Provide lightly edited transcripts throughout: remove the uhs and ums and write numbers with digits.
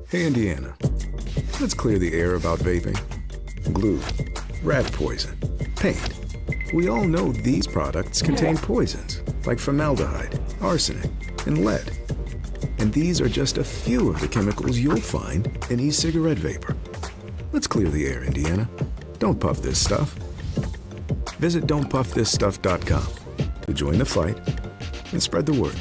Hey, Indiana. Let's clear the air about vaping. Glue, rat poison, paint. We all know these products contain poisons like formaldehyde, arsenic, and lead. And these are just a few of the chemicals you'll find in e-cigarette vapor. Let's clear the air, Indiana. Don't puff this stuff. Visit don'tpuffthisstuff.com to join the fight and spread the word.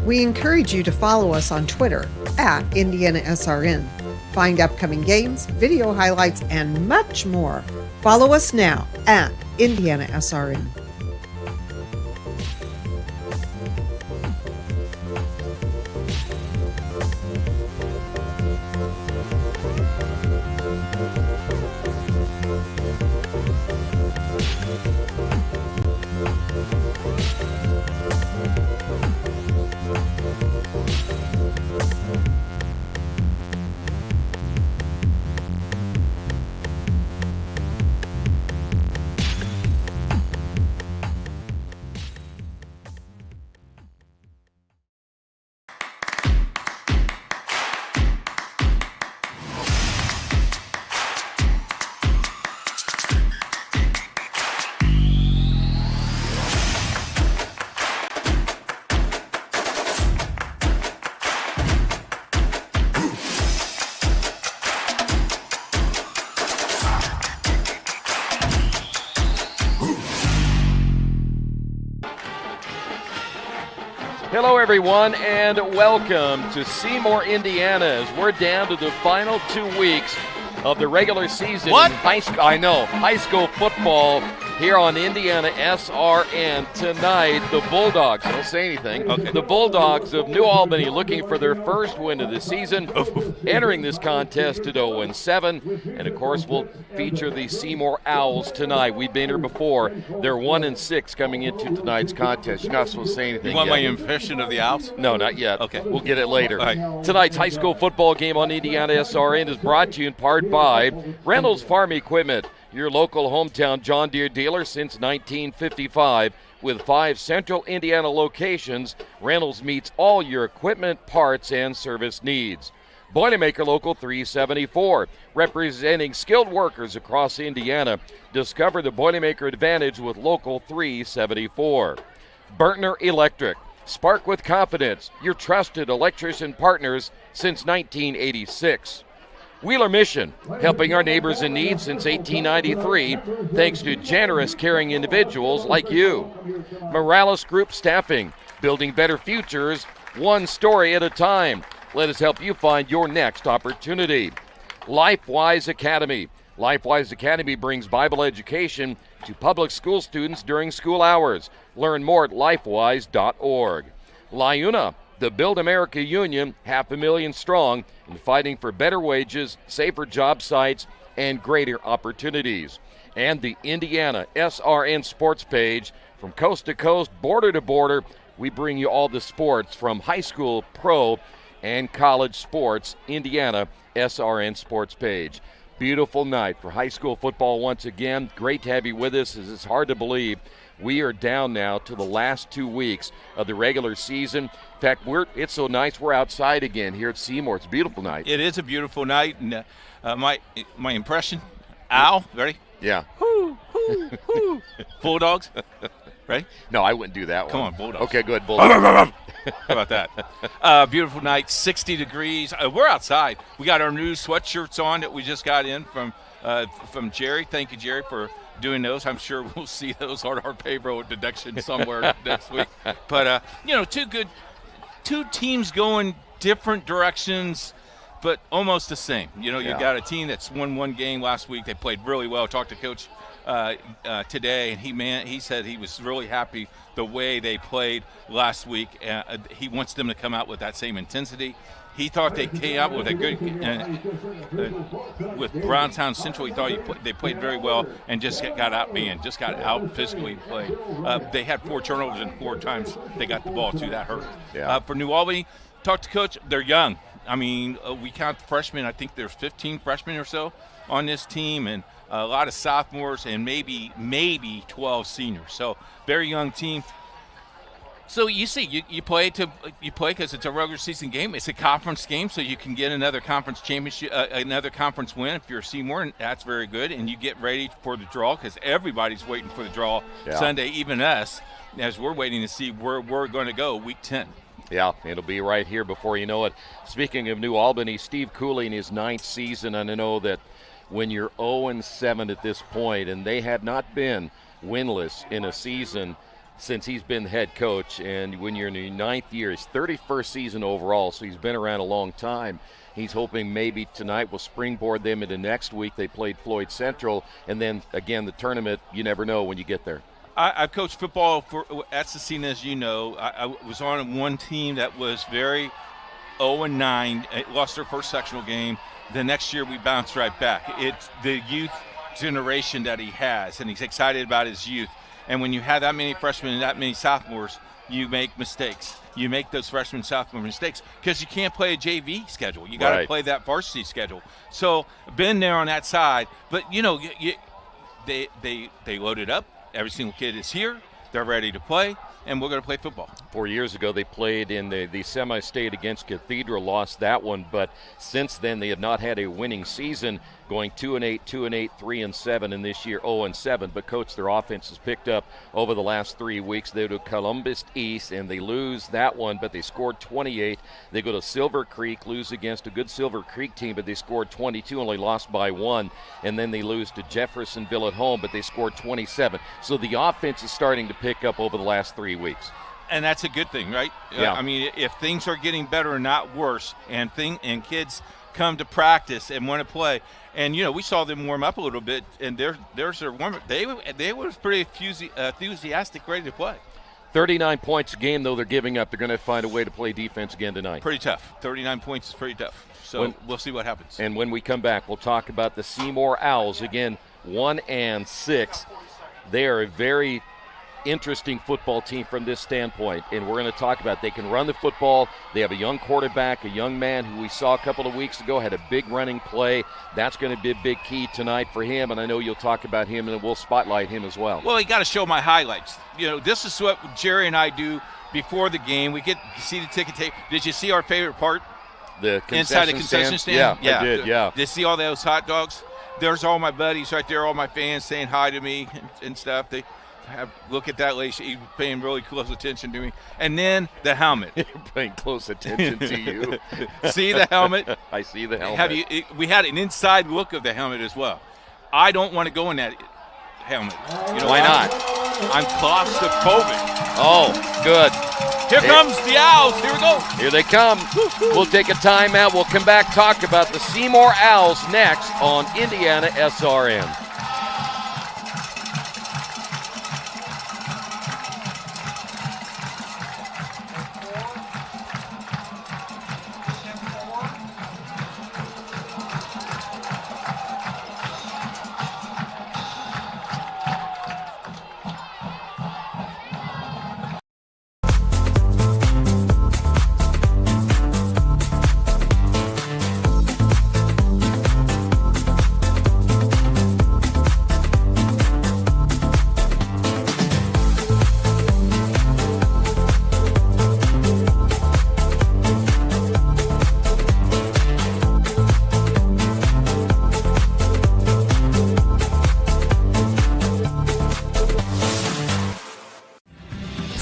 We encourage you to follow us on Twitter at IndianaSRN. Find upcoming games, video highlights, and much more. Follow us now at IndianaSRN. Hello, everyone, and welcome to Seymour, Indiana, as we're down to the final 2 weeks of the regular season. What? In high school football here on IndianaSRN tonight. The Bulldogs, don't say anything. Okay. The Bulldogs of New Albany looking for their first win of the season, entering this contest at 0-7, and of course we'll feature the Seymour Owls tonight. We've been here before. They're 1-6 coming into tonight's contest. You're not supposed to say anything. You want yet. my impression of the Owls? No, not yet. Okay. We'll get it later. All right. Tonight's high school football game on IndianaSRN is brought to you in part by Reynolds Farm Equipment, your local hometown John Deere dealer since 1955. With 5 central Indiana locations, Reynolds meets all your equipment, parts, and service needs. Boilermaker Local 374, representing skilled workers across Indiana. Discover the Boilermaker advantage with Local 374. Burtner Electric, spark with confidence, your trusted electrician partners since 1986. Wheeler Mission, helping our neighbors in need since 1893, thanks to generous, caring individuals like you. Morales Group Staffing, building better futures, one story at a time. Let us help you find your next opportunity. LifeWise Academy. LifeWise Academy brings Bible education to public school students during school hours. Learn more at lifewise.org. LIUNA, the Build America Union, 500,000 strong, and fighting for better wages, safer job sites, and greater opportunities. And the Indiana SRN sports page. From coast to coast, border to border, we bring you all the sports from high school, pro, and college sports. Indiana SRN sports page. Beautiful night for high school football once again. Great to have you with us, as it's hard to believe we are down now to the last 2 weeks of the regular season. In fact, it's so nice we're outside again here at Seymour. It's a beautiful night. It is a beautiful night, and my impression, owl, ready? Yeah. Hoo, hoo, hoo. Bulldogs, ready? No, I wouldn't do that one. Come on, Bulldogs. Okay, good. Bulldogs. How about that? Beautiful night, 60 degrees. We're outside. We got our new sweatshirts on that we just got in from Jerry. Thank you, Jerry, for doing those. I'm sure we'll see those on our payroll deduction somewhere next week. But, two teams going different directions, but almost the same. You got a team that's won one game last week. They played really well. Talked to Coach today, and he said he was really happy the way they played last week. He wants them to come out with that same intensity. He thought they came out with a good with Browntown Central. He thought they played very well and just got outmanned, just got out physically played. They had 4 turnovers and 4 times they got the ball too. That hurt. Yeah. For New Albany, talked to Coach. They're young. I mean, we count freshmen. I think there's 15 freshmen or so on this team, and a lot of sophomores, and maybe 12 seniors. So very young team. So you see, you play because it's a regular season game. It's a conference game, so you can get another conference championship, another conference win if you're Seymour, and that's very good. And you get ready for the draw because everybody's waiting for the draw Sunday, even us, as we're waiting to see where we're going to go week 10. Yeah, it'll be right here before you know it. Speaking of New Albany, Steve Cooley in his 9th season, and I know that when you're 0-7 at this point, and they had not been winless in a season since he's been head coach, and when you're in your 9th year, his 31st season overall, so he's been around a long time. He's hoping maybe tonight will springboard them into next week. They played Floyd Central, and then again the tournament, you never know when you get there. I've coached football at Cecina, as you know. I was on one team that was very 0-9. It lost their first sectional game. The next year we bounced right back. It's the youth generation that he has, and he's excited about his youth. And when you have that many freshmen and that many sophomores, you make mistakes. You make those freshman sophomore mistakes because you can't play a JV schedule. You got to play that varsity schedule. So been there on that side, but they loaded up. Every single kid is here. They're ready to play, and we're going to play football. 4 years ago, they played in the semi-state against Cathedral, lost that one, but since then they have not had a winning season, going 2-8, 2-8, 3-7, and this year 0-7. But coach, their offense has picked up over the last 3 weeks. They go to Columbus East, and they lose that one, but they scored 28. They go to Silver Creek, lose against a good Silver Creek team, but they scored 22, only lost by 1. And then they lose to Jeffersonville at home, but they scored 27. So the offense is starting to pick up over the last 3 weeks. And that's a good thing, right? Yeah. I mean, if things are getting better and not worse, and kids come to practice and want to play, and we saw them warm up a little bit, and there's their warm up. They were pretty enthusiastic, ready to play. 39 points a game, though, they're giving up. They're going to find a way to play defense again tonight. Pretty tough. 39 points is pretty tough. So we'll see what happens. And when we come back, we'll talk about the Seymour Owls again, 1-6. They are a very interesting football team from this standpoint, and we're going to talk about they can run the football. They have a young quarterback, a young man who we saw a couple of weeks ago had a big running play. That's going to be a big key tonight for him, and I know you'll talk about him, and we'll spotlight him as well. Well, you got to show my highlights. This is what Jerry and I do before the game. We get to see the ticket tape. Did you see our favorite part? The inside the concession stand? Yeah, I did, yeah. Did you see all those hot dogs? There's all my buddies right there, all my fans saying hi to me and stuff. Look at that lady. She's paying really close attention to me. And then the helmet. Paying close attention to you. See the helmet? I see the helmet. We had an inside look of the helmet as well. I don't want to go in that helmet. Why not? I'm claustrophobic. Oh, good. Here comes the Owls. Here we go. Here they come. We'll take a timeout. We'll come back, talk about the Seymour Owls next on IndianaSRN.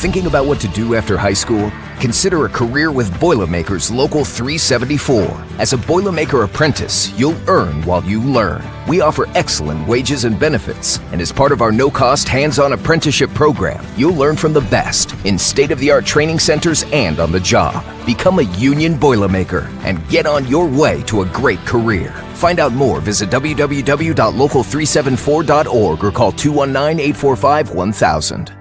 Thinking about what to do after high school? Consider a career with Boilermakers Local 374. As a Boilermaker apprentice, you'll earn while you learn. We offer excellent wages and benefits, and as part of our no-cost hands-on apprenticeship program, you'll learn from the best in state-of-the-art training centers and on the job. Become a union Boilermaker and get on your way to a great career. Find out more, visit www.local374.org or call 219-845-1000.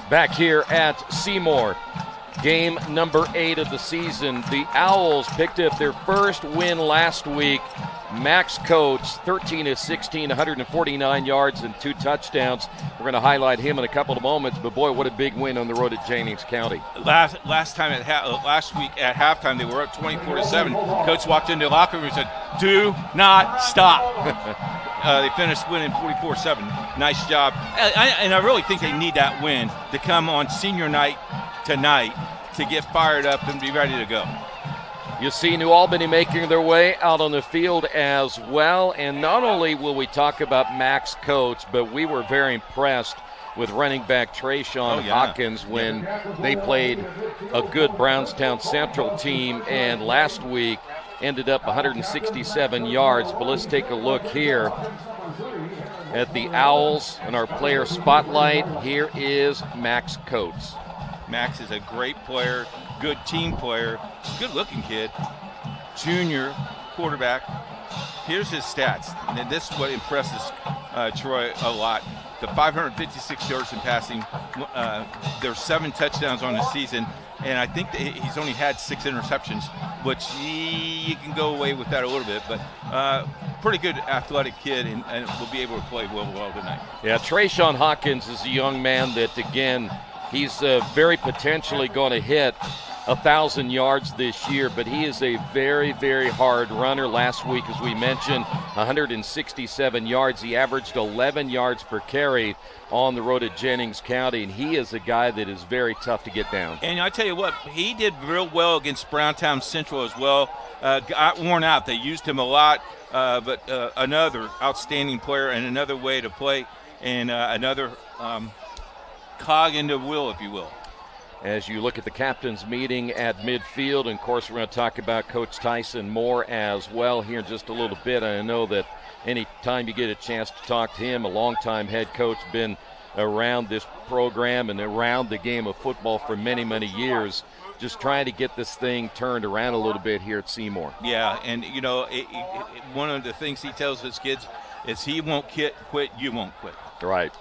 Back here at Seymour, Game number 8 of the season. The Owls picked up their first win last week. Max Coates, 13 of 16, 149 yards and 2 touchdowns. We're going to highlight him in a couple of moments, but boy, what a big win on the road at Jennings County. Last week at halftime, they were up 24-7. Coach walked into the locker room and said, "Do not stop." They finished winning 44-7. Nice job. And I really think they need that win to come on senior night tonight to get fired up and be ready to go. You see New Albany making their way out on the field as well. And not only will we talk about Max Coates, but we were very impressed with running back Trayshawn Hawkins when they played a good Brownstown Central team, and last week ended up 167 yards. But let's take a look here at the Owls and our player spotlight. Here is Max Coates. Max is a great player, good team player, good-looking kid, junior quarterback. Here's his stats, and this is what impresses Troy a lot. The 556 yards in passing, there's 7 touchdowns on the season, and I think that he's only had 6 interceptions, which you can go away with that a little bit, but pretty good athletic kid, and will be able to play well tonight. Yeah, Trayshawn Hawkins is a young man that, again, he's very potentially going to hit 1,000 yards this year, but he is a very, very hard runner. Last week, as we mentioned, 167 yards. He averaged 11 yards per carry on the road at Jennings County, and he is a guy that is very tough to get down. And I tell you what, he did real well against Browntown Central as well. Got worn out. They used him a lot, but another outstanding player and another way to play, and another cog in the wheel, if you will. As you look at the captain's meeting at midfield, and of course we're going to talk about Coach Tyson Moore as well here in just a little bit. And I know that any time you get a chance to talk to him, a longtime head coach, been around this program and around the game of football for many, many years, just trying to get this thing turned around a little bit here at Seymour. Yeah, and you know, one of the things he tells his kids is he won't quit, you won't quit. Right.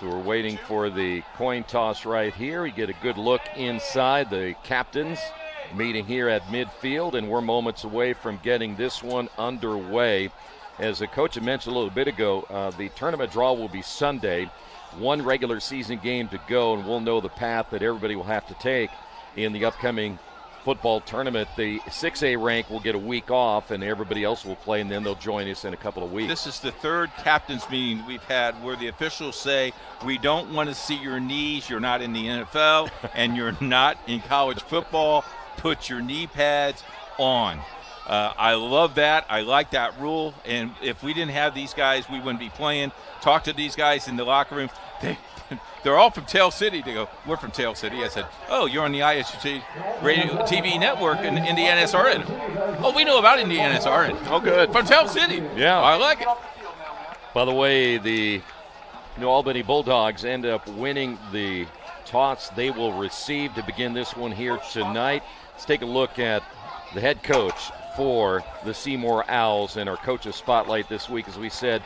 So we're waiting for the coin toss right here. We get a good look inside. The captains meeting here at midfield, and we're moments away from getting this one underway. As the coach had mentioned a little bit ago, the tournament draw will be Sunday. 1 regular season game to go, and we'll know the path that everybody will have to take in the upcoming football tournament. The 6A rank will get a week off, and everybody else will play, and then they'll join us in a couple of weeks. This is the 3rd captain's meeting we've had where the officials say, we don't want to see your knees. You're not in the NFL, and you're not in college football. Put your knee pads on. I love that. I like that rule. And if we didn't have these guys, we wouldn't be playing. Talk to these guys in the locker room. They're all from Tale City. They go, we're from Tale City. I said, oh, you're on the IHSAA radio TV network in IndianaSRN. Oh, we know about IndianaSRN. Oh, good. From Tale City. Yeah. I like it. By the way, the New Albany Bulldogs end up winning the toss they will receive to begin this one here tonight. Let's take a look at the head coach for the Seymour Owls and our coach's spotlight this week. As we said,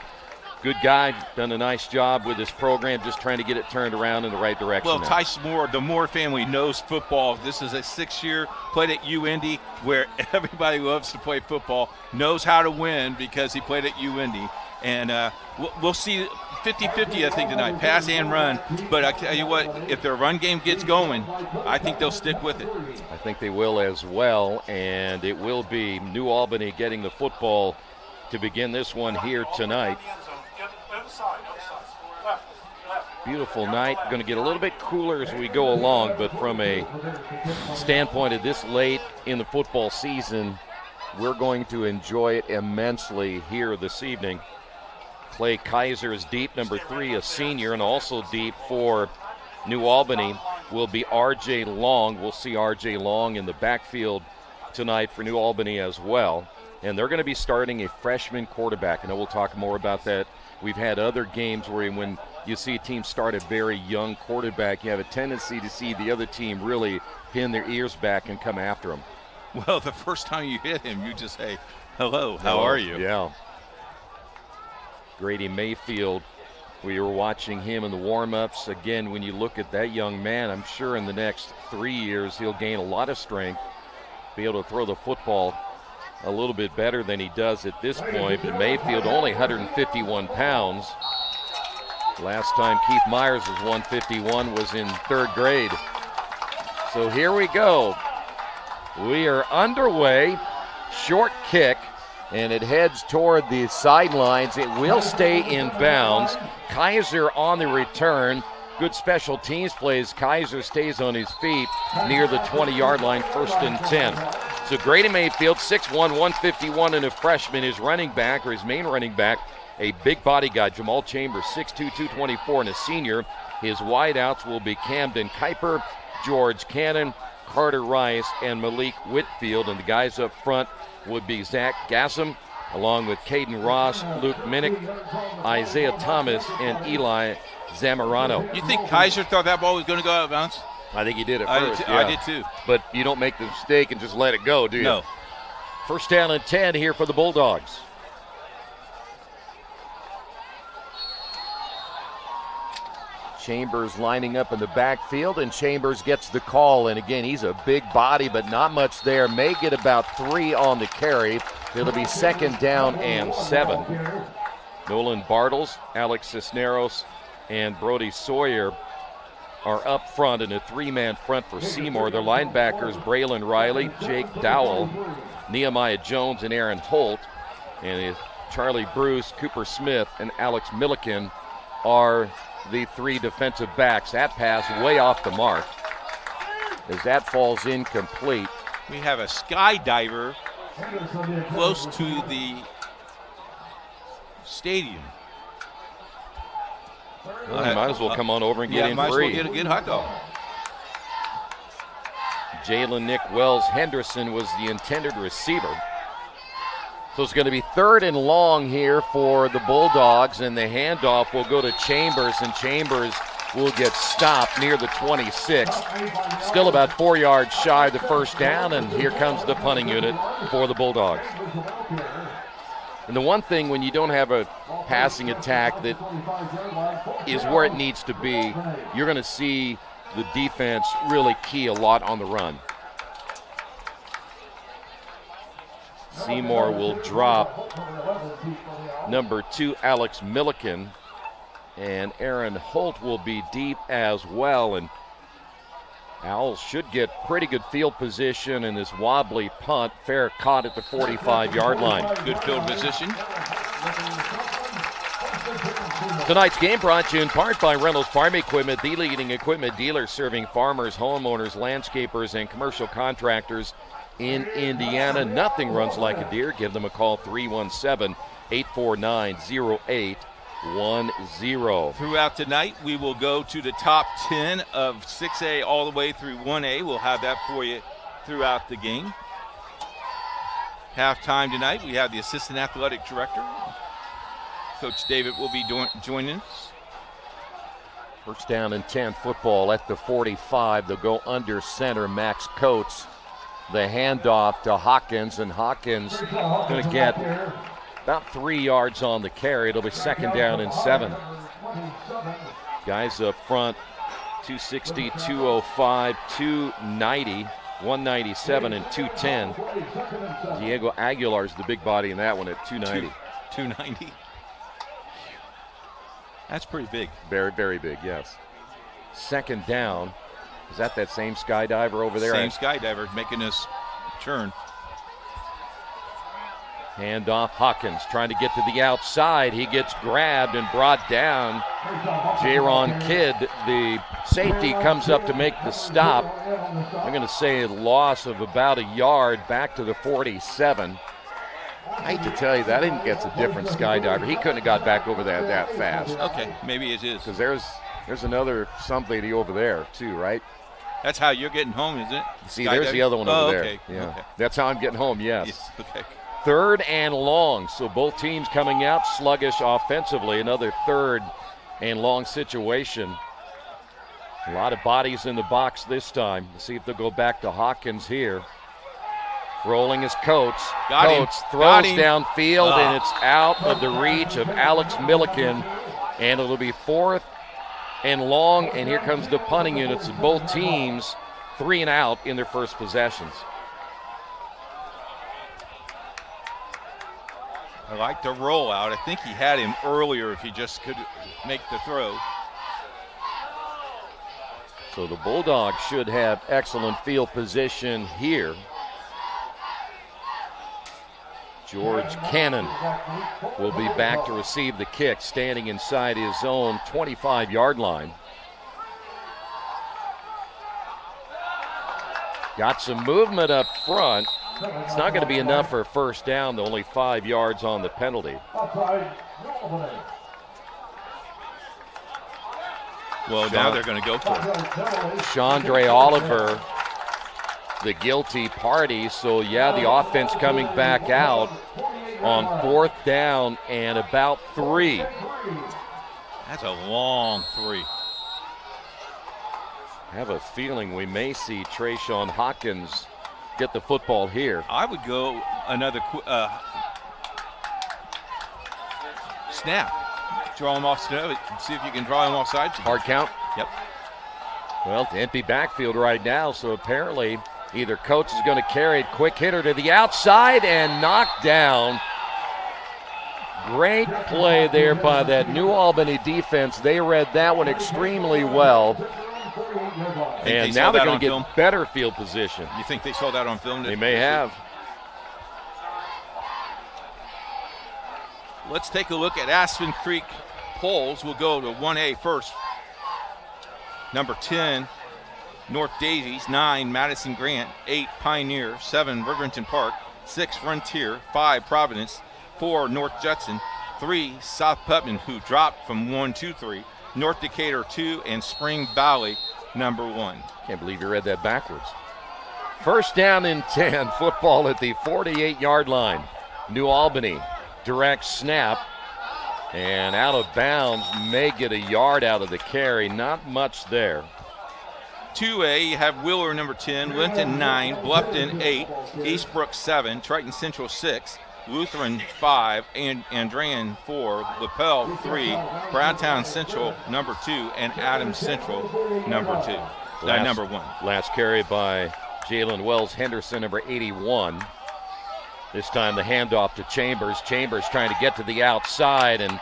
good guy, done a nice job with this program, just trying to get it turned around in the right direction. Well, now. Tyson Moore, the Moore family knows football. This is a 6-year, played at UIndy, where everybody loves to play football, knows how to win because he played at UIndy. And we'll see 50-50, I think, tonight, pass and run. But I tell you what, if their run game gets going, I think they'll stick with it. I think they will as well, and it will be New Albany getting the football to begin this one here tonight. Beautiful night. Going to get a little bit cooler as we go along, but from a standpoint of this late in the football season, we're going to enjoy it immensely here this evening. Clay Kaiser is deep, number 3, a senior, and also deep for New Albany will be R.J. Long. We'll see R.J. Long in the backfield tonight for New Albany as well. And they're going to be starting a freshman quarterback. I know we'll talk more about that. We've had other games where when you see a team start a very young quarterback, you have a tendency to see the other team really pin their ears back and come after them. Well, the first time you hit him, you just say, hello, how are you? Yeah. Grady Mayfield We were watching him in the warm-ups. Again, when you look at that young man, I'm sure in the next 3 years he'll gain a lot of strength, be able to throw the football a little bit better than he does at this point. But Mayfield only 151 pounds. Last time Keith Myers was 151 was in 3rd grade. So here we go. We are underway. Short kick. And it heads toward the sidelines. It will stay in bounds. Kaiser on the return. Good special teams plays. Kaiser stays on his feet near the 20-yard line, 1st and 10. So Grady Mayfield, 6'1", 151, and a freshman. His running back, or his main running back, a big body guy, Jamal Chambers, 6'2", 224, and a senior. His wideouts will be Camden Kuiper, George Cannon, Carter Rice, and Malik Whitfield. And the guys up front would be Zach Gassam, along with Caden Ross, Luke Minnick, Isaiah Thomas, and Eli Zamorano. You think Kaiser thought that ball was going to go out of bounds? I think he did at first. I did too. But you don't make the mistake and just let it go, do you? No. 1st down and 10 here for the Bulldogs. Chambers lining up in the backfield, and Chambers gets the call. And again, he's a big body, but not much there. May get about 3 on the carry. It'll be 2nd down and 7. Nolan Bartles, Alex Cisneros, and Brody Sawyer are up front in a 3-man front for Seymour. Their linebackers, Braylon Riley, Jake Dowell, Nehemiah Jones, and Aaron Holt. And Charlie Bruce, Cooper Smith, and Alex Milliken are the 3 defensive backs. That pass way off the mark as that falls incomplete. We have a skydiver close to the stadium. Well, he might as well come on over and get in might free. as well get a good hot dog. Jalen Nick Wells Henderson was the intended receiver. So it's going to be 3rd and long here for the Bulldogs, and the handoff will go to Chambers, and Chambers will get stopped near the 26. Still about 4 yards shy of the 1st down, and here comes the punting unit for the Bulldogs. And the one thing when you don't have a passing attack that is where it needs to be, you're going to see the defense really key a lot on the run. Seymour will drop number 2, Alex Milliken, and Aaron Holt will be deep as well. And Owls should get pretty good field position in this wobbly punt. Fair caught at the 45-yard line. Good field position. Tonight's game brought to you in part by Reynolds Farm Equipment, the leading equipment dealer serving farmers, homeowners, landscapers, and commercial contractors in Indiana. Nothing runs like a deer. Give them a call, 317-849-0810. Throughout tonight, we will go to the top 10 of 6A all the way through 1A. We'll have that for you throughout the game. Halftime tonight, we have the assistant athletic director. Coach David will be joining us. 1st down and 10 football at the 45. They'll go under center. Max Coates, the handoff to Hawkins, and Hawkins going to get about 3 yards on the carry. It'll be 2nd down and 7. Guys up front, 260, 205, 290, 197, and 210. Diego Aguilar's the big body in that one at 290. 290. That's pretty big. Very, very big, yes. 2nd down. Is that same skydiver over there? Same skydiver making us turn. Hand off Hawkins, trying to get to the outside. He gets grabbed and brought down. Jaron Kidd, the safety, comes up to make the stop. I'm going to say a loss of about a yard back to the 47. I hate to tell you that. I think that's a different skydiver. He couldn't have got back over there that fast. Okay, maybe it is. Because there's another somebody over there too, right? That's how you're getting home, isn't it? See, there's the other one over there. Okay. Yeah, okay. That's how I'm getting home, yes. Okay. 3rd and long, so both teams coming out sluggish offensively. Another 3rd and long situation. A lot of bodies in the box this time. Let's see if they'll go back to Hawkins here. Rolling is Coates. Coates throws downfield, and it's out of the reach of Alex Milliken. And it'll be 4th and long, and here comes the punting units of both teams, 3 and out in their first possessions. I like the rollout. I think he had him earlier if he just could make the throw. So the Bulldogs should have excellent field position here. George Cannon will be back to receive the kick, standing inside his own 25-yard line. Got some movement up front. It's not going to be enough for a first down, though, only 5 yards on the penalty. Well, now they're going to go for it. Chandre Oliver, the guilty party. So, yeah, the offense coming back out on 4th down and about 3. That's a long 3. I have a feeling we may see Trayshawn Hawkins get the football here. I would go another snap. Draw him off, see if you can draw him off sides. Hard count? Yep. Well, it's empty backfield right now, so apparently either coach is going to carry it, quick hitter to the outside and knocked down. Great play there by that New Albany defense. They read that one extremely well. And now they're going to get better field position. You think they saw that on film? They may have. Let's take a look at Aspen Creek polls. We'll go to 1A first. Number 10, North Davies. 9, Madison Grant. 8, Pioneer. 7, Riverton Park. 6, Frontier. 5, Providence. 4, North Judson. 3, South Putnam, who dropped from 1, 2, 3. North Decatur 2, and Spring Valley number 1. Can't believe you read that backwards. First down and 10, football at the 48-yard line. New Albany, direct snap, and out of bounds, may get a yard out of the carry. Not much there. 2A, you have Wheeler number 10, Linton 9, Bluffton 8, Eastbrook 7, Triton Central 6, Lutheran 5, and Andrean 4, LaPel 3, Browntown Central number 2, and Adams Central number 2. Number 1. Last carry by Jalen Wells Henderson, number 81. This time the handoff to Chambers. Chambers trying to get to the outside, and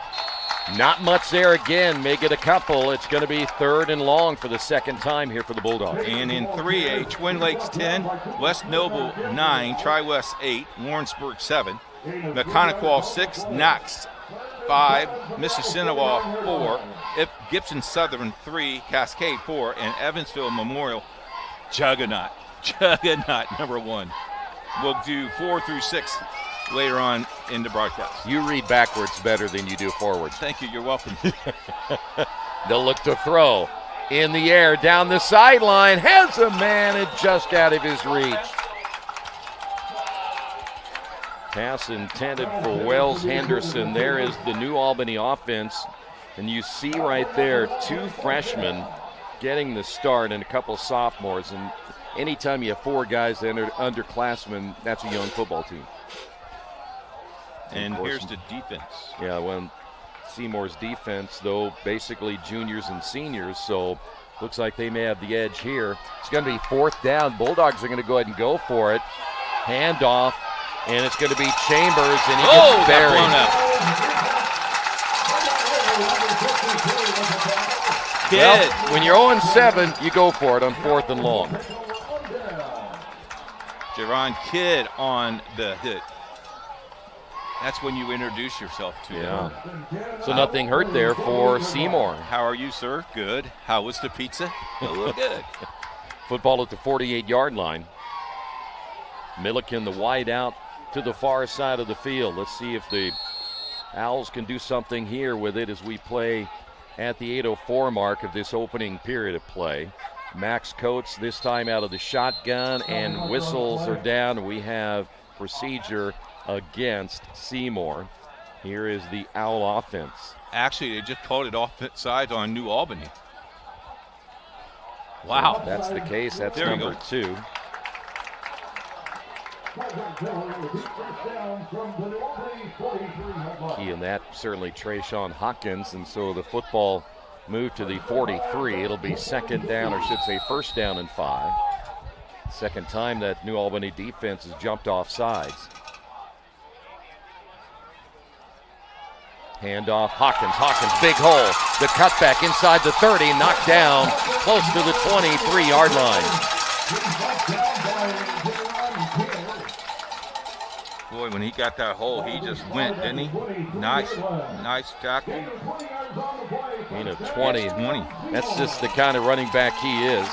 not much there again. May get a couple. It's going to be 3rd and long for the second time here for the Bulldogs. And in 3A, Twin Lakes 10, West Noble 9, Tri-West 8, Warrensburg 7, McConaughey 6, Knox 5, Mississinawa 4, Gibson Southern 3, Cascade 4, and Evansville Memorial Juggernaut number 1. We'll do 4 through 6 later on in the broadcast. You read backwards better than you do forwards. Thank you. You're welcome. They'll look to throw. In the air, down the sideline, has a man and just out of his reach. Pass intended for Wells Henderson. There is the New Albany offense. And you see right there 2 freshmen getting the start and a couple sophomores. And anytime you have 4 guys that are underclassmen, that's a young football team. And here's the defense. Yeah, when Seymour's defense, though, basically juniors and seniors, so looks like they may have the edge here. It's going to be 4th down. Bulldogs are going to go ahead and go for it. Handoff, and it's going to be Chambers, and he gets buried. Well, when you're 0-7, you go for it on 4th and long. Jerron Kidd on the hit. That's when you introduce yourself to them. So nothing hurt there for Seymour. How are you, sir? Good. How was the pizza? Good. Football at the 48-yard line. Milliken, the wide out to the far side of the field. Let's see if the Owls can do something here with it as we play at the 8:04 mark of this opening period of play. Max Coates this time out of the shotgun, and whistles are down. We have procedure against Seymour. Here is the Owl offense. Actually, they just called it offside on New Albany. Wow. If that's the case. That's number 2. Key in that certainly Trayshawn Hawkins, and so the football moved to the 43. It'll be second down, or should say first down and 5. Second time that New Albany defense has jumped off sides. Handoff, Hawkins, big hole. The cutback inside the 30, knocked down close to the 23-yard line. Boy, when he got that hole, he just went, didn't he? Nice tackle. 20. That's just the kind of running back he is.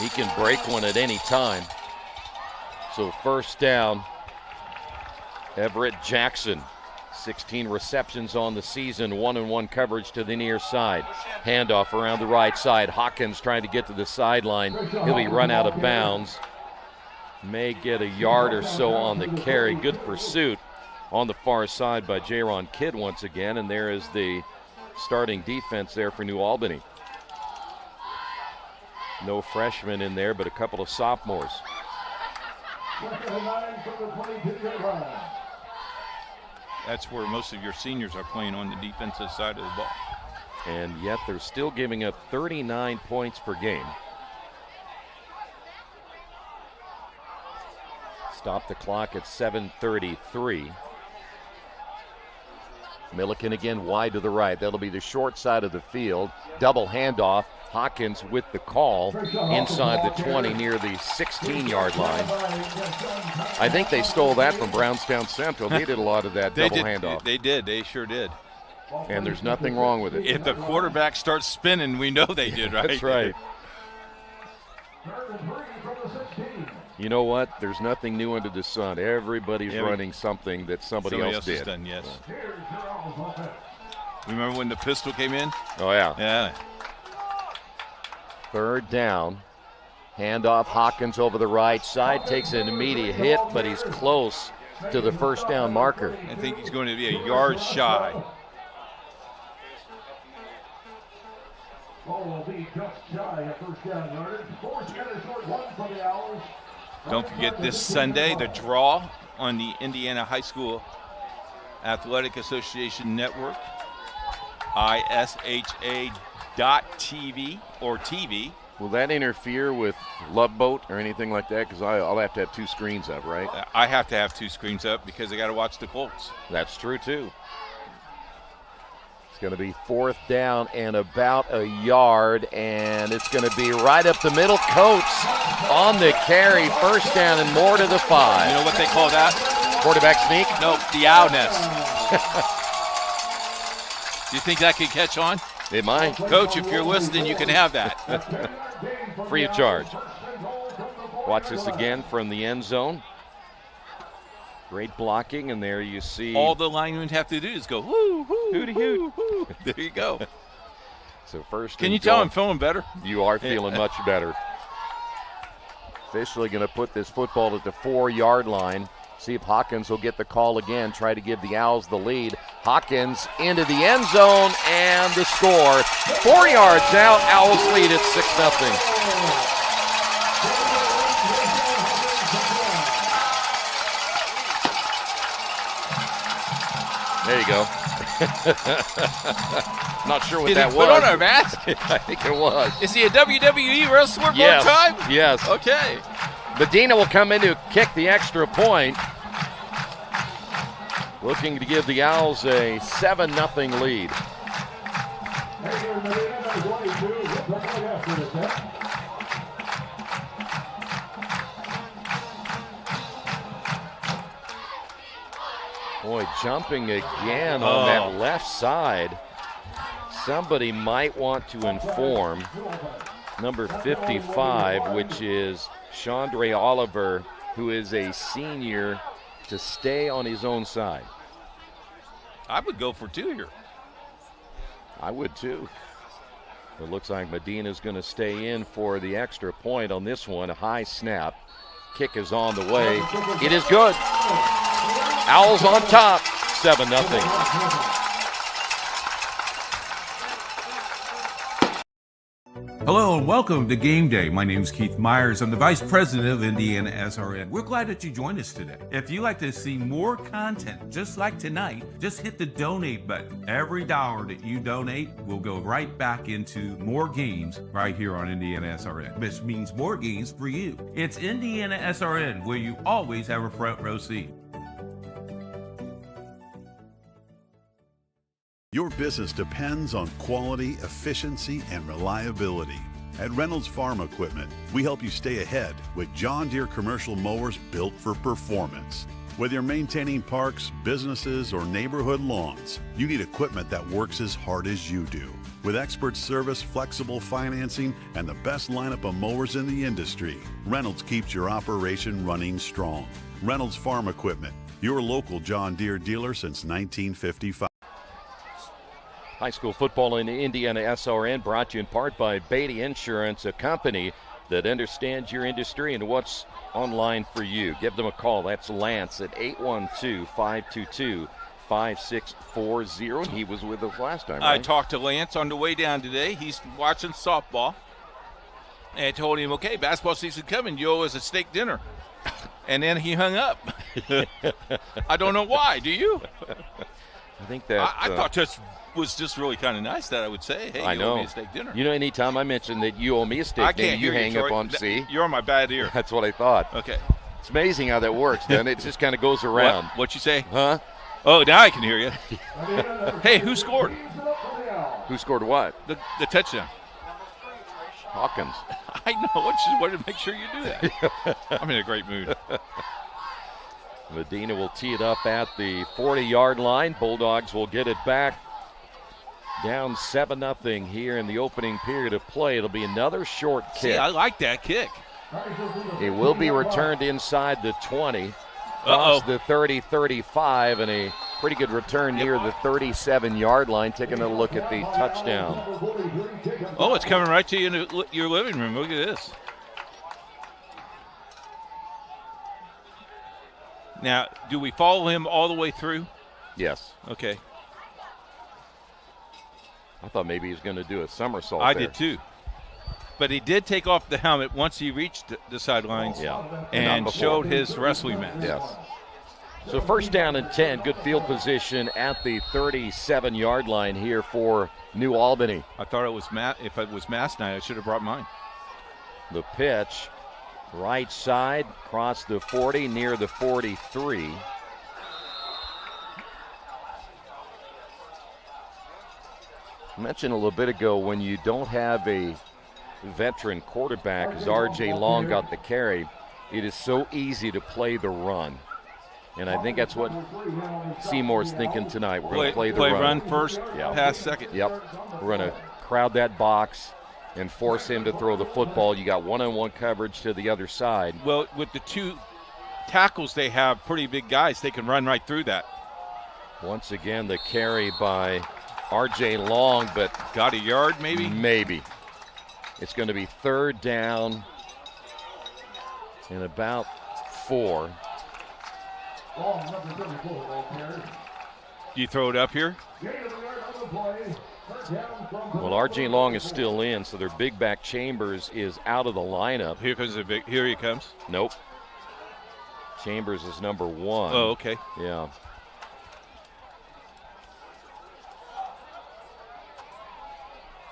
He can break one at any time. So first down, Everett Jackson. 16 receptions on the season, 1-on-1 coverage to the near side. Handoff around the right side. Hawkins trying to get to the sideline. He'll be run out of bounds. May get a yard or so on the carry. Good pursuit on the far side by Jaron Kidd once again, and there is the starting defense there for New Albany. No freshmen in there, but a couple of sophomores. That's where most of your seniors are playing, on the defensive side of the ball. And yet they're still giving up 39 points per game. Stop the clock at 7:33. Milliken again wide to the right. That'll be the short side of the field. Double handoff. Hawkins with the call inside the 20 near the 16-yard line. I think they stole that from Brownstown Central. They did a lot of that double handoff. They did. They sure did. And there's nothing wrong with it. If the quarterback starts spinning, we know they did, right? That's right. You know what? There's nothing new under the sun. Everybody's running something that somebody else did. Has done, yes. Remember when the pistol came in? Oh, yeah. Yeah. Third down. Handoff, Hawkins over the right side. Takes an immediate hit, but he's close to the first down marker. I think he's going to be a yard shy. Don't forget this Sunday, the draw on the Indiana High School Athletic Association Network, ISHA.TV or TV. Will that interfere with Love Boat or anything like that? Because I'll have to have two screens up, right? I have to have two screens up because I got to watch the Colts. That's true, too. It's going to be fourth down and about a yard, and it's going to be right up the middle. Coates on the carry, first down and more to the 5. You know what they call that? Quarterback sneak? No, the owl nest. Do you think that could catch on? It might. Coach, if you're listening, you can have that. Free of charge. Watch this again from the end zone. Great blocking, and there you see. All the linemen have to do is go, whoo, whoo, hooty hoot. There you go. So first. Can you tell I'm feeling better? You are feeling much better. Officially going to put this football at the 4-yard line. See if Hawkins will get the call again. Try to give the Owls the lead. Hawkins into the end zone and the score. 4 yards out. Owls lead at 6-0. There you go. Not sure what that was. Did he put on our mask? I think it was. Is he a WWE wrestler yes. one time? Yes. Okay. Medina will come in to kick the extra point. Looking to give the Owls a 7-0 lead. Boy, jumping again on that left side. Somebody might want to inform number 55, which is Chandre Oliver, who is a senior, to stay on his own side. I would go for 2 here. I would too. It looks like Medina's going to stay in for the extra point on this one. A high snap. Kick is on the way. It is good. Owls on top, 7-0. Hello and welcome to Game Day. My name is Keith Myers. I'm the Vice President of IndianaSRN. We're glad that you joined us today. If you'd like to see more content just like tonight, just hit the donate button. Every dollar that you donate will go right back into more games right here on IndianaSRN, which means more games for you. It's IndianaSRN, where you always have a front row seat. Your business depends on quality, efficiency, and reliability. At Reynolds Farm Equipment, we help you stay ahead with John Deere commercial mowers built for performance. Whether you're maintaining parks, businesses, or neighborhood lawns, you need equipment that works as hard as you do. With expert service, flexible financing, and the best lineup of mowers in the industry, Reynolds keeps your operation running strong. Reynolds Farm Equipment, your local John Deere dealer since 1955. High school football in IndianaSRN brought to you in part by Beatty Insurance, a company that understands your industry and what's online for you. Give them a call. That's Lance at 812-522-5640. He was with us last time, right? I talked to Lance on the way down today. He's watching softball. And I told him, okay, basketball season coming. You owe us a steak dinner. And then he hung up. I don't know why. Do you? I think that I thought this was just really kind of nice that I would say, hey, you owe me a steak dinner. You know, anytime I mention that you owe me a steak dinner, you hang up on C. You're on my bad ear. That's what I thought. Okay. It's amazing how that works, then. It just kind of goes around. What'd you say? Huh? Oh, now I can hear you. Hey, who scored? Who scored what? The touchdown. Hawkins. I know. I just wanted to make sure you do that. I'm in a great mood. Medina will tee it up at the 40-yard line. Bulldogs will get it back. Down 7-0 here in the opening period of play. It'll be another short kick. See, I like that kick. It will be returned inside the 20, across the 30-35, and a pretty good return near the 37-yard line. Taking a look at the touchdown. Oh, it's coming right to you in your living room. Look at this. Now, do we follow him all the way through? Yes. Okay. I thought maybe he was going to do a somersault. I did too. But he did take off the helmet once he reached the sidelines and showed his wrestling match. Yes. So first down and 10, good field position at the 37-yard line here for New Albany. I thought it was if it was Mass night, I should have brought mine. The pitch, right side, across the 40, near the 43. I mentioned a little bit ago, when you don't have a veteran quarterback, as R.J. Long got the carry, it is so easy to play the run. And I think that's what Seymour's thinking tonight. We're going to play the run first, pass second. Yep. We're going to crowd that box and force him to throw the football. You got one-on-one coverage to the other side. Well, with the two tackles they have, pretty big guys, they can run right through that. Once again, the carry by R.J. Long, but got a yard maybe? Maybe. It's going to be third down and about 4. Do you throw it up here? Well, R.J. Long is still in, so their big back Chambers is out of the lineup. Here he comes. Nope. Chambers is number 1. Oh, okay. Yeah.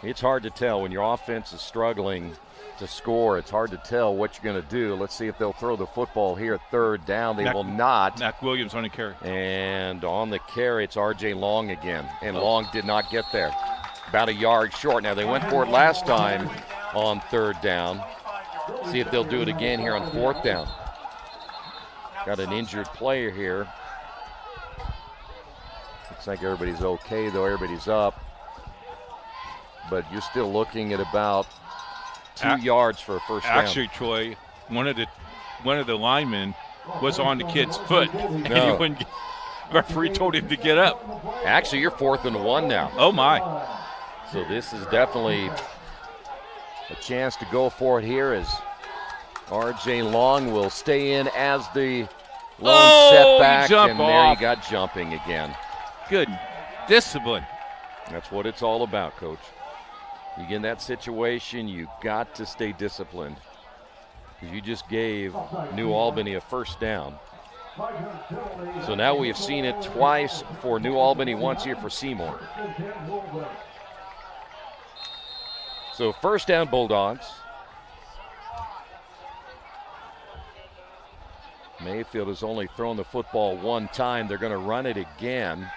It's hard to tell when your offense is struggling to score. It's hard to tell what you're going to do. Let's see if they'll throw the football here. Third down. They will not. Mac Williams on the carry. And on the carry, it's R.J. Long again. And Long did not get there. About a yard short. Now, they went for it last time on third down. See if they'll do it again here on fourth down. Got an injured player here. Looks like everybody's okay, though. Everybody's up. But you're still looking at about 2 yards for a first down. Actually, Troy, one of the linemen was on the kid's foot. No. And referee told him to get up. Actually, you're 4th and 1 now. Oh, my. So this is definitely a chance to go for it here, as R.J. Long will stay in as the lone setback. And there you got jumping again. Good discipline. That's what it's all about, Coach. You get in that situation, you got to stay disciplined. Because you just gave New Albany a first down. So now we have seen it twice for New Albany, once here for Seymour. So first down, Bulldogs. Mayfield has only thrown the football one time. They're going to run it again.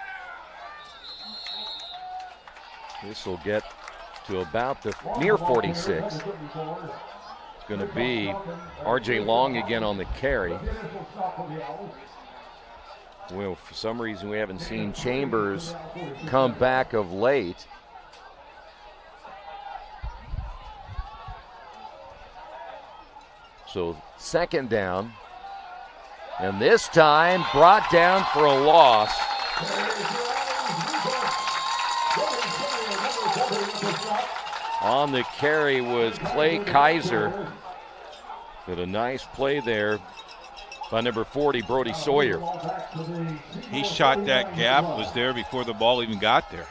This will get to about the near 46. It's going to be R.J. Long again on the carry. Well, for some reason we haven't seen Chambers come back of late. So second down. And this time brought down for a loss. On the carry was Clay Kaiser. But a nice play there by number 40, Brody Sawyer. He shot that gap, was there before the ball even got there.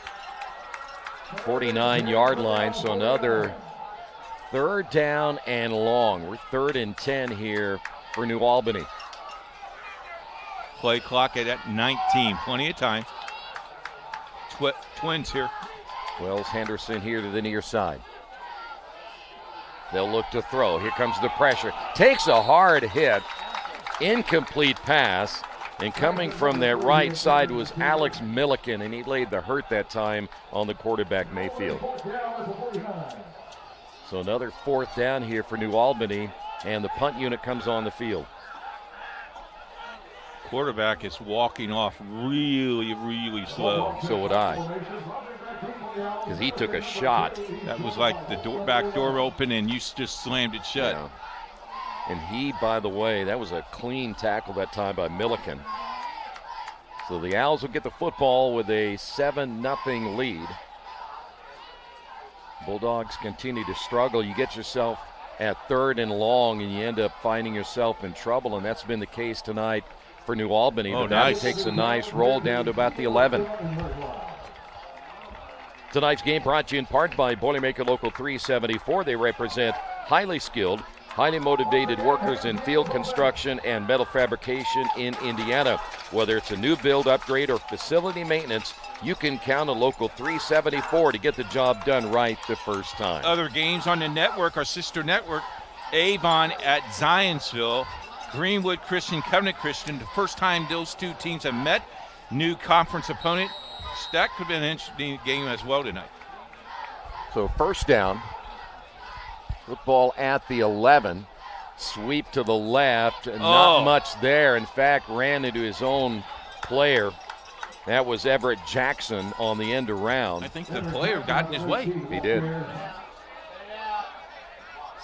49-yard line, so another third down and long. We're 3rd and 10 here for New Albany. Play clock at 19, plenty of time. Twins here. Wells Henderson here to the near side. They'll look to throw. Here comes the pressure. Takes a hard hit. Incomplete pass. And coming from that right side was Alex Milliken, and he laid the hurt that time on the quarterback, Mayfield. So another fourth down here for New Albany, and the punt unit comes on the field. Quarterback is walking off really, really slow. So would I. Because he took a shot. That was like the back door open and you just slammed it shut. Yeah. And he, by the way, that was a clean tackle that time by Milliken. So the Owls will get the football with a 7-0 lead. Bulldogs continue to struggle. You get yourself at 3rd and long and you end up finding yourself in trouble, and that's been the case tonight for New Albany. Oh, but now nice. he takes a nice roll down to about the 11. Tonight's game brought to you in part by Boilermaker Local 374. They represent highly skilled, highly motivated workers in field construction and metal fabrication in Indiana. Whether it's a new build, upgrade, or facility maintenance, you can count on Local 374 to get the job done right the first time. Other games on the network, our sister network, Avon at Zionsville, Greenwood Christian, Covenant Christian. The first time those two teams have met. New conference opponent. That could be an interesting game as well tonight. So first down. Football at the 11. Sweep to the left. Not much there. In fact, ran into his own player. That was Everett Jackson on the end around. I think the player got in his way. He did.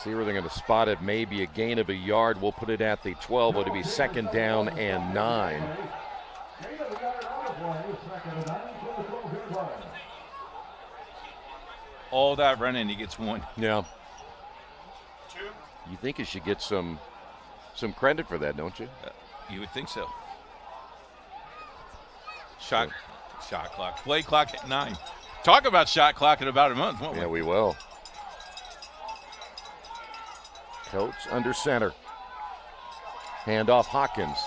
See where they're going to spot it. Maybe a gain of a yard. We'll put it at the 12. It'll be second down and 9. All that running, he gets one. Yeah. You think you should get some credit for that, don't you? You would think so. Shot clock. Play clock at 9. Talk about shot clock in about a month, won't we? Yeah, we will. Coach under center. Handoff Hawkins.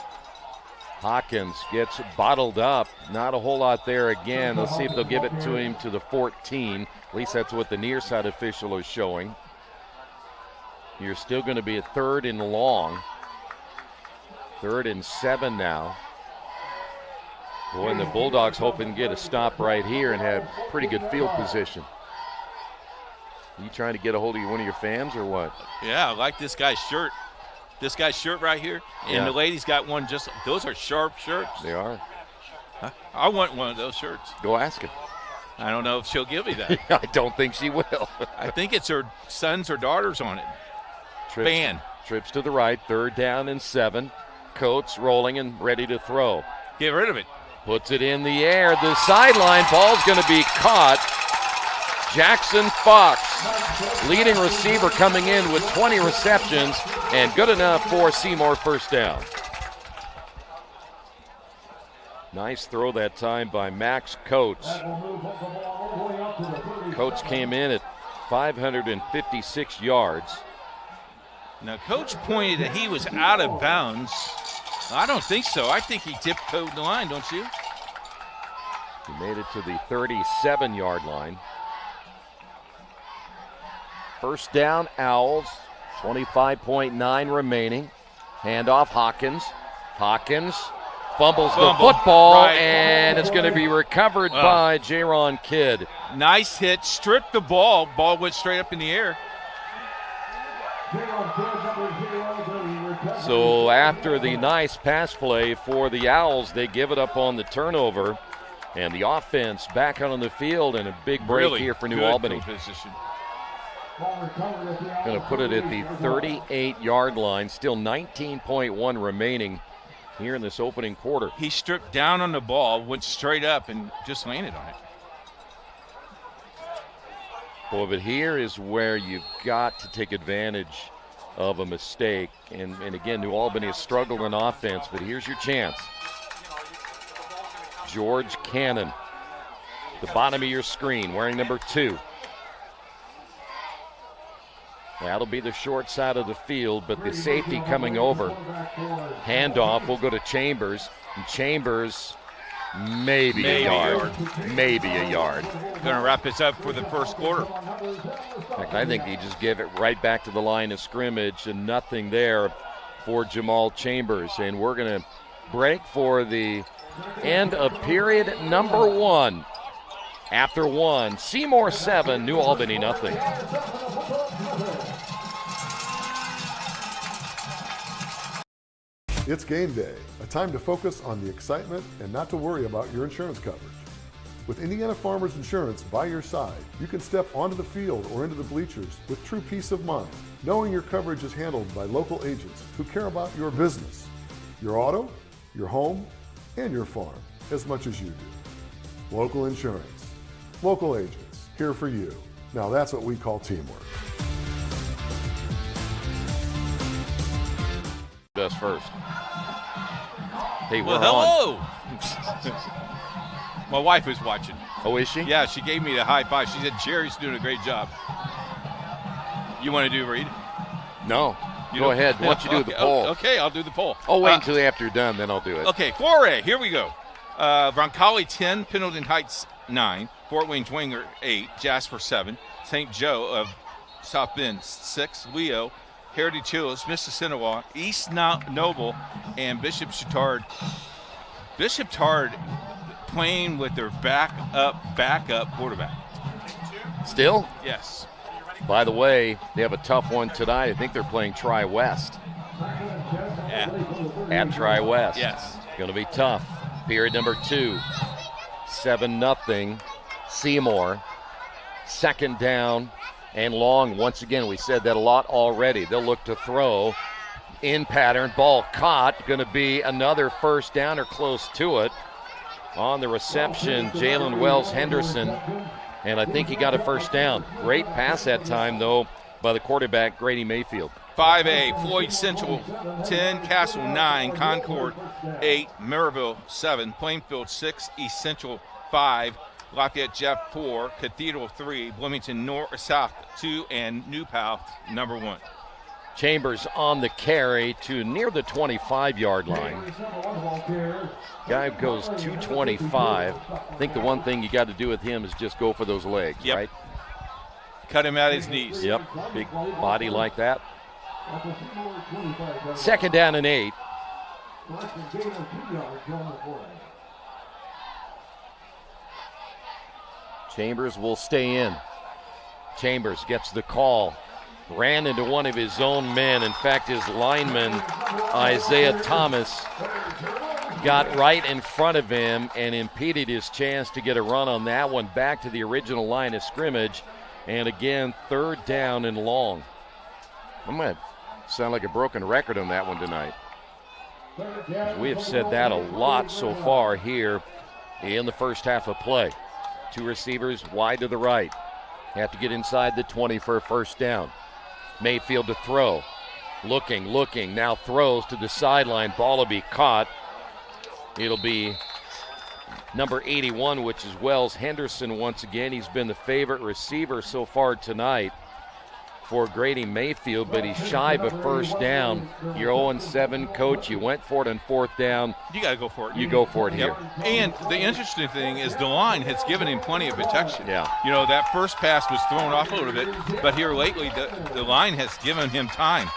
Hawkins gets bottled up. Not a whole lot there again. Let's see if they'll give it to him to the 14. At least that's what the near side official is showing. You're still going to be a 3rd and long. 3rd and 7 now. Boy, and the Bulldogs hoping to get a stop right here and have pretty good field position. Are you trying to get a hold of one of your fans or what? Yeah, I like this guy's shirt. This guy's shirt right here. And the lady's got one just, those are sharp shirts. They are. I want one of those shirts. Go ask her. I don't know if she'll give me that. I don't think she will. I think it's her sons or daughters on it. Trips to the right, 3rd down and 7. Coates rolling and ready to throw. Get rid of it. Puts it in the air. The sideline ball's going to be caught. Jackson Fox, leading receiver, coming in with 20 receptions and good enough for Seymour first down. Nice throw that time by Max Coates. Coates came in at 556 yards. Now, Coach pointed that he was out of bounds. I don't think so. I think he tiptoed the line, don't you? He made it to the 37-yard line. First down, Owls. 25.9 remaining. Handoff, Hawkins. Hawkins fumbles the football, right. And it's going to be recovered by Jaron Kidd. Nice hit, stripped the ball. Ball went straight up in the air. So after the nice pass play for the Owls, they give it up on the turnover. And the offense back out on the field, and a big break here for New Albany. Position. Going to put it at the 38-yard line. Still 19.1 remaining here in this opening quarter. He stripped down on the ball, went straight up, and just landed on it. Boy, but here is where you've got to take advantage of a mistake. And again, New Albany has struggled on offense, but here's your chance. George Cannon, the bottom of your screen, wearing number 2. That'll be the short side of the field, but the safety coming over. Handoff will go to Chambers, and Chambers maybe a yard. Maybe a yard. Going to wrap this up for the first quarter. In fact, I think he just gave it right back to the line of scrimmage, and nothing there for Jamal Chambers. And we're going to break for the end of period number 1. After 1, Seymour 7, New Albany nothing. It's game day, a time to focus on the excitement and not to worry about your insurance coverage. With Indiana Farmers Insurance by your side, you can step onto the field or into the bleachers with true peace of mind, knowing your coverage is handled by local agents who care about your business, your auto, your home, and your farm as much as you do. Local insurance, local agents, here for you. Now that's what we call teamwork. Us first. Hey, we're hello. on. My wife is watching. Oh, is she? Yeah, she gave me the high five. She said Jerry's doing a great job. You want to do Reed? No. Go ahead. Why don't you do the poll? Okay, I'll do the poll. I'll wait until after you're done, then I'll do it. Okay, 4A, here we go. Roncalli 10, Pendleton Heights 9, Fort Wayne Dwenger 8, Jasper 7, St. Joe of South Bend 6, Leo, Heritage Hills, Mississinawa, East Noble, and Bishop Chatard. Bishop Chatard playing with their backup quarterback. Still? Yes. By the way, they have a tough one tonight. I think they're playing Tri-West. Yeah. At Tri-West. Yes. Going to be tough. Period number 2. 7-0. Seymour. Second down and long. Once again, we said that a lot already. They'll look to throw. In pattern. Ball caught. Going to be another first down or close to it. On the reception, Jalen Wells Henderson. And I think he got a first down. Great pass that time, though, by the quarterback, Grady Mayfield. 5A, Floyd Central 10, Castle 9, Concord 8, Maryville 7, Plainfield 6, East Central 5, Lafayette Jeff 4, Cathedral 3, Bloomington North South 2, and New Pal number 1. Chambers on the carry to near the 25-yard line. Guy goes 225. I think the one thing you got to do with him is just go for those legs, right? Cut him at his knees. Yep, big body like that. Second down and 8. Chambers will stay in. Chambers gets the call. Ran into one of his own men. In fact, his lineman, Isaiah Thomas, got right in front of him and impeded his chance to get a run on that one back to the original line of scrimmage. And again, third down and long. I'm going to sound like a broken record on that one tonight. We have said that a lot so far here in the first half of play. 2 receivers wide to the right. Have to get inside the 20 for a first down. Mayfield to throw. Looking, now throws to the sideline. Ball will be caught. It'll be number 81, which is Wells Henderson once again. He's been the favorite receiver so far tonight for Grady Mayfield, but he's shy of a first down. You're 0-7, coach. You went for it on fourth down. You got to go for it. You go for it here. And the interesting thing is the line has given him plenty of protection. Yeah. You know, that first pass was thrown off a little bit, but here lately the line has given him time.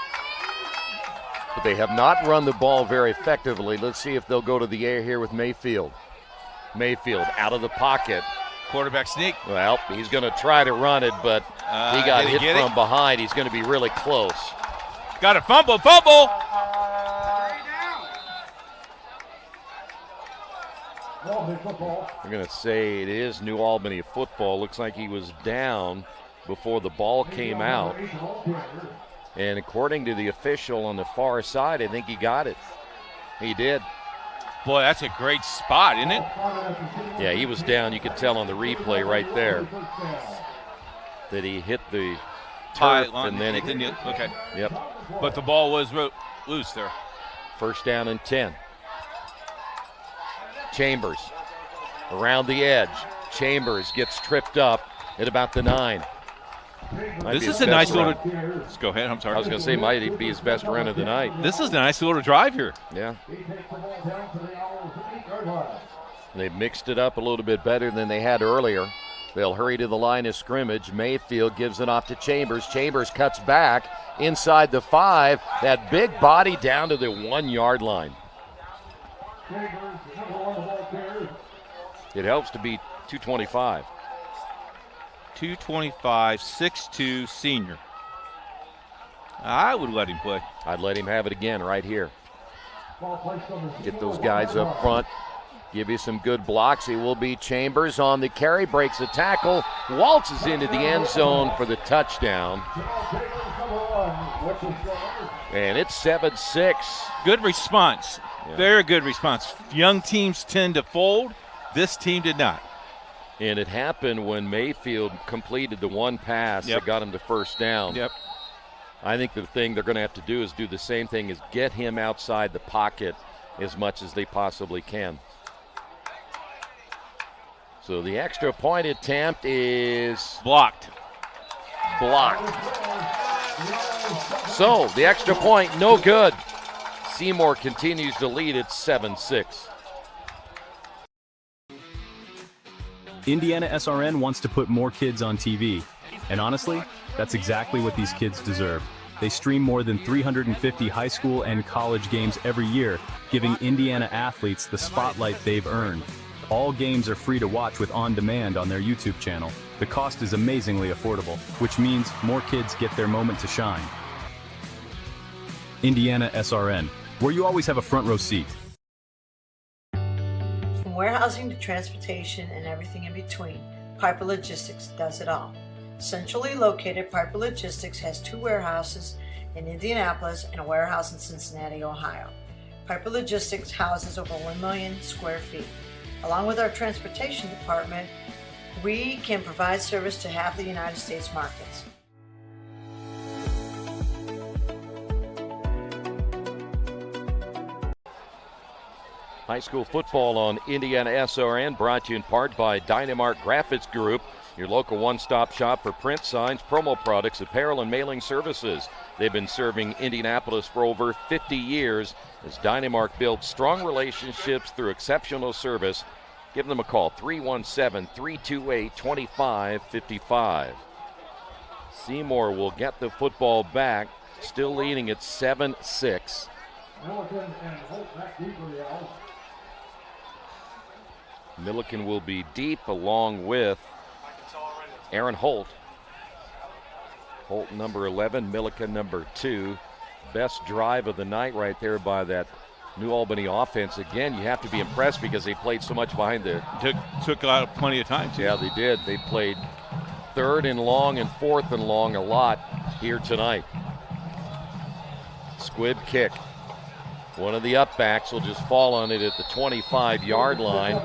But they have not run the ball very effectively. Let's see if they'll go to the air here with Mayfield. Mayfield out of the pocket. Quarterback sneak. Well, he's going to try to run it, but he got hit from behind. He's going to be really close. Got a fumble, fumble! We're going to say it is New Albany football. Looks like he was down before the ball came out. And according to the official on the far side, I think he got it. He did. Boy, that's a great spot, isn't it? Yeah, he was down. You could tell on the replay right there that he hit the turf and then it. Okay. Yep. But the ball was loose there. First down and 10. Chambers around the edge. Chambers gets tripped up at about the 9. This is a nice little. Let's go ahead. I'm sorry. I was going to say might be his best run of the night. This is a nice little drive here. Yeah. They've mixed it up a little bit better than they had earlier. They'll hurry to the line of scrimmage. Mayfield gives it off to Chambers. Chambers cuts back inside the 5. That big body down to the 1 yard line. It helps to be 225. 225, 6'2", senior. I would let him play. I'd let him have it again right here. Get those guys up front. Give you some good blocks. He will be Chambers on the carry. Breaks a tackle. Waltzes into the end zone for the touchdown. And it's 7-6. Good response. Yeah. Very good response. Young teams tend to fold. This team did not. And it happened when Mayfield completed the one pass that got him to first down. Yep. I think the thing they're going to have to do is do the same thing, is get him outside the pocket as much as they possibly can. So the extra point attempt is blocked. So the extra point, no good. Seymour continues to lead at 7-6. IndianaSRN wants to put more kids on TV. And honestly, that's exactly what these kids deserve. They stream more than 350 high school and college games every year, giving Indiana athletes the spotlight they've earned. All games are free to watch with on-demand on their YouTube channel. The cost is amazingly affordable, which means more kids get their moment to shine. IndianaSRN, where you always have a front row seat. From warehousing to transportation and everything in between, Piper Logistics does it all. Centrally located, Piper Logistics has 2 warehouses in Indianapolis and a warehouse in Cincinnati, Ohio. Piper Logistics houses over 1 million square feet. Along with our transportation department, we can provide service to half the United States markets. High school football on IndianaSRN, brought to you in part by Dynamark Graphics Group, your local one-stop shop for print, signs, promo products, apparel, and mailing services. They've been serving Indianapolis for over 50 years as Dynamark built strong relationships through exceptional service. Give them a call, 317-328-2555. Seymour will get the football back, still leading at 7-6. Milliken will be deep along with Aaron Holt. Holt number 11, Milliken number 2. Best drive of the night right there by that New Albany offense. Again, you have to be impressed because they played so much behind the... Took out plenty of time, too. Yeah, they did. They played 3rd and long and 4th and long a lot here tonight. Squib kick. One of the upbacks will just fall on it at the 25-yard line.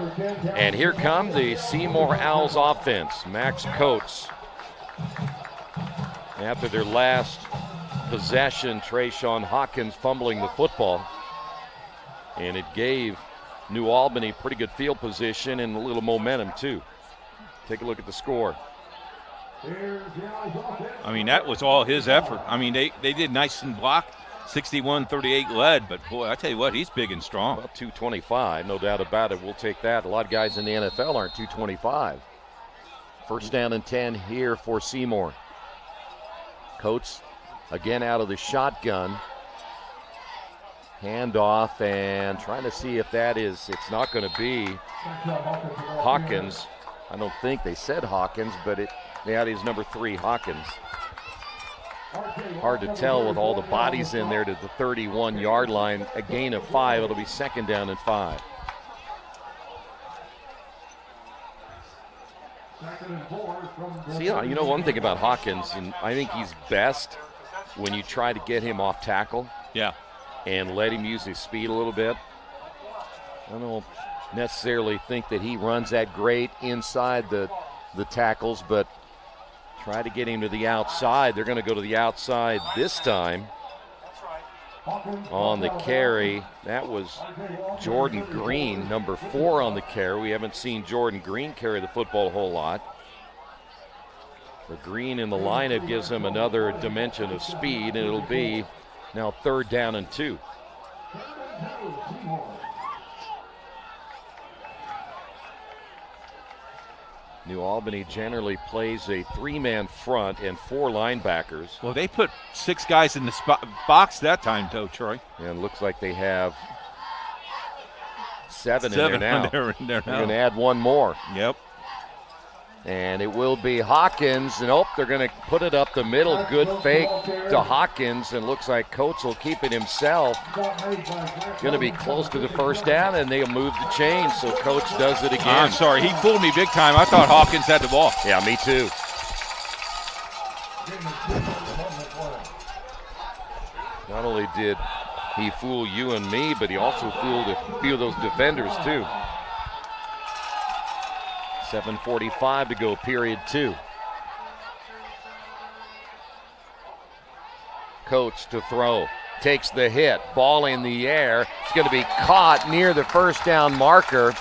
And here come the Seymour Owls offense. Max Coates. After their last possession, Trayshawn Hawkins fumbling the football. And it gave New Albany, pretty good field position and a little momentum too. Take a look at the score. I mean, that was all his effort. I mean, they did nice and block. 61-38 led, but boy, I tell you what, he's big and strong. About 225, no doubt about it. We'll take that. A lot of guys in the NFL aren't 225. First down and 10 here for Seymour. Coates again out of the shotgun. Handoff and trying to see if it's not going to be Hawkins. I don't think they said Hawkins, but that is number 3, Hawkins. Hard to tell with all the bodies in there to the 31-yard line. A gain of 5. It'll be second down and 5. See, you know one thing about Hawkins, and I think he's best when you try to get him off tackle. Yeah. And let him use his speed a little bit. I don't necessarily think that he runs that great inside the tackles, but try to get him to the outside. They're going to go to the outside this time on the carry. That was Jordan Green, number 4 on the carry. We haven't seen Jordan Green carry the football a whole lot. The Green in the lineup gives him another dimension of speed, and it'll be now third down and 2. New Albany generally plays a 3-man front and 4 linebackers. Well, they put 6 guys in the box that time, though, Troy. And it looks like they have 7 in there now. They're going to add 1 more. Yep. And it will be Hawkins. And they're going to put it up the middle. Good fake to Hawkins. And looks like Coates will keep it himself. Going to be close to the first down, and they'll move the chain. So Coates does it again. I'm sorry. He fooled me big time. I thought Hawkins had the ball. Yeah, me too. Not only did he fool you and me, but he also fooled a few of those defenders too. 7:45 to go, period 2. Coates to throw. Takes the hit. Ball in the air. It's going to be caught near the first down marker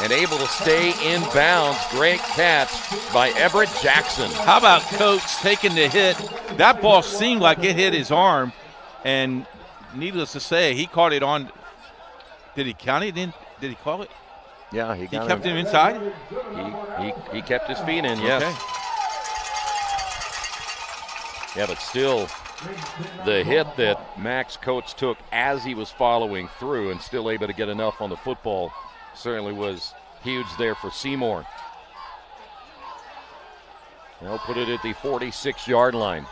and able to stay in bounds. Great catch by Everett Jackson. How about Coates taking the hit? That ball seemed like it hit his arm, and needless to say, he caught it on. Did he count it in? Did he call it? Yeah, he kept him inside? He kept his feet in, yes. Okay. Yeah, but still, the hit that Max Coates took as he was following through and still able to get enough on the football certainly was huge there for Seymour. They'll put it at the 46-yard line.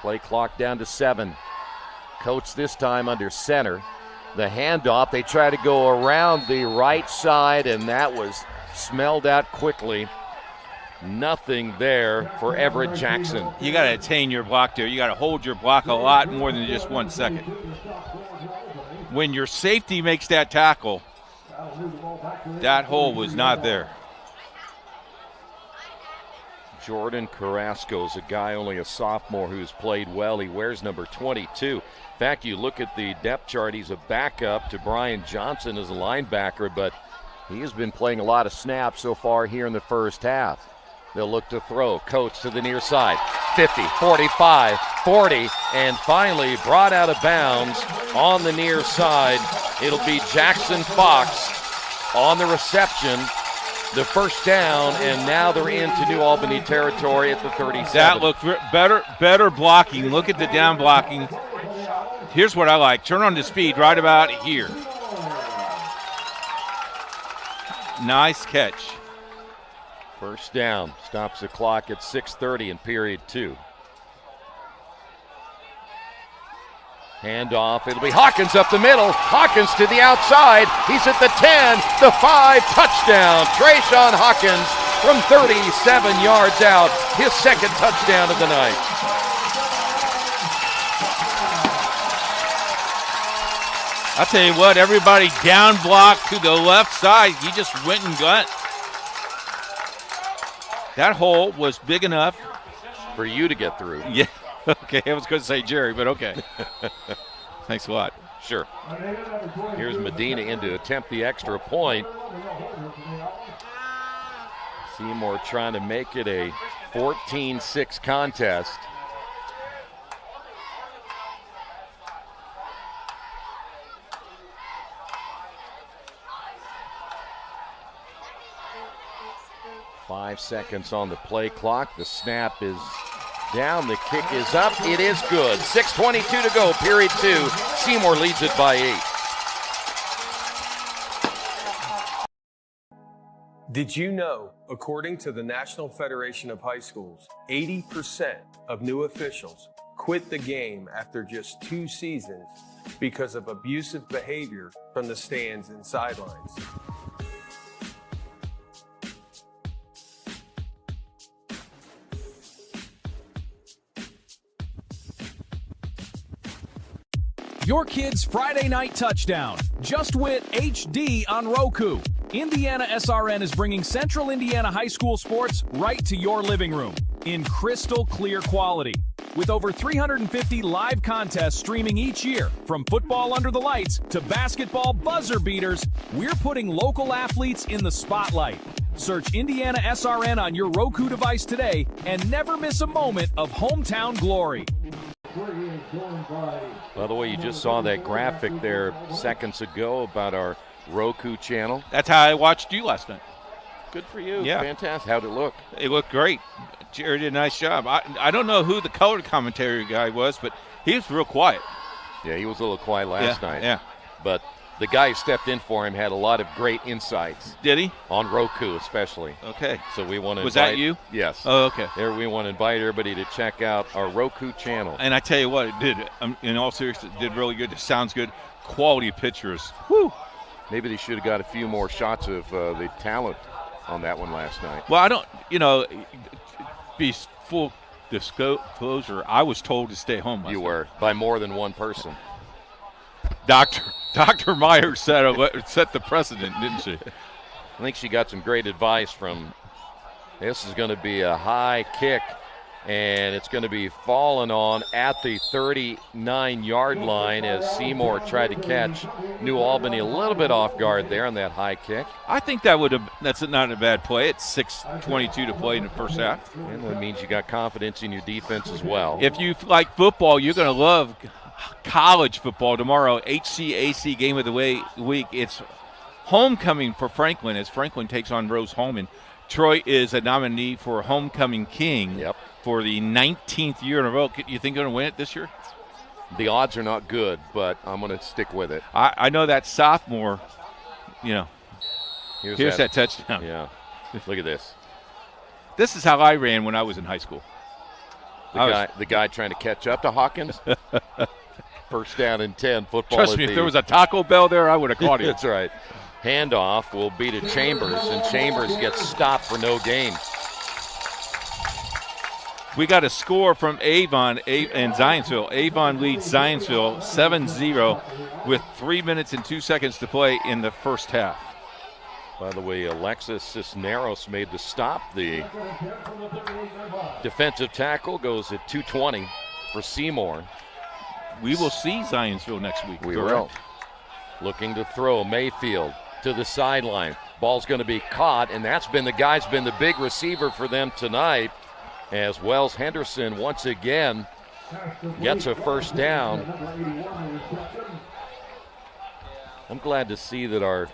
Play clock down to 7. Coates this time under center. The handoff, they try to go around the right side, and that was smelled out quickly. Nothing there for Everett Jackson. You got to attain your block there. You got to hold your block a lot more than just 1 second. When your safety makes that tackle, that hole was not there. Jordan Carrasco is a guy, only a sophomore, who's played well. He wears number 22. In fact, you look at the depth chart, he's a backup to Brian Johnson as a linebacker, but he has been playing a lot of snaps so far here in the first half. They'll look to throw. Coates to the near side. 50, 45, 40, and finally brought out of bounds on the near side. It'll be Jackson Fox on the reception. The first down, and now they're into New Albany territory at the 37. That looked better blocking. Look at the down blocking. Here's what I like. Turn on the speed right about here. Nice catch. First down. Stops the clock at 6:30 in period 2. Handoff. It'll be Hawkins up the middle. Hawkins to the outside. He's at the 10, the 5, touchdown. Trayshawn Hawkins from 37 yards out. His second touchdown of the night. I'll tell you what, everybody down block to the left side. He just went and got. That hole was big enough for you to get through. Yeah. Okay, I was going to say Jerry, but okay. Thanks a lot. Sure. Here's Medina in to attempt the extra point. Seymour trying to make it a 14-6 contest. Five seconds on the play clock. The snap is down. The kick is up. It is good. 6:22 to go. Period 2. Seymour leads it by 8. Did you know, according to the National Federation of High Schools, 80% of new officials quit the game after just 2 seasons because of abusive behavior from the stands and sidelines? Your kid's Friday night touchdown. Just Wit HD on Roku. IndianaSRN is bringing Central Indiana high school sports right to your living room in crystal clear quality. With over 350 live contests streaming each year, from football under the lights to basketball buzzer beaters, we're putting local athletes in the spotlight. Search IndianaSRN on your Roku device today and never miss a moment of hometown glory. By the way, you just saw that graphic there seconds ago about our Roku channel. That's how I watched you last night. Good for you. Yeah. Fantastic. How'd it look? It looked great. Jerry did a nice job. I don't know who the color commentary guy was, but he was real quiet. Yeah, he was a little quiet last night. Yeah. But the guy who stepped in for him had a lot of great insights. Did he? On Roku especially. Okay. So we want to Was that you? Yes. Oh, okay. There we want to invite everybody to check out our Roku channel. And I tell you what, it did. In all seriousness, it did really good. It sounds good. Quality pictures. Whew. Maybe they should have got a few more shots of the talent on that one last night. Well, I don't, be full disclosure, I was told to stay home. You were, by more than one person. Dr. Myers set the precedent, didn't she? I think she got some great advice from, this is going to be a high kick, and it's going to be fallen on at the 39-yard line as Seymour tried to catch New Albany a little bit off guard there on that high kick. I think that's not a bad play. It's 6:22 to play in the first half. And that means you got confidence in your defense as well. If you like football, you're going to love college football tomorrow. IHSAA game of the week. It's homecoming for Franklin as Franklin takes on Rose-Hulman. Troy is a nominee for Homecoming King for the 19th year in a row. You think they're going to win it this year? The odds are not good, but I'm going to stick with it. I know that sophomore, here's that touchdown. Yeah, look at this. This is how I ran when I was in high school. The guy trying to catch up to Hawkins. First down and 10, football. Trust me, if there was a Taco Bell there, I would have caught him. That's right. Handoff will be to Chambers, and Chambers gets stopped for no gain. We got a score from Avon and Zionsville. Avon leads Zionsville 7-0 with 3 minutes and 2 seconds to play in the first half. By the way, Alexis Cisneros made the stop. The defensive tackle goes at 2:20 for Seymour. We will see Zionsville next week. We will. Looking to throw, Mayfield to the sideline. Ball's going to be caught, and that's been the big receiver for them tonight, as Wells Henderson once again gets a first down. I'm glad to see that our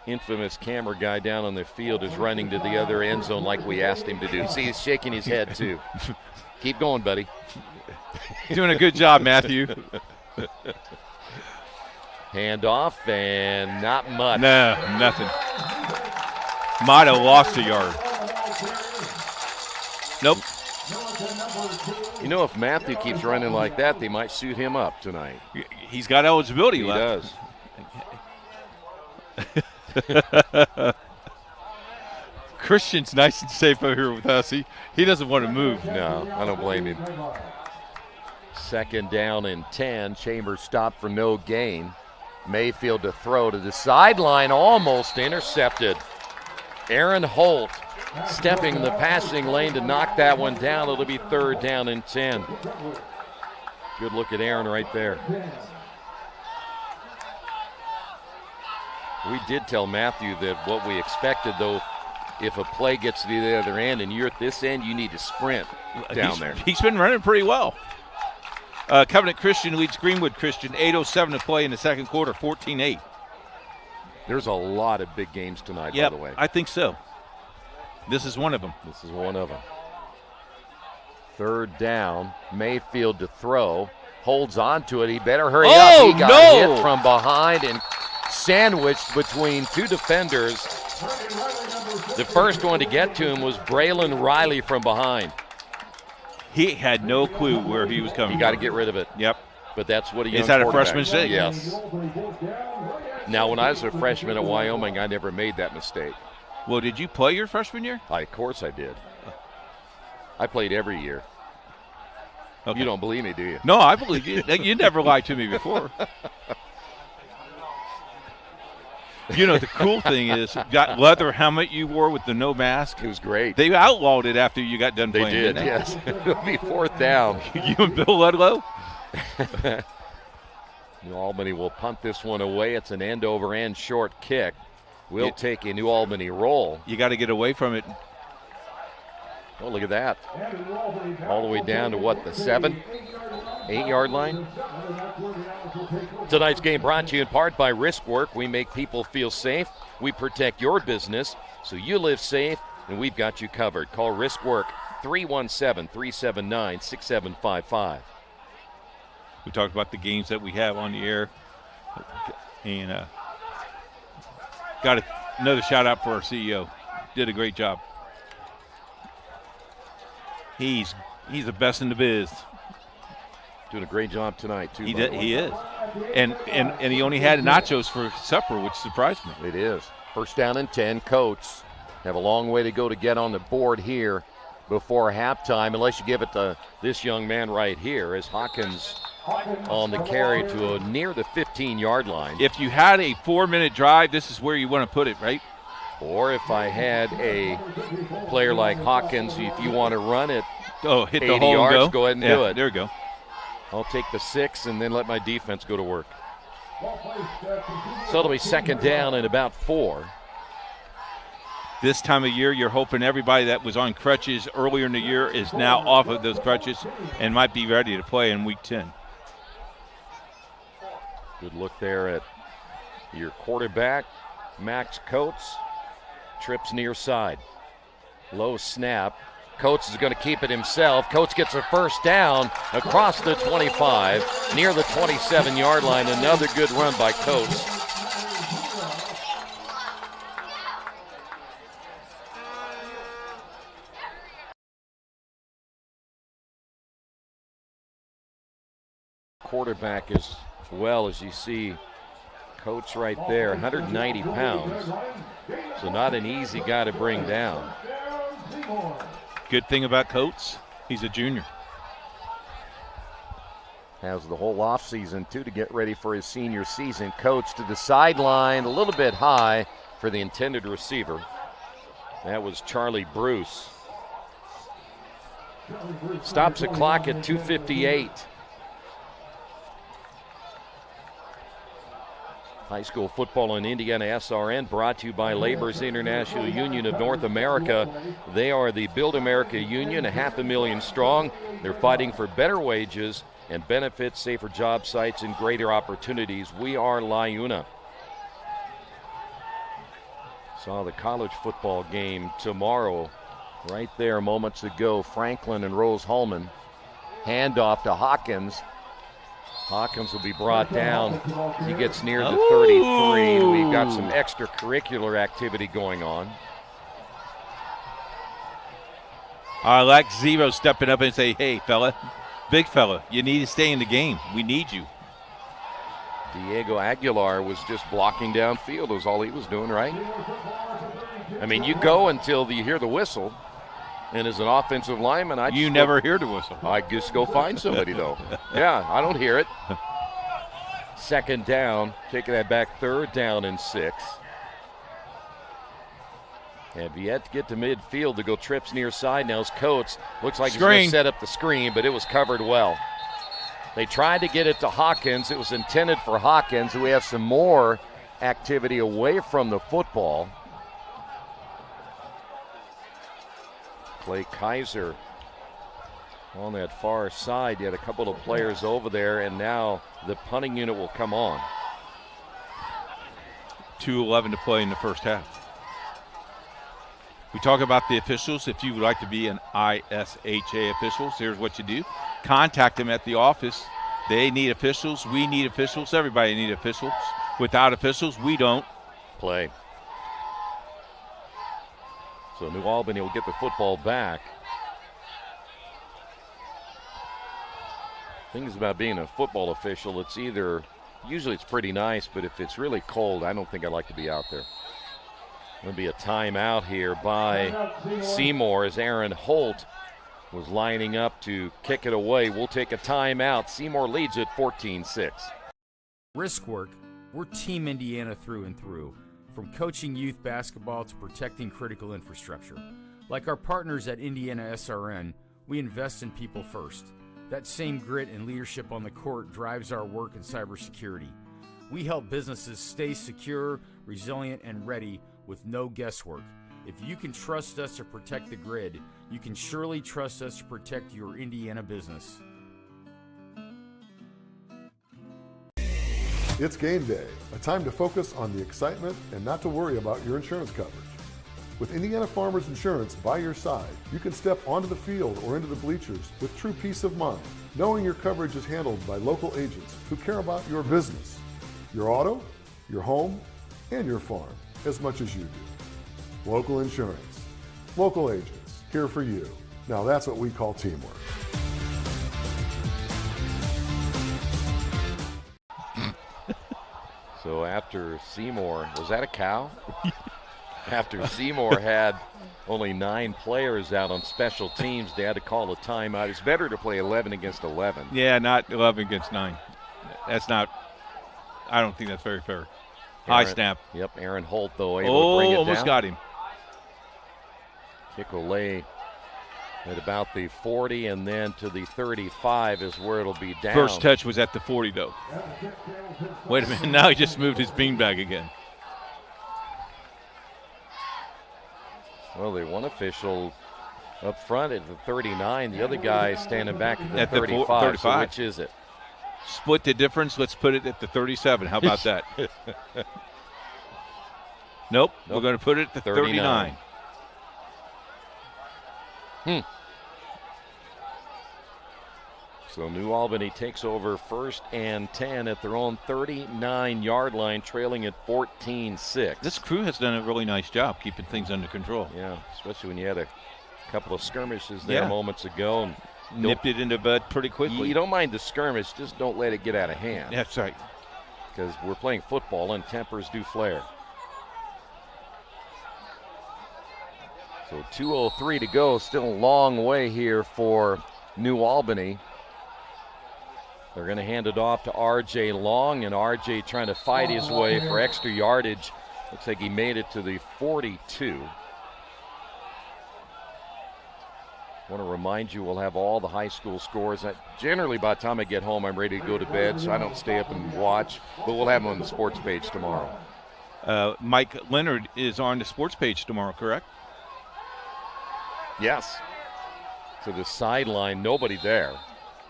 infamous camera guy down on the field is running to the other end zone like we asked him to do. See, he's shaking his head too. Keep going, buddy. Doing a good job, Matthew. Handoff, and not much. No, nothing. Might have lost a yard. Nope. You know, if Matthew keeps running like that, they might suit him up tonight. He's got eligibility He left. does. Christian's nice and safe over here with us. He doesn't want to move. No, I don't blame him. Second down and 10. Chambers stopped for no gain. Mayfield to throw to the sideline, almost intercepted. Aaron Holt stepping in the passing lane to knock that one down. It'll be third down and 10. Good look at Aaron right there. We did tell Matthew that what we expected, though, if a play gets to the other end and you're at this end, you need to sprint down there. He's been running pretty well. Covenant Christian leads Greenwood Christian, 8:07 to play in the second quarter, 14-8. There's a lot of big games tonight, Yep, by the way. I think so. This is one of them. This is one of them. Third down, Mayfield to throw. Holds on to it. He better hurry up. He got hit from behind and sandwiched between two defenders. The first one to get to him was Braylon Riley from behind. He had no clue where he was coming from. You got to get rid of it. Yep. But that's what a young Is that a quarterback. freshman mistake? Yes. Now, when I was a freshman at Wyoming, I never made that mistake. Well, did you play your freshman year? Of course I did. I played every year. Okay. You don't believe me, do you? No, I believe you. You never lied to me before. You know, the cool thing is that leather helmet you wore with the no mask. It was great. They outlawed it after you got done They playing. did, didn't they? yes. It'll be fourth down. You and Bill Ludlow? New Albany will punt this one away. It's an end-over-end short kick. We'll take a New Albany roll. You got to get away from it. Oh, look at that. All the way down to what, the 7, 8-yard line? Tonight's game brought to you in part by Risk Work. We make people feel safe. We protect your business so you live safe, and we've got you covered. Call Risk Work 317-379-6755. We talked about the games that we have on the air. And got another shout out for our CEO. Did a great job. He's the best in the biz. Doing a great job tonight, too. He is. And he only had nachos for supper, which surprised me. It is. First down and 10. Coats have a long way to go to get on the board here before halftime, unless you give it to this young man right here, as Hawkins on the carry to near the 15-yard line. If you had a 4-minute drive, this is where you want to put it, right? Or if I had a player like Hawkins, if you want to run it, hit 80 the hole yards, and go. go ahead and do it. There we go. I'll take the 6 and then let my defense go to work. So it'll be second down and about 4. This time of year, you're hoping everybody that was on crutches earlier in the year is now off of those crutches and might be ready to play in Week 10. Good look there at your quarterback, Max Coates. Trips near side. Low snap. Coates is going to keep it himself. Coates gets a first down across the 25, near the 27-yard line. Another good run by Coates. Quarterback as well, as you see Coates right there, 190 pounds. So not an easy guy to bring down. Good thing about Coates, he's a junior. Has the whole offseason, too, to get ready for his senior season. Coates to the sideline, a little bit high for the intended receiver. That was Charlie Bruce. Stops the clock at 2:58. High school football on IndianaSRN brought to you by Labor's International Union of North America. They are the Build America Union, 500,000 strong. They're fighting for better wages and benefits, safer job sites, and greater opportunities. We are LIUNA. Saw the college football game tomorrow right there moments ago. Franklin and Rose-Hulman. Handoff to Hawkins. Hawkins will be brought down. He gets near the 33. We've got some extracurricular activity going on. I like Zero stepping up and say, hey, fella, big fella, you need to stay in the game. We need you. Diego Aguilar was just blocking downfield. Was all he was doing, right? I mean, you go until you hear the whistle. And as an offensive lineman, you never hear the whistle. I just go find somebody, though. Yeah, I don't hear it. Second down, taking that back, third down and 6. Have yet to get to midfield to go trips near side. Now it's Coates. Looks like he's going to set up the screen, but it was covered well. They tried to get it to Hawkins. It was intended for Hawkins. We have some more activity away from the football. Clay Kaiser on that far side. You had a couple of players over there, and now the punting unit will come on. 2:11 to play in the first half. We talk about the officials. If you would like to be an ISHA official, here's what you do. Contact them at the office. They need officials. We need officials. Everybody needs officials. Without officials, we don't play. So New Albany will get the football back. Things about being a football official, it's either, usually it's pretty nice, but if it's really cold, I don't think I'd like to be out there. There'll be a timeout here by Seymour as Aaron Holt was lining up to kick it away. We'll take a timeout. Seymour leads it 14-6. Risk work, we're Team Indiana through and through. From coaching youth basketball to protecting critical infrastructure. Like our partners at IndianaSRN, we invest in people first. That same grit and leadership on the court drives our work in cybersecurity. We help businesses stay secure, resilient, and ready with no guesswork. If you can trust us to protect the grid, you can surely trust us to protect your Indiana business. It's game day, a time to focus on the excitement and not to worry about your insurance coverage. With Indiana Farmers Insurance by your side, you can step onto the field or into the bleachers with true peace of mind, knowing your coverage is handled by local agents who care about your business, your auto, your home, and your farm as much as you do. Local insurance, local agents, here for you. Now that's what we call teamwork. So after Seymour, was that a cow? After Seymour had only 9 players out on special teams, they had to call a timeout. It's better to play 11 against 11. Yeah, not 11 against 9. That's not, I don't think that's very fair. High snap. Yep, Aaron Holt, though, able to bring it almost down. Got him. Kick away at about the 40, and then to the 35 is where it'll be down. First touch was at the 40, though. Wait a minute, now he just moved his beanbag again. Well, the one official up front at the 39, the other guy standing back at the 35. So which is it? Split the difference. Let's put it at the 37. How about that? Nope. We're going to put it at the 39. So New Albany takes over 1st and 10 at their own 39-yard line, trailing at 14-6. This crew has done a really nice job keeping things under control. Yeah, especially when you had a couple of skirmishes there moments ago. And nipped it into bud pretty quickly. You don't mind the skirmish, just don't let it get out of hand. That's right. Because we're playing football and tempers do flare. So 2:03 to go, still a long way here for New Albany. They're going to hand it off to R.J. Long, and R.J. trying to fight his way for extra yardage. Looks like he made it to the 42. I want to remind you, we'll have all the high school scores. Generally, by the time I get home, I'm ready to go to bed, so I don't stay up and watch. But we'll have them on the sports page tomorrow. Mike Leonard is on the sports page tomorrow, correct? Yes. To the sideline, nobody there.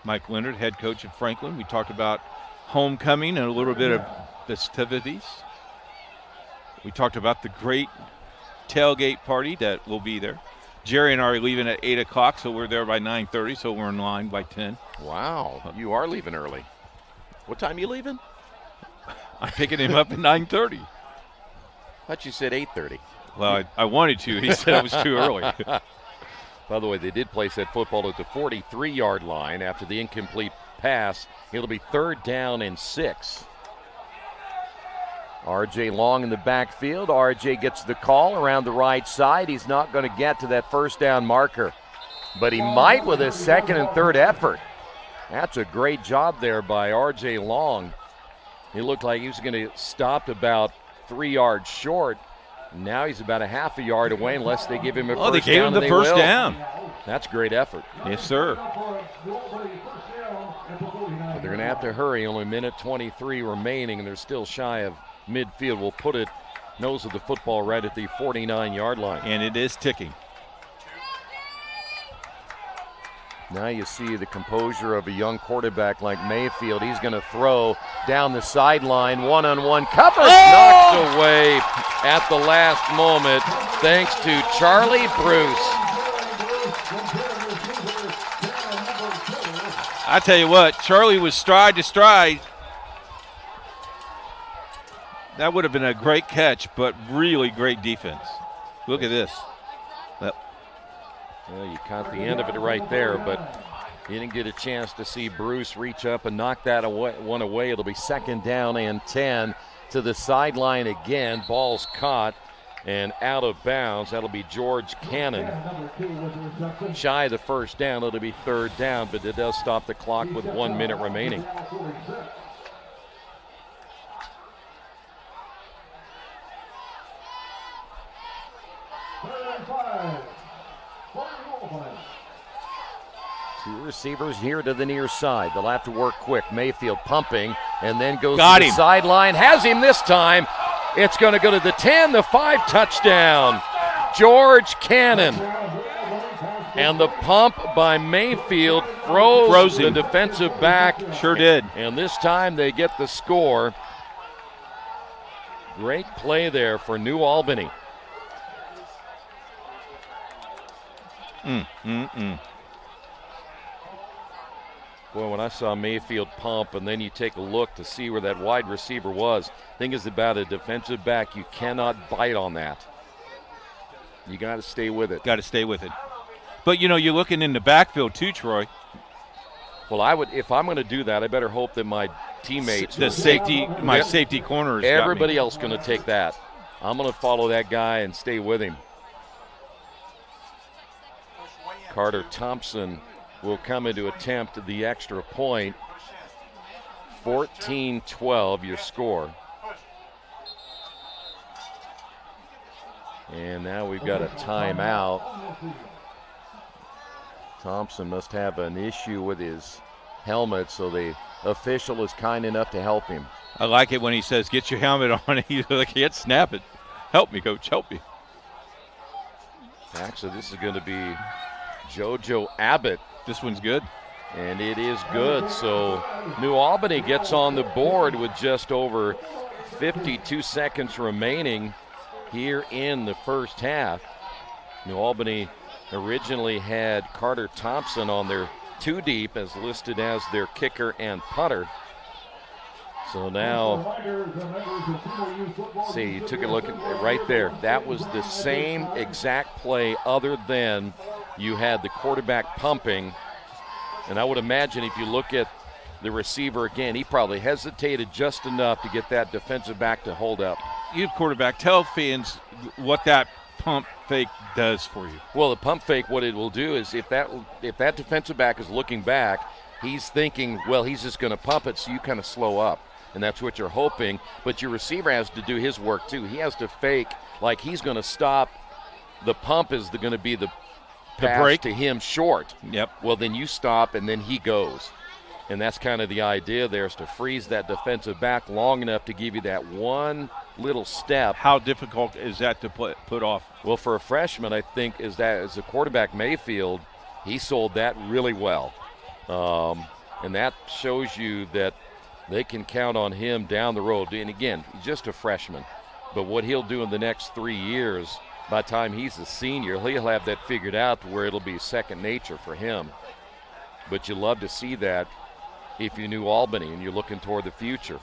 Mike Leonard, head coach of Franklin. We talked about homecoming and a little bit of festivities. We talked about the great tailgate party that will be there. Jerry and I are leaving at 8 o'clock, so we're there by 9:30, so we're in line by 10. Wow, you are leaving early. What time are you leaving? I'm picking him up at 9:30. Thought you said 8:30. Well, I wanted to. He said it was too early. By the way, they did place that football at the 43-yard line after the incomplete pass. It'll be 3rd down and 6. R.J. Long in the backfield. R.J. gets the call around the right side. He's not going to get to that 1st down marker, but he might with his 2nd and 3rd effort. That's a great job there by R.J. Long. He looked like he was going to stop about 3 yards short. Now he's about a half a yard away unless they give him a first down. Oh, they gave him the first down. That's great effort. Yes, sir. But they're going to have to hurry. Only 1:23 remaining, and they're still shy of midfield will put it nose of the football right at the 49-yard line. And it is ticking. Now you see the composure of a young quarterback like Mayfield. He's going to throw down the sideline, one-on-one coverage, knocked away at the last moment thanks to Charlie Bruce. I tell you what, Charlie was stride to stride. That would have been a great catch, but really great defense. Look at this. Well, you caught the end of it right there, but you didn't get a chance to see Bruce reach up and knock that one away. It'll be 2nd down and 10 to the sideline again. Ball's caught and out of bounds. That'll be George Cannon. Shy of the 1st down, it'll be 3rd down, but it does stop the clock with 1 minute remaining. Two receivers here to the near side. They'll have to work quick. Mayfield pumping and then goes to the sideline. Has him this time. It's going to go to the 10, the 5 touchdown. George Cannon. And the pump by Mayfield froze the defensive back. Sure did. And this time they get the score. Great play there for New Albany. Boy, when I saw Mayfield pump and then you take a look to see where that wide receiver was, thing is about a defensive back, you cannot bite on that. You got to stay with it. Got to stay with it. But, you know, you're looking in the backfield too, Troy. Well, I would, if I'm going to do that, I better hope that my teammates, safety corners, everybody else going to take that. I'm going to follow that guy and stay with him. Carter Thompson will come in to attempt the extra point. 14-12 your score. And now we've got a timeout. Thompson must have an issue with his helmet, so the official is kind enough to help him. I like it when he says, get your helmet on. He's like, he can't snap it. Help me, coach, help me. Actually, this is going to be JoJo Abbott. This one's good. And it is good. So New Albany gets on the board with just over 52 seconds remaining here in the first half. New Albany originally had Carter Thompson on their 2 deep as listed as their kicker and punter. So now, see, you took a look at it right there. That was the same exact play other than you had the quarterback pumping. And I would imagine if you look at the receiver again, he probably hesitated just enough to get that defensive back to hold up. You quarterback, tell fans what that pump fake does for you. Well, the pump fake, what it will do is if that defensive back is looking back, he's thinking, well, he's just going to pump it, so you kind of slow up. And that's what you're hoping. But your receiver has to do his work, too. He has to fake like he's going to stop. The pump is going to be the pass break to him short. Yep. Well, then you stop, and then he goes. And that's kind of the idea there, is to freeze that defensive back long enough to give you that one little step. How difficult is that to put off? Well, for a freshman, I think as a quarterback, Mayfield, he sold that really well. And that shows you that they can count on him down the road. And again, he's just a freshman. But what he'll do in the next 3 years, by the time he's a senior, he'll have that figured out to where it'll be second nature for him. But you love to see that if you're New Albany and you're looking toward the future.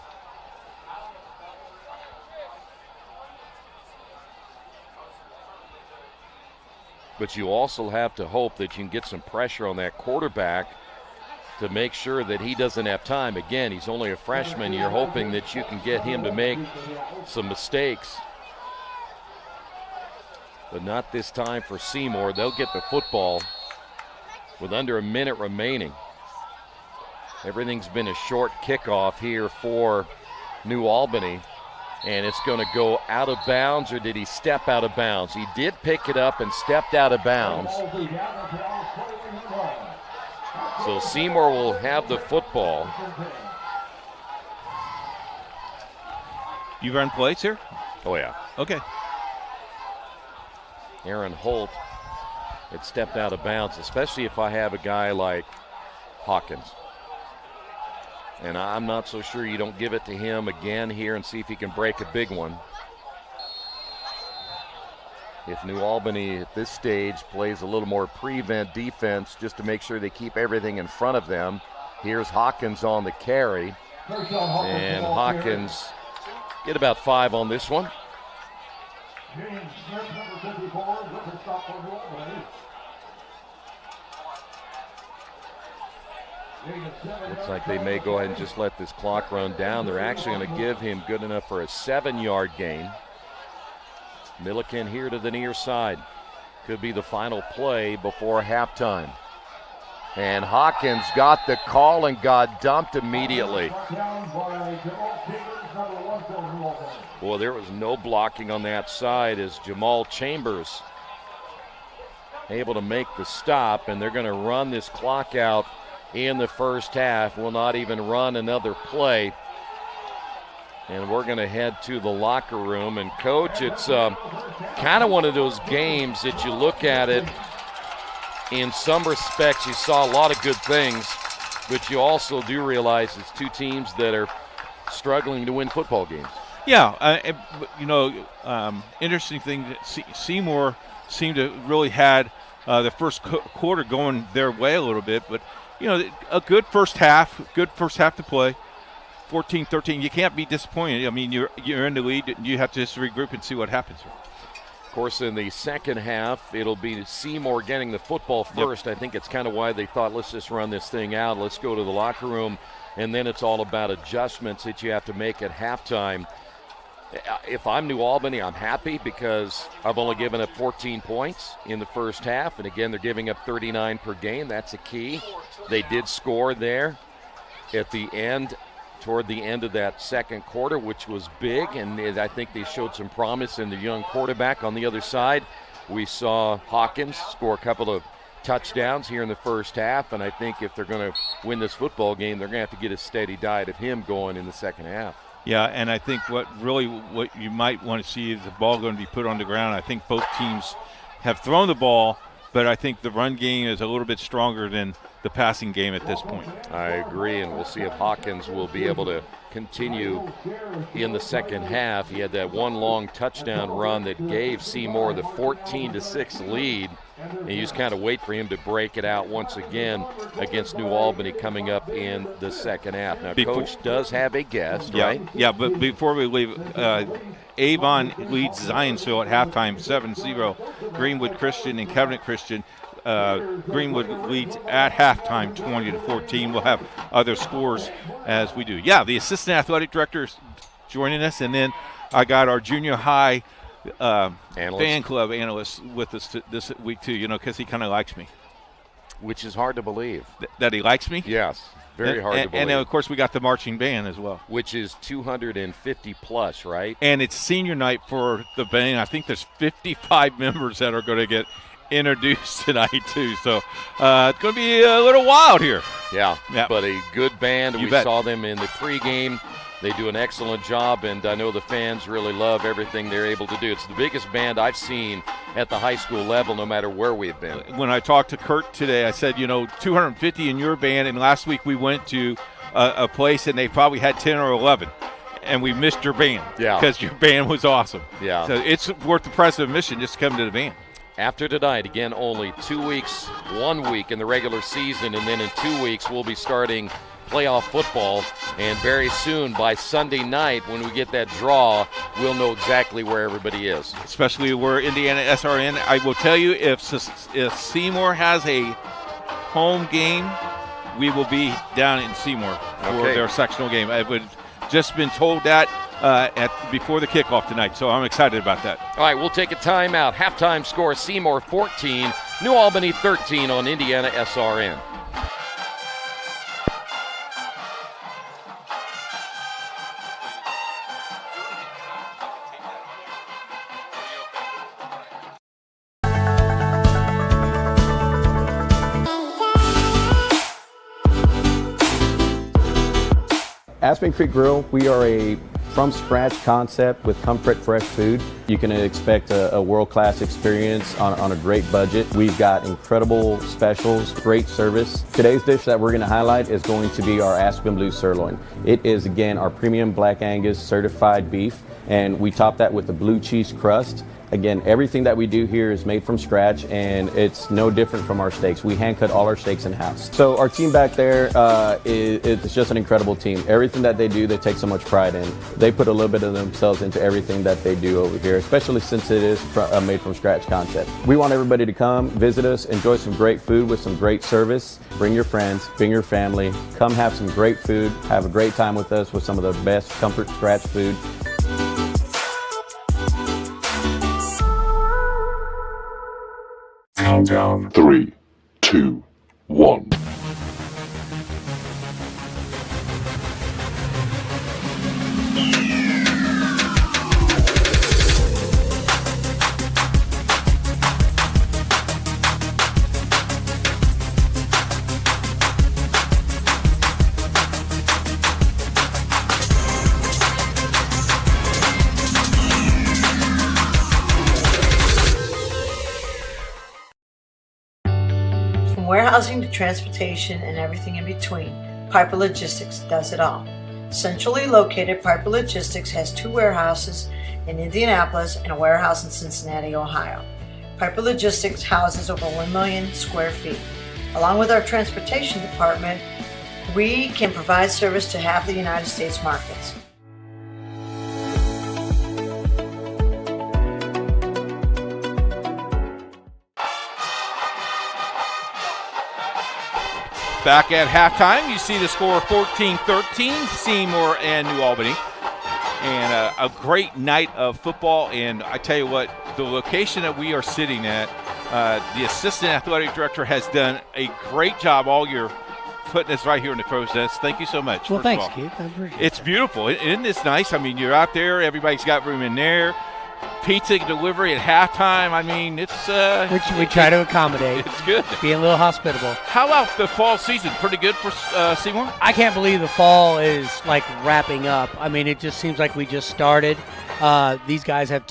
But you also have to hope that you can get some pressure on that quarterback to make sure that he doesn't have time. Again, he's only a freshman. You're hoping that you can get him to make some mistakes. But not this time for Seymour. They'll get the football with under a minute remaining. Everything's been a short kickoff here for New Albany. And it's going to go out of bounds, or did he step out of bounds? He did pick it up and stepped out of bounds. So Seymour will have the football. You run plays here? Oh, yeah. Okay. Aaron Holt had stepped out of bounds, especially if I have a guy like Hawkins. And I'm not so sure you don't give it to him again here and see if he can break a big one. If New Albany at this stage plays a little more prevent defense just to make sure they keep everything in front of them. Here's Hawkins on the carry. And Hawkins get about 5 on this one. Looks like they may go ahead and just let this clock run down. They're actually going to give him good enough for a 7-yard gain. Milliken here to the near side. Could be the final play before halftime. And Hawkins got the call and got dumped immediately. Boy, there was no blocking on that side as Jamal Chambers able to make the stop, and they're going to run this clock out in the first half. Will not even run another play. And we're going to head to the locker room. And, Coach, it's kind of one of those games that you look at it, in some respects you saw a lot of good things, but you also do realize it's two teams that are struggling to win football games. Yeah, interesting thing, Seymour seemed to really had the first quarter going their way a little bit, but, a good first half to play. 14-13, you can't be disappointed. I mean, you're in the lead, and you have to just regroup and see what happens. Of course, in the second half, it'll be Seymour getting the football first. Yep. I think it's kind of why they thought, let's just run this thing out. Let's go to the locker room, and then it's all about adjustments that you have to make at halftime. If I'm New Albany, I'm happy because I've only given up 14 points in the first half, and again, they're giving up 39 per game. That's a key. They did score there at the end, toward the end of that second quarter, which was big, and I think they showed some promise in the young quarterback on the other side. We saw Hawkins score a couple of touchdowns here in the first half, and I think if they're going to win this football game, they're going to have to get a steady diet of him going in the second half. Yeah, and I think what you might want to see is the ball going to be put on the ground. I think both teams have thrown the ball, but I think the run game is a little bit stronger than the passing game at this point. I agree, and we'll see if Hawkins will be able to continue in the second half. He had that one long touchdown run that gave Seymour the 14-6 lead, and you just kind of wait for him to break it out once again against New Albany coming up in the second half. Now, Coach does have a guest, right? Yeah, but before we leave, Avon leads Zionsville at halftime 7-0. Greenwood Christian and Covenant Christian. Greenwood leads at halftime 20-14. We'll have other scores as we do. Yeah, the assistant athletic director is joining us, and then I got our junior high fan club analyst with us this week too, because he kind of likes me. Which is hard to believe. That he likes me? Yes, very hard to believe. And then, of course, we got the marching band as well. Which is 250 plus, right? And it's senior night for the band. I think there's 55 members that are going to get introduced tonight too, so it's going to be a little wild here. Yeah, but a good band. We bet. Saw them in the pregame. They do an excellent job, and I know the fans really love everything they're able to do. It's the biggest band I've seen at the high school level, no matter where we've been. When I talked to Kurt today, I said, 250 in your band, and last week we went to a place and they probably had 10 or 11. And we missed your band because your band was awesome. Yeah. So it's worth the price of admission just to come to the band. After tonight, again, only 2 weeks, 1 week in the regular season, and then in 2 weeks we'll be starting playoff football. And very soon, by Sunday night, when we get that draw, we'll know exactly where everybody is. Especially where IndianaSRN. I will tell you, if Seymour has a home game, we will be down in Seymour for their sectional game. I've just been told that before the kickoff tonight, so I'm excited about that. All right, we'll take a timeout. Halftime score, Seymour 14, New Albany 13 on IndianaSRN. Aspen Creek Grill, we are a from scratch concept with comfort fresh food. You can expect a world-class experience on a great budget. We've got incredible specials, great service. Today's dish that we're going to highlight is going to be our Aspen Blue Sirloin. It is, again, our premium Black Angus certified beef, and we top that with a blue cheese crust. Again, everything that we do here is made from scratch, and it's no different from our steaks. We hand cut all our steaks in-house. So our team back there, it's just an incredible team. Everything that they do, they take so much pride in. They put a little bit of themselves into everything that they do over here, especially since it is a made from scratch concept. We want everybody to come, visit us, enjoy some great food with some great service. Bring your friends, bring your family, come have some great food, have a great time with us with some of the best comfort scratch food. Countdown. 3, 2, 1. From warehousing to transportation and everything in between, Piper Logistics does it all. Centrally located, Piper Logistics has 2 warehouses in Indianapolis and a warehouse in Cincinnati, Ohio. Piper Logistics houses over 1 million square feet. Along with our transportation department, we can provide service to half the United States markets. Back at halftime, you see the score 14-13, Seymour and New Albany. And a great night of football. And I tell you what, the location that we are sitting at, the assistant athletic director has done a great job all year putting us right here in the Crow's Nest. Thank you so much. Well, thanks, Keith. I appreciate it. It's beautiful. Isn't this nice? I mean, you're out there. Everybody's got room in there. Pizza delivery at halftime. I mean, it's which we try to accommodate. It's good. Being a little hospitable. How about the fall season? Pretty good for Seymour? I can't believe the fall is like wrapping up. I mean, it just seems like we just started. These guys have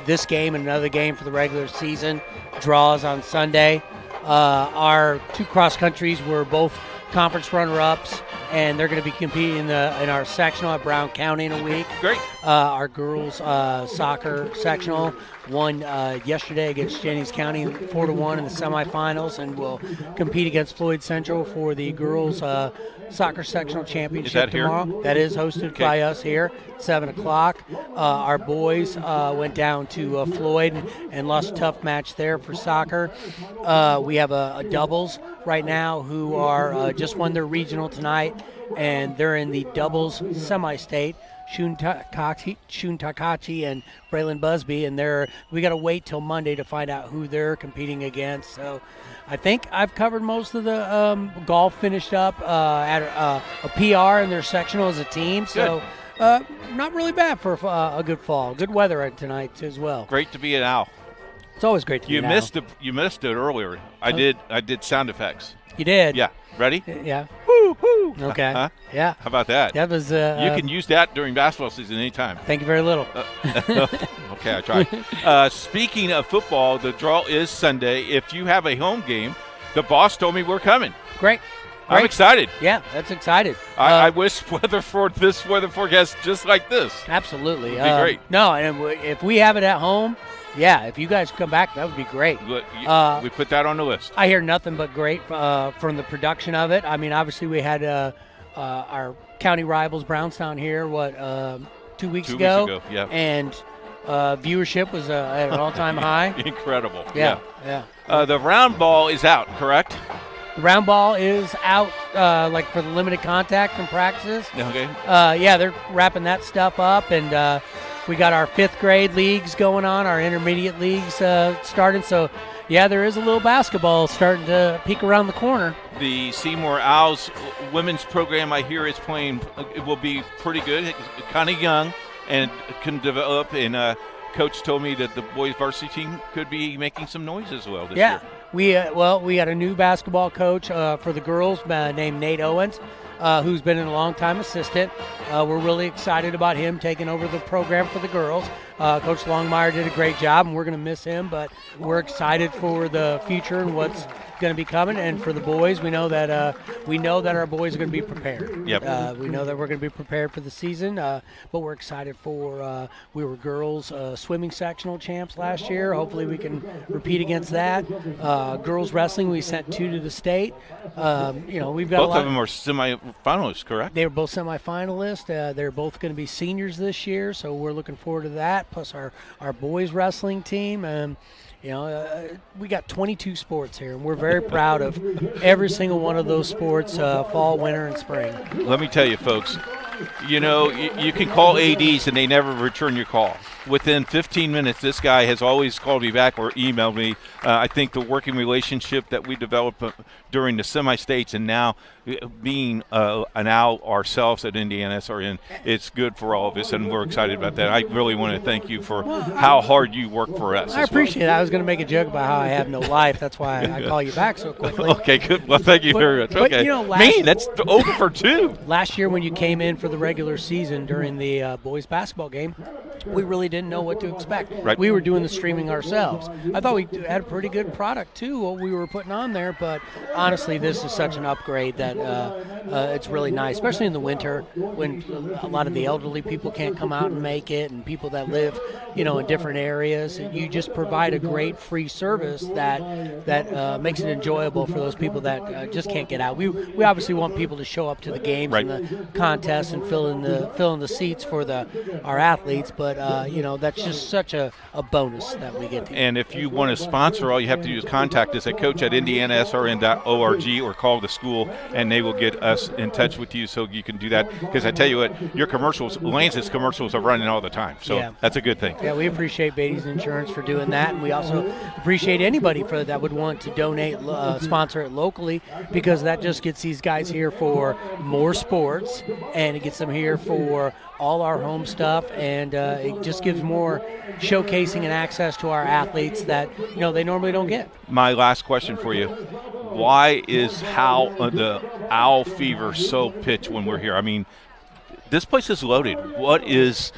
this game and another game for the regular season draws on Sunday. Our 2 cross countries were both conference runner-ups, and they're going to be competing in our sectional at Brown County in a week. Great. Our girls soccer sectional won yesterday against Jennings County 4-1 in the semifinals, and will compete against Floyd Central for the girls soccer sectional championship tomorrow. That is hosted by us here at 7 o'clock. Our boys went down to Floyd and lost a tough match there for soccer. We have a doubles right now who are just won their regional tonight, and they're in the doubles semi-state. Shun Takachi and Braylon Busby, and we got to wait till Monday to find out who they're competing against. So I think I've covered most of the golf. Finished up at a PR in their sectional as a team. So not really bad for a good fall. Good weather tonight as well. Great to be an owl. It's always great to be an owl. You missed it earlier. I did sound effects. You did? Yeah. Ready? Yeah. Woo, woo. Okay. Yeah. How about that? That was. You can use that during basketball season anytime. Thank you very little. Okay, I tried. Speaking of football, the draw is Sunday. If you have a home game, the boss told me we're coming. Great. I'm excited. Yeah, that's excited. I wish weather forecast just like this. Absolutely. It'd be great. No, and if we have it at home, yeah, if you guys come back, that would be great. We put that on the list. I hear nothing but great from the production of it. I mean, obviously we had our county rivals, Brownstown, here, 2 weeks ago? 2 weeks ago, yeah. And viewership was at an all-time high. Incredible. Yeah. The round ball is out, correct? The round ball is out, for the limited contact and practices. Okay. Yeah, they're wrapping that stuff up, and we got our 5th grade leagues going on, our intermediate leagues starting. So, yeah, there is a little basketball starting to peek around the corner. The Seymour Owls women's program, I hear, is playing. It will be pretty good. It's kind of young and can develop. And Coach told me that the boys varsity team could be making some noise as well this year. We got a new basketball coach for the girls named Nate Owens. who's been a long-time assistant. We're really excited about him taking over the program for the girls. Coach Longmire did a great job, and we're going to miss him, but we're excited for the future and what's going to be coming. And for the boys, we know that our boys are going to be prepared. Yep. We know that we're going to be prepared for the season, but we're excited for. We were girls swimming sectional champs last year. Hopefully, we can repeat against that. Girls wrestling, we sent 2 to the state. We've got both of them are semifinalists, correct? They were both semifinalists. They're both going to be seniors this year, so we're looking forward to that. Plus our boys wrestling team. We got 22 sports here, and we're very proud of every single one of those sports, fall, winter, and spring. Let me tell you, folks, you can call ADs and they never return your call. Within 15 minutes, this guy has always called me back or emailed me. I think the working relationship that we developed during the semi-states and now being an owl ourselves at IndianaSRN, it's good for all of us, and we're excited about that. I really want to thank you for how hard you work for us. I appreciate it. I was going to make a joke about how I have no life. That's why I call you back so quickly. Okay, good. Well, thank you very much. Okay. But, that's over for 2. Last year when you came in for the regular season during the boys basketball game, we really didn't know what to expect. Right. We were doing the streaming ourselves. I thought we had a pretty good product, too, what we were putting on there, but honestly, this is such an upgrade that it's really nice, especially in the winter when a lot of the elderly people can't come out and make it, and people that live, in different areas. You just provide a great free service that makes it enjoyable for those people that just can't get out. We obviously want people to show up to the games and the contests and fill in the seats for our athletes, but that's just such a bonus that we get to. And if you want to sponsor, all you have to do is contact us at coach@indianasrn.org or call the school, and they will get us in touch with you so you can do that. Because I tell you what, your commercials, Lance's commercials are running all the time, so that's a good thing. Yeah, we appreciate Beatty's Insurance for doing that, and we also appreciate anybody that would want to donate, sponsor it locally, because that just gets these guys here for more sports, and it gets them here for all our home stuff, and it just gives more showcasing and access to our athletes that they normally don't get. My last question for you: why is the owl fever so pitched when we're here? I mean, this place is loaded. What's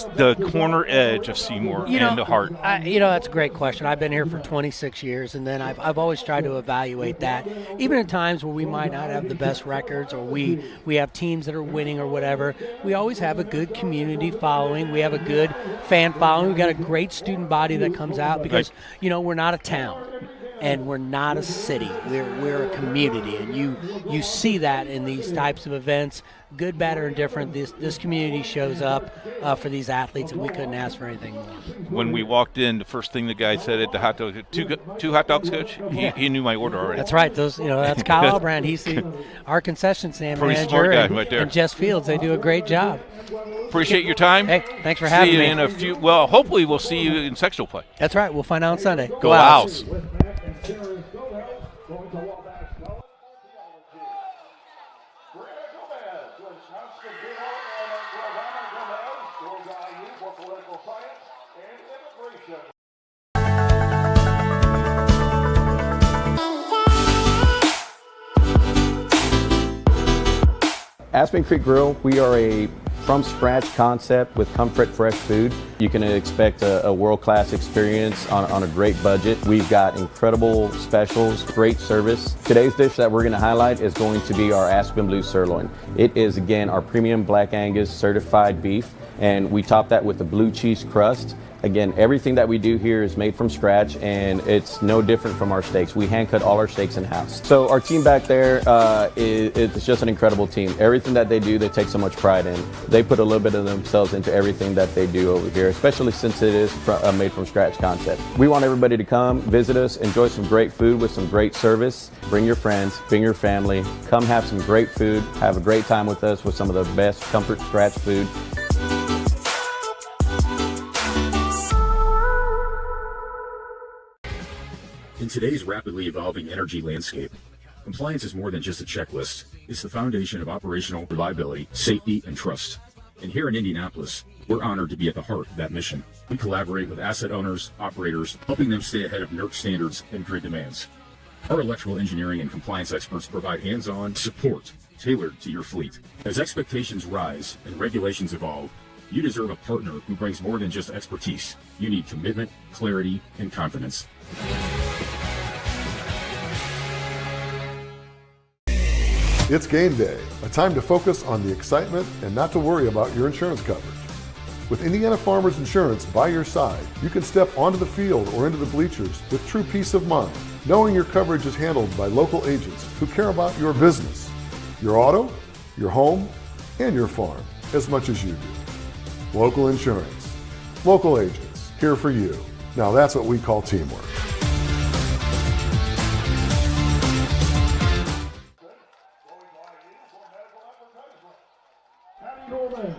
the corner edge of Seymour and the heart? That's a great question. I've been here for 26 years, and then I've always tried to evaluate that. Even at times where we might not have the best records, or we have teams that are winning or whatever, we always have a good community following. We have a good fan following. We've got a great student body that comes out because, we're not a town. And we're not a city. We're a community, and you see that in these types of events, good, bad, or indifferent. This community shows up for these athletes, and we couldn't ask for anything more. When we walked in, the first thing the guy said at the hot dog, two hot dogs, Coach. He knew my order already. That's right. That's Kyle Albrand. He's our concession stand manager, smart guy right there. And Jess Fields. They do a great job. Appreciate your time. Hey, thanks for having me. See you in a few. Well, hopefully we'll see you in sectional play. That's right. We'll find out on Sunday. Go Owls. Aspen Creek Grill, we are a from-scratch concept with comfort fresh food. You can expect a world-class experience on a great budget. We've got incredible specials, great service. Today's dish that we're going to highlight is going to be our Aspen Blue Sirloin. It is, again, our premium Black Angus certified beef, and we top that with a blue cheese crust. Again, everything that we do here is made from scratch, and it's no different from our steaks. We hand cut all our steaks in-house. So our team back there it's just an incredible team. Everything that they do, they take so much pride in. They put a little bit of themselves into everything that they do over here, especially since it is a made from scratch concept. We want everybody to come, visit us, enjoy some great food with some great service. Bring your friends, bring your family, come have some great food, have a great time with us with some of the best comfort scratch food. In today's rapidly evolving energy landscape, compliance is more than just a checklist. It's the foundation of operational reliability, safety, and trust. And here in Indianapolis, we're honored to be at the heart of that mission. We collaborate with asset owners, operators, helping them stay ahead of NERC standards and grid demands. Our electrical engineering and compliance experts provide hands-on support tailored to your fleet. As expectations rise and regulations evolve, you deserve a partner who brings more than just expertise. You need commitment, clarity, and confidence. It's game day, a time to focus on the excitement and not to worry about your insurance coverage. With Indiana Farmers Insurance by your side, you can step onto the field or into the bleachers with true peace of mind, knowing your coverage is handled by local agents who care about your business, your auto, your home, and your farm as much as you do. Local insurance, local agents, here for you. Now that's what we call teamwork.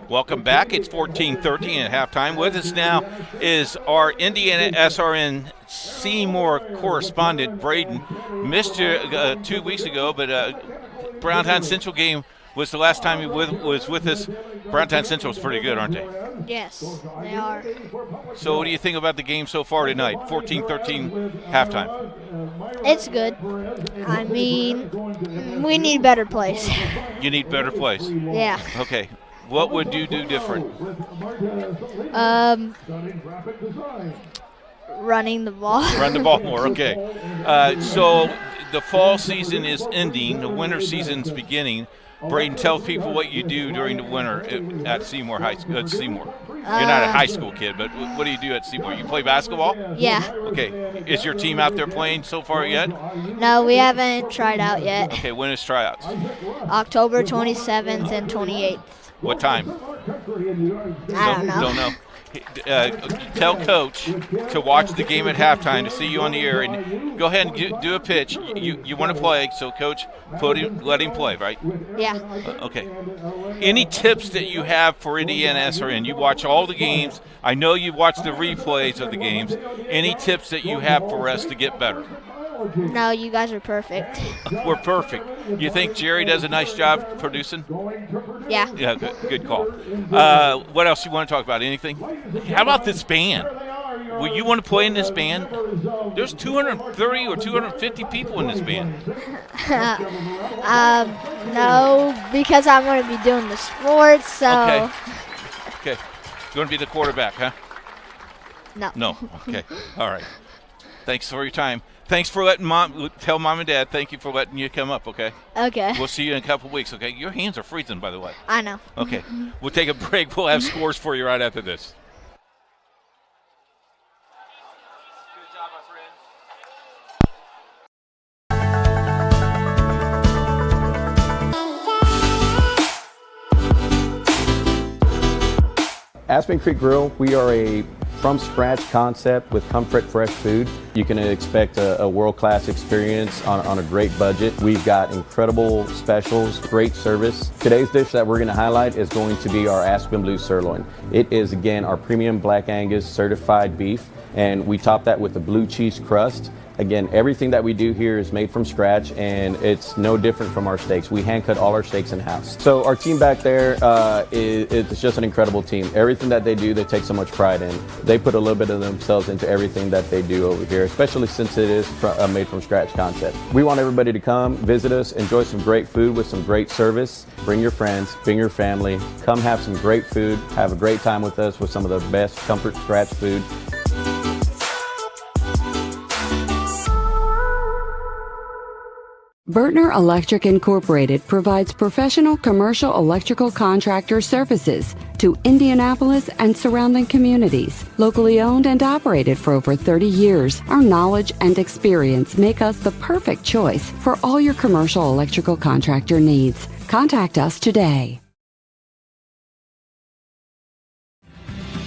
Welcome back. It's 14-13 at halftime. With us now is our IndianaSRN Seymour correspondent, Braden. Missed you 2 weeks ago, but Browntown Central game was the last time he was with us. Browntown Central's pretty good, aren't they? Yes, they are. So what do you think about the game so far tonight? 14-13 halftime. It's good. I mean, we need better plays. You need better plays? Yeah. Okay. What would you do different? Running the ball. Run the ball more, okay. So the fall season is ending. The winter season's beginning. Braden, tell people what you do during the winter at Seymour High School. At Seymour. You're not a high school kid, but what do you do at Seymour? You play basketball? Yeah. Okay. Is your team out there playing so far yet? No, we haven't tried out yet. Okay, when is tryouts? October 27th and 28th. What time? I don't know. Don't know. Tell Coach to watch the game at halftime to see you on the air, and go ahead and do a pitch. You want to play, so Coach, let him play, right? Yeah. Okay. Any tips that you have for IndianaSRN? You watch all the games. I know you watch the replays of the games. Any tips that you have for us to get better? No, you guys are perfect. We're perfect. You think Jerry does a nice job producing? Yeah. Yeah, good call. What else you want to talk about? Anything? How about this band? Will you want to play in this band? There's 230 or 250 people in this band. No, because I'm going to be doing the sports, so. Okay. You want to be the quarterback, huh? No. No. Okay. All right. Thanks for your time. Thanks for letting tell Mom and Dad thank you for letting you come up, okay? Okay. We'll see you in a couple of weeks, okay? Your hands are freezing, by the way. I know. Okay. We'll take a break. We'll have scores for you right after this. Good job, my friend. Aspen Creek Grill, we are a from-scratch concept with comfort fresh food. You can expect a world-class experience on a great budget. We've got incredible specials, great service. Today's dish that we're going to highlight is going to be our Aspen Blue Sirloin. It is, again, our premium Black Angus certified beef, and we top that with a blue cheese crust. Again, everything that we do here is made from scratch, and it's no different from our steaks. We hand cut all our steaks in-house. So our team back there, it's just an incredible team. Everything that they do, they take so much pride in. They put a little bit of themselves into everything that they do over here, especially since it is a made from scratch concept. We want everybody to come, visit us, enjoy some great food with some great service. Bring your friends, bring your family, come have some great food, have a great time with us with some of the best comfort scratch food. Bertner Electric Incorporated provides professional commercial electrical contractor services to Indianapolis and surrounding communities. Locally owned and operated for over 30 years, our knowledge and experience make us the perfect choice for all your commercial electrical contractor needs. Contact us today.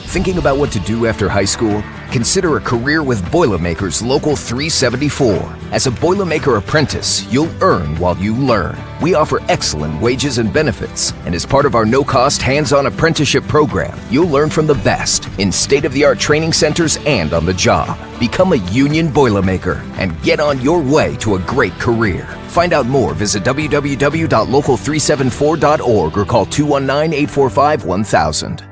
Thinking about what to do after high school? Consider a career with Boilermakers Local 374. As a Boilermaker apprentice, you'll earn while you learn. We offer excellent wages and benefits, and as part of our no-cost hands-on apprenticeship program, you'll learn from the best in state-of-the-art training centers and on the job. Become a union Boilermaker and get on your way to a great career. Find out more, visit www.local374.org or call 219-845-1000.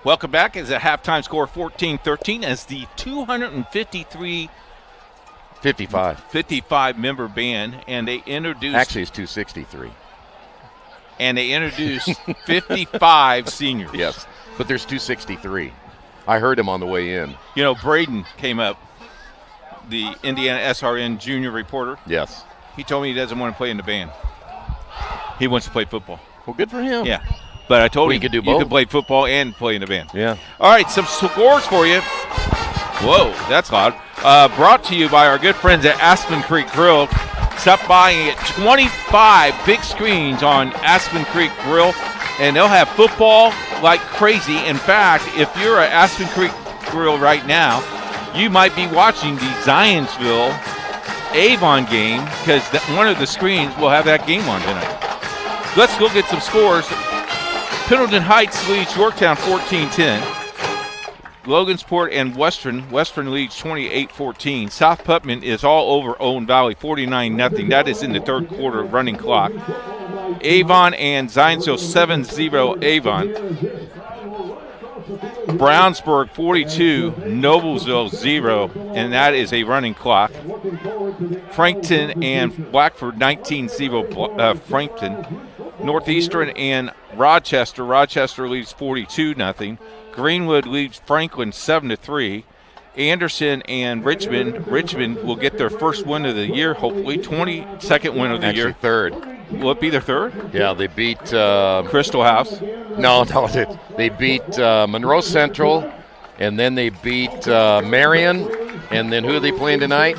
Welcome back. It's a halftime score 14-13 as the 253 55. member band, and they introduced. Actually, it's 263. And they introduced 55 seniors. Yes, but there's 263. I heard him on the way in. You know, Braden came up, the IndianaSRN junior reporter. Yes. He told me he doesn't want to play in the band. He wants to play football. Well, good for him. Yeah. But I told him you could do you both. could play football and play in the band. Yeah. All right, some scores for you. Whoa, that's loud. Brought to you by our good friends at Aspen Creek Grill. Stop by and get 25 big screens on Aspen Creek Grill, and they'll have football like crazy. In fact, if you're at Aspen Creek Grill right now, you might be watching the Zionsville Avon game because one of the screens will have that game on tonight. Let's go get some scores. Pendleton Heights leads Yorktown 14-10. Logansport and Western leads 28-14. South Putnam is all over Owen Valley, 49-0. That is in the third quarter running clock. Avon and Zionsville 7-0 Avon. Brownsburg 42, Noblesville 0, and that is a running clock. Frankton and Blackford 19-0 Frankton. Northeastern and Rochester leads 42-0. Greenwood leads Franklin 7-3. Anderson and Richmond will get their first win of the year, hopefully 22nd win of the year. Third. Will it be their third? Yeah, they beat Crystal House. No, they beat Monroe Central, and then they beat Marion, and then who are they playing tonight?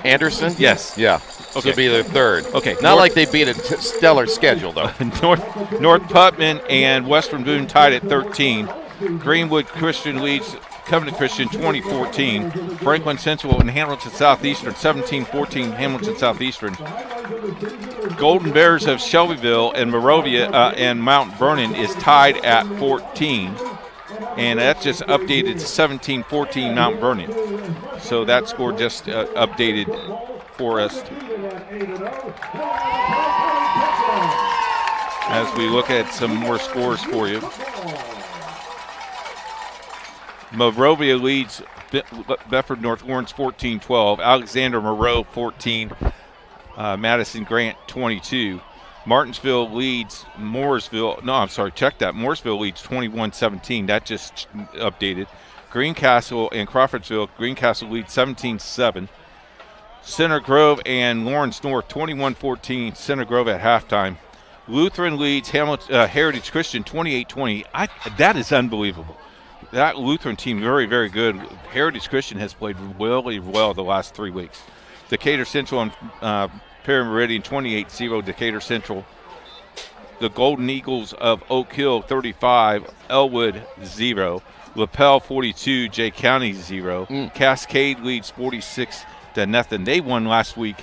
Anderson? Yes. Yeah. Okay. It'll be their third. Okay. Not like they beat a stellar schedule, though. North Putnam and Western Boone tied at 13. Greenwood Christian leads Covenant Christian 20-14. Franklin Central and Hamilton Southeastern 17-14 Hamilton Southeastern. Golden Bears of Shelbyville and Morovia and Mount Vernon is tied at 14. And that's just updated to 17-14 Mount Vernon. So that score just updated for us as we look at some more scores for you. Morovia leads Bedford North Lawrence 14-12. Alexander Moreau 14. Madison Grant 22. Martinsville leads Mooresville. No, I'm sorry, check that. Mooresville leads 21-17. That just updated. Greencastle and Crawfordsville. Greencastle leads 17-7. Center Grove and Lawrence North 21-14. Center Grove at halftime. Lutheran leads Heritage Christian 28-20. That is unbelievable. That Lutheran team very, very good. Heritage Christian has played really well the last 3 weeks. Decatur Central and Perry Meridian 28-0 Decatur Central. The Golden Eagles of Oak Hill 35, Elwood 0. LaPel 42, Jay County 0. Cascade leads 46-0. They won last week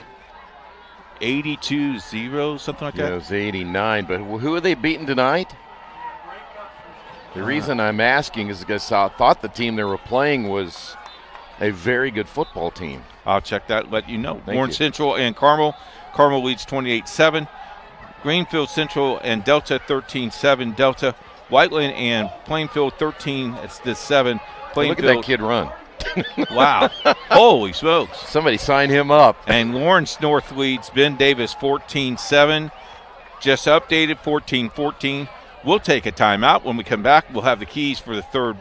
82-0, something like that. Yeah, it was 89. But who are they beating tonight? The reason I'm asking is because I thought the team they were playing was a very good football team. I'll check that, let you know. Warren Central and Carmel. Carmel leads 28-7. Greenfield Central and Delta 13-7. Delta. Whiteland and Plainfield 13-7. Look at that kid run. Wow. Holy smokes. Somebody sign him up. And Lawrence North leads Ben Davis 14-7. Just updated 14-14. We'll take a timeout. When we come back, we'll have the keys for the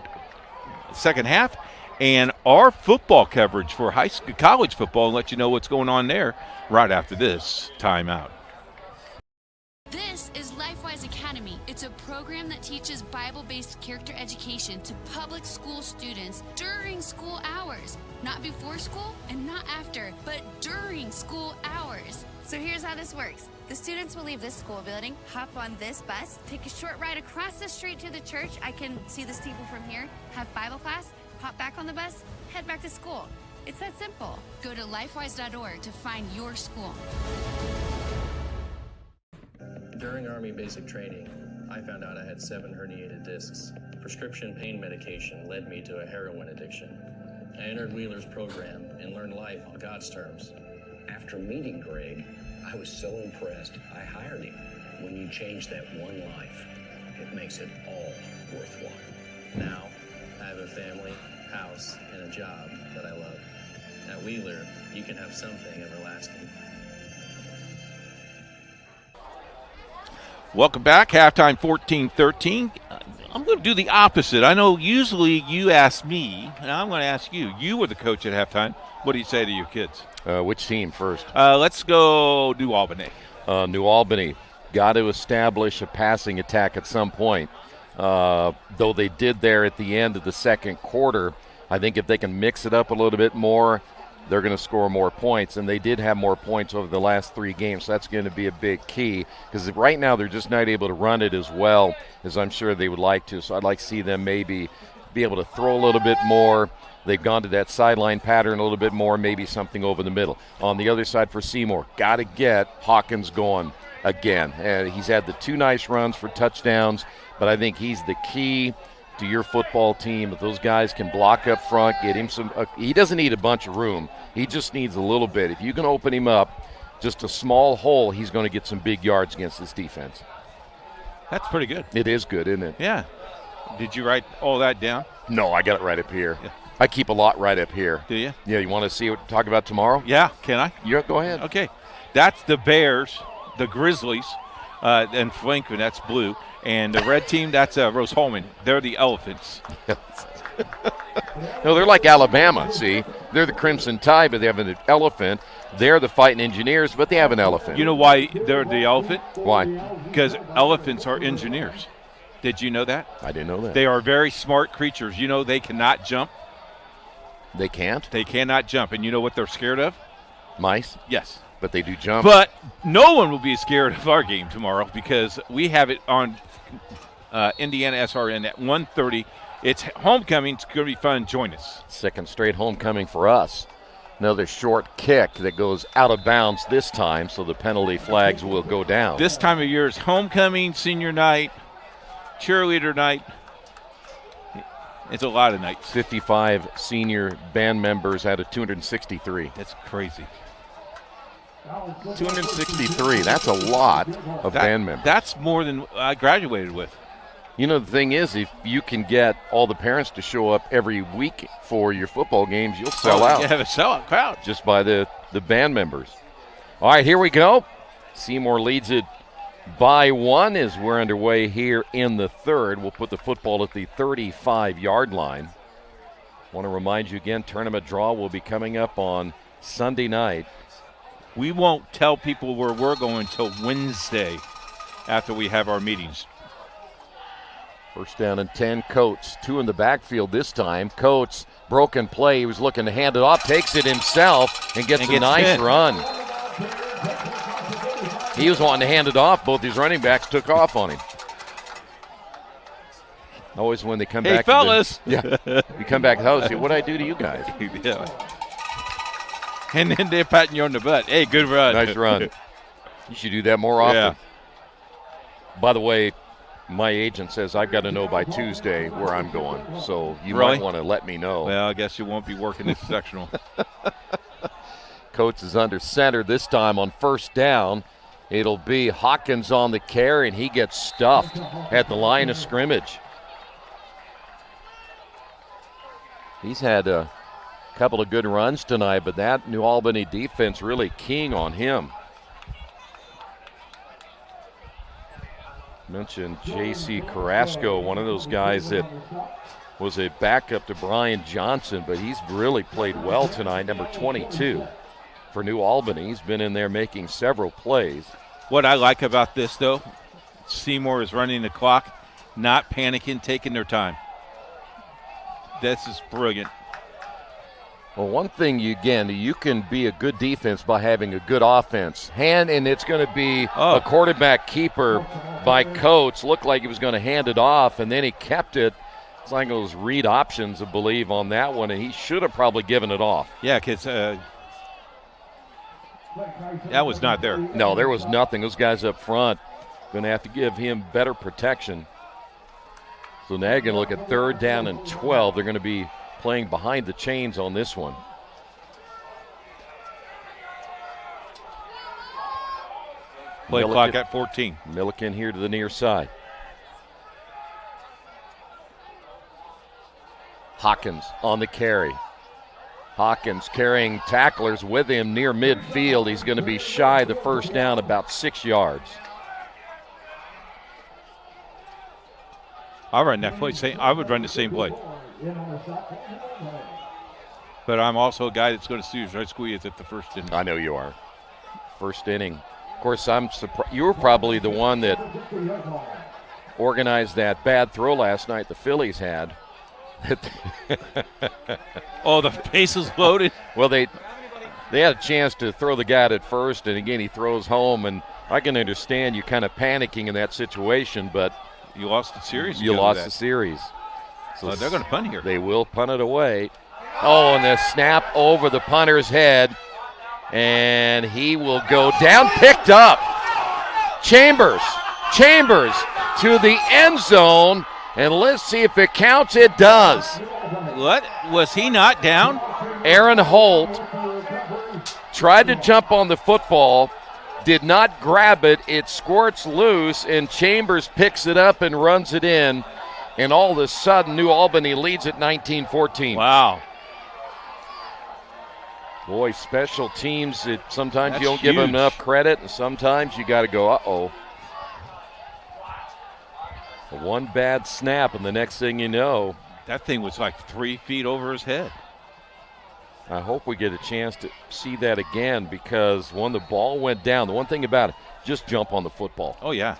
second half and our football coverage for high school, college football, and let you know what's going on there right after this timeout. This is LifeWise Academy. It's a program that teaches Bible-based character education to public school students during school hours. Not before school and not after, but during school hours. So here's how this works. The students will leave this school building, hop on this bus, take a short ride across the street to the church. I can see the steeple from here, have Bible class, hop back on the bus, head back to school. It's that simple. Go to lifewise.org to find your school. During Army basic training, I found out I had 7 herniated discs. Prescription pain medication led me to a heroin addiction. I entered Wheeler's program and learned life on God's terms. After meeting Greg, I was so impressed, I hired him. When you change that one life, it makes it all worthwhile. Now, I have a family, house, house, and a job that I love. At Wheeler, you can have something everlasting. Welcome back. Halftime 14-13. I'm going to do the opposite. I know usually you ask me, and I'm going to ask you. You were the coach at halftime. What do you say to your kids? Which team first? Let's go New Albany. New Albany got to establish a passing attack at some point. Though they did there at the end of the second quarter, I think if they can mix it up a little bit more, they're going to score more points. And they did have more points over the last 3 games, so that's going to be a big key. Because right now they're just not able to run it as well as I'm sure they would like to. So I'd like to see them maybe be able to throw a little bit more. They've gone to that sideline pattern a little bit more, maybe something over the middle. On the other side for Seymour, got to get Hawkins going again. And he's had the 2 nice runs for touchdowns, but I think he's the key to your football team. If those guys can block up front, get him some he doesn't need a bunch of room. He just needs a little bit. If you can open him up just a small hole, he's going to get some big yards against this defense. That's pretty good. It is good, isn't it? Yeah. Did you write all that down? No, I got it right up here. Yeah. I keep a lot right up here. Do you? Yeah, you want to see what talk about tomorrow? Yeah, can I? Yeah, go ahead. Okay. That's the Bears, the Grizzlies, and Franklin, that's blue. And the red team, that's Rose-Hulman. They're the Elephants. No, they're like Alabama, see? They're the Crimson Tide, but they have an elephant. They're the Fighting Engineers, but they have an elephant. You know why they're the elephant? Why? Because elephants are engineers. Did you know that? I didn't know that. They are very smart creatures. You know they cannot jump. They can't? They cannot jump. And you know what they're scared of? Mice? Yes. But they do jump. But no one will be scared of our game tomorrow because we have it on IndianaSRN at 1:30. It's homecoming. It's going to be fun. Join us. Second straight homecoming for us. Another short kick that goes out of bounds this time, so the penalty flags will go down. This time of year is homecoming, senior night, cheerleader night. It's a lot of nights. 55 senior band members out of 263. That's crazy. 263. That's a lot of band members. That's more than I graduated with. You know, the thing is, if you can get all the parents to show up every week for your football games, you'll sell out. You have a sellout crowd. Just by the band members. All right, here we go. Seymour leads it by 1 as we're underway here in the third. We'll put the football at the 35-yard line. Want to remind you again, tournament draw will be coming up on Sunday night. We won't tell people where we're going until Wednesday after we have our meetings. First down and 10, Coates. 2 in the backfield this time. Coates, broken play. He was looking to hand it off, takes it himself, and gets a nice run. He was wanting to hand it off. Both these running backs took off on him. Always when they come back. Hey, fellas. You come back to the house, what did I do to you guys? Yeah. And then they're patting you on the butt. Hey, good run. Nice run. You should do that more often. Yeah. By the way, my agent says I've got to know by Tuesday where I'm going. So you Really? might want to let me know. Well, I guess you won't be working this sectional. Coates is under center this time on first down. It'll be Hawkins on the carry, and he gets stuffed at the line of scrimmage. He's had a couple of good runs tonight, but that New Albany defense really keying on him. Mentioned J.C. Carrasco, one of those guys that was a backup to Brian Johnson, but he's really played well tonight, number 22 for New Albany. He's been in there making several plays. What I like about this, though, Seymour is running the clock, not panicking, taking their time. This is brilliant. Well, one thing, you can be a good defense by having a good offense. And it's going to be a quarterback keeper by Coates. Looked like he was going to hand it off, and then he kept it. It's like those read options, I believe, on that one, and he should have probably given it off. Yeah, because that was not there. No, there was nothing. Those guys up front going to have to give him better protection. So now you're going to look at third down and 12. They're going to be playing behind the chains on this one. Play clock at 14. Milliken here to the near side. Hawkins on the carry. Hawkins carrying tacklers with him near midfield. He's going to be shy the first down about 6 yards. I'll run that play. I would run the same play. But I'm also a guy that's going to try to squeeze at the first inning. I know you are. First inning. Of course, I'm surprised. You were probably the one that organized that bad throw last night the Phillies had. Oh, the bases loaded. Well, they had a chance to throw the guy at first, and again he throws home. And I can understand you kind of panicking in that situation, but you lost the series. You lost the series. So they're going to punt here. They will punt it away. Oh, and the snap over the punter's head, and he will go down, picked up. Chambers to the end zone, and let's see if it counts. It does. What? Was he not down? Aaron Holt tried to jump on the football, did not grab it. It squirts loose, and Chambers picks it up and runs it in, and all of a sudden New Albany leads at 19-14. Wow. Boy, special teams, sometimes That's you don't give them huge. enough credit, and sometimes you got to go, uh-oh. One bad snap, and the next thing you know. That thing was like 3 feet over his head. I hope we get a chance to see that again, because when the ball went down, the one thing about it, just jump on the football. Oh, yeah.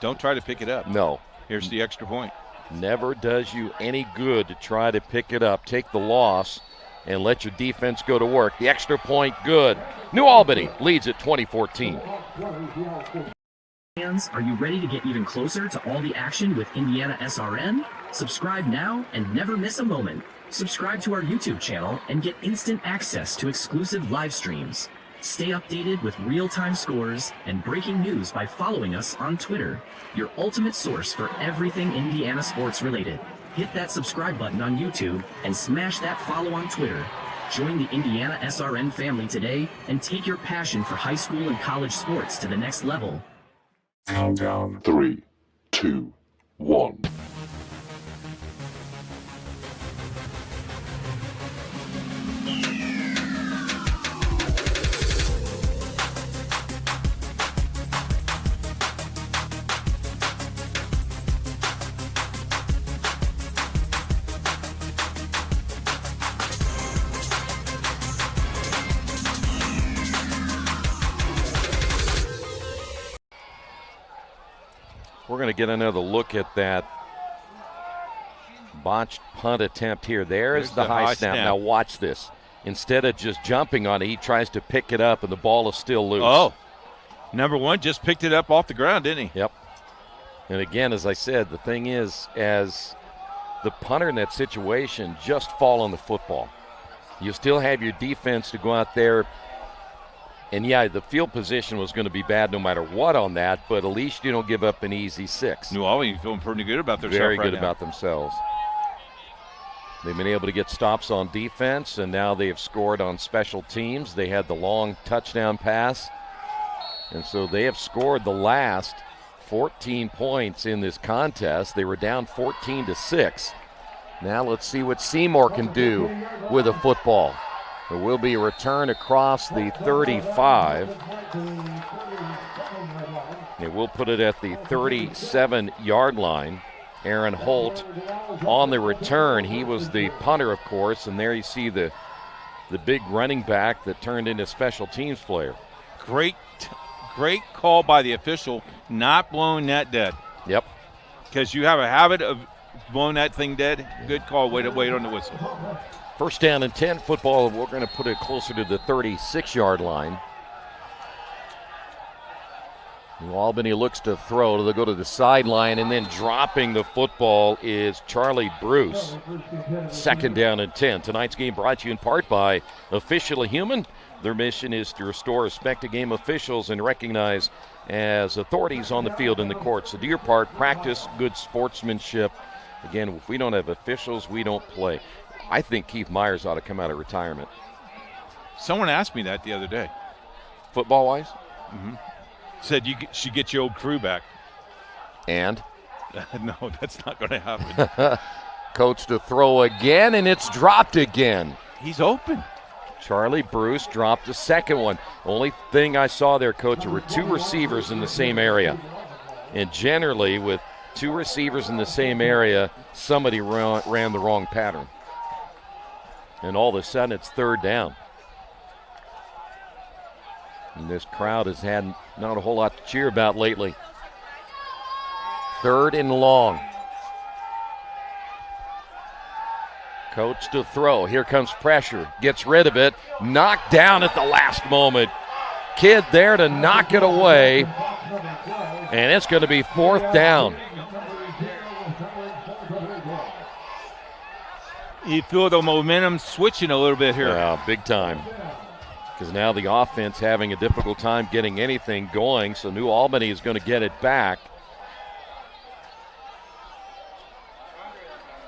Don't try to pick it up. No. Here's the extra point. Never does you any good to try to pick it up, take the loss, and let your defense go to work. The extra point, good. New Albany leads at 2014. Fans, are you ready to get even closer to all the action with IndianaSRN? Subscribe now and never miss a moment. Subscribe to our YouTube channel and get instant access to exclusive live streams. Stay updated with real-time scores and breaking news by following us on Twitter, your ultimate source for everything Indiana sports related. Hit that subscribe button on YouTube and smash that follow on Twitter. Join the IndianaSRN family today and take your passion for high school and college sports to the next level. Countdown. 3, 2, 1. We're going to get another look at that botched punt attempt here. There's the high snap. Now watch this. Instead of just jumping on it, he tries to pick it up, and the ball is still loose. Oh, number one just picked it up off the ground, didn't he? Yep. And again, as I said, the thing is, as the punter in that situation, just fall on the football. You still have your defense to go out there. And, yeah, the field position was going to be bad no matter what on that, but at least you don't give up an easy 6. New Albany feeling pretty good about themselves. Very right good now. about themselves. They've been able to get stops on defense, and now they have scored on special teams. They had the long touchdown pass, and so they have scored the last 14 points in this contest. They were down 14-6. Now let's see what Seymour can do with a football. There will be a return across the 35. They will put it at the 37-yard line. Aaron Holt on the return. He was the punter, of course, and there you see the big running back that turned into special teams player. Great call by the official, not blowing that dead. Yep. Because you have a habit of blowing that thing dead. Good call. Wait on the whistle. First down and 10 football. We're going to put it closer to the 36-yard line. New Albany looks to throw. They'll go to the sideline, and then dropping the football is Charlie Bruce. Second down and 10. Tonight's game brought to you in part by Officially Human. Their mission is to restore respect to game officials and recognize as authorities on the field and the court. So do your part. Practice good sportsmanship. Again, if we don't have officials, we don't play. I think Keith Myers ought to come out of retirement. Someone asked me that the other day. Football-wise? Mm-hmm. Said you should get your old crew back. And? No, that's not going to happen. Coach to throw again, and it's dropped again. He's open. Charlie Bruce dropped a second one. Only thing I saw there, Coach, there were 2 receivers in the same area. And generally, with 2 receivers in the same area, somebody ran the wrong pattern. And all of a sudden, it's 3rd down. And this crowd has had not a whole lot to cheer about lately. 3rd and long. Coach to throw. Here comes pressure. Gets rid of it. Knocked down at the last moment. Kid there to knock it away. And it's going to be 4th down. You feel the momentum switching a little bit here. Yeah, big time. Because now the offense having a difficult time getting anything going, so New Albany is going to get it back.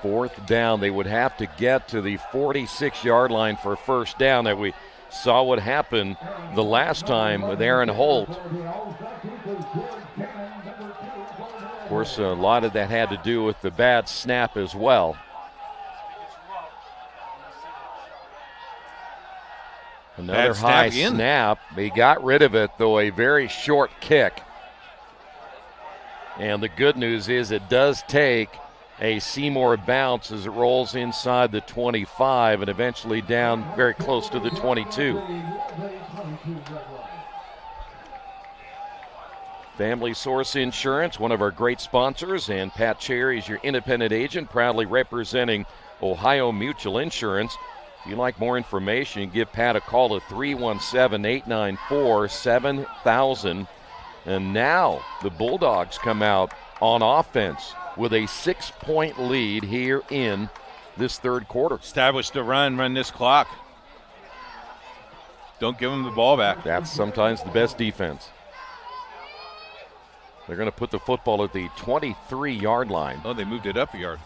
4th down. They would have to get to the 46-yard line for a 1st down. That we saw what happened the last time with Aaron Holt. Of course, a lot of that had to do with the bad snap as well. Another high snap. He got rid of it, though, a very short kick. And the good news is it does take a Seymour bounce as it rolls inside the 25 and eventually down very close to the 22. Family Source Insurance, one of our great sponsors, and Pat Cherry is your independent agent, proudly representing Ohio Mutual Insurance. If you'd like more information, you can give Pat a call at 317-894-7000. And now the Bulldogs come out on offense with a 6-point lead here in this 3rd quarter. Establish the run this clock. Don't give them the ball back. That's sometimes the best defense. They're going to put the football at the 23-yard line. Oh, they moved it up a yard.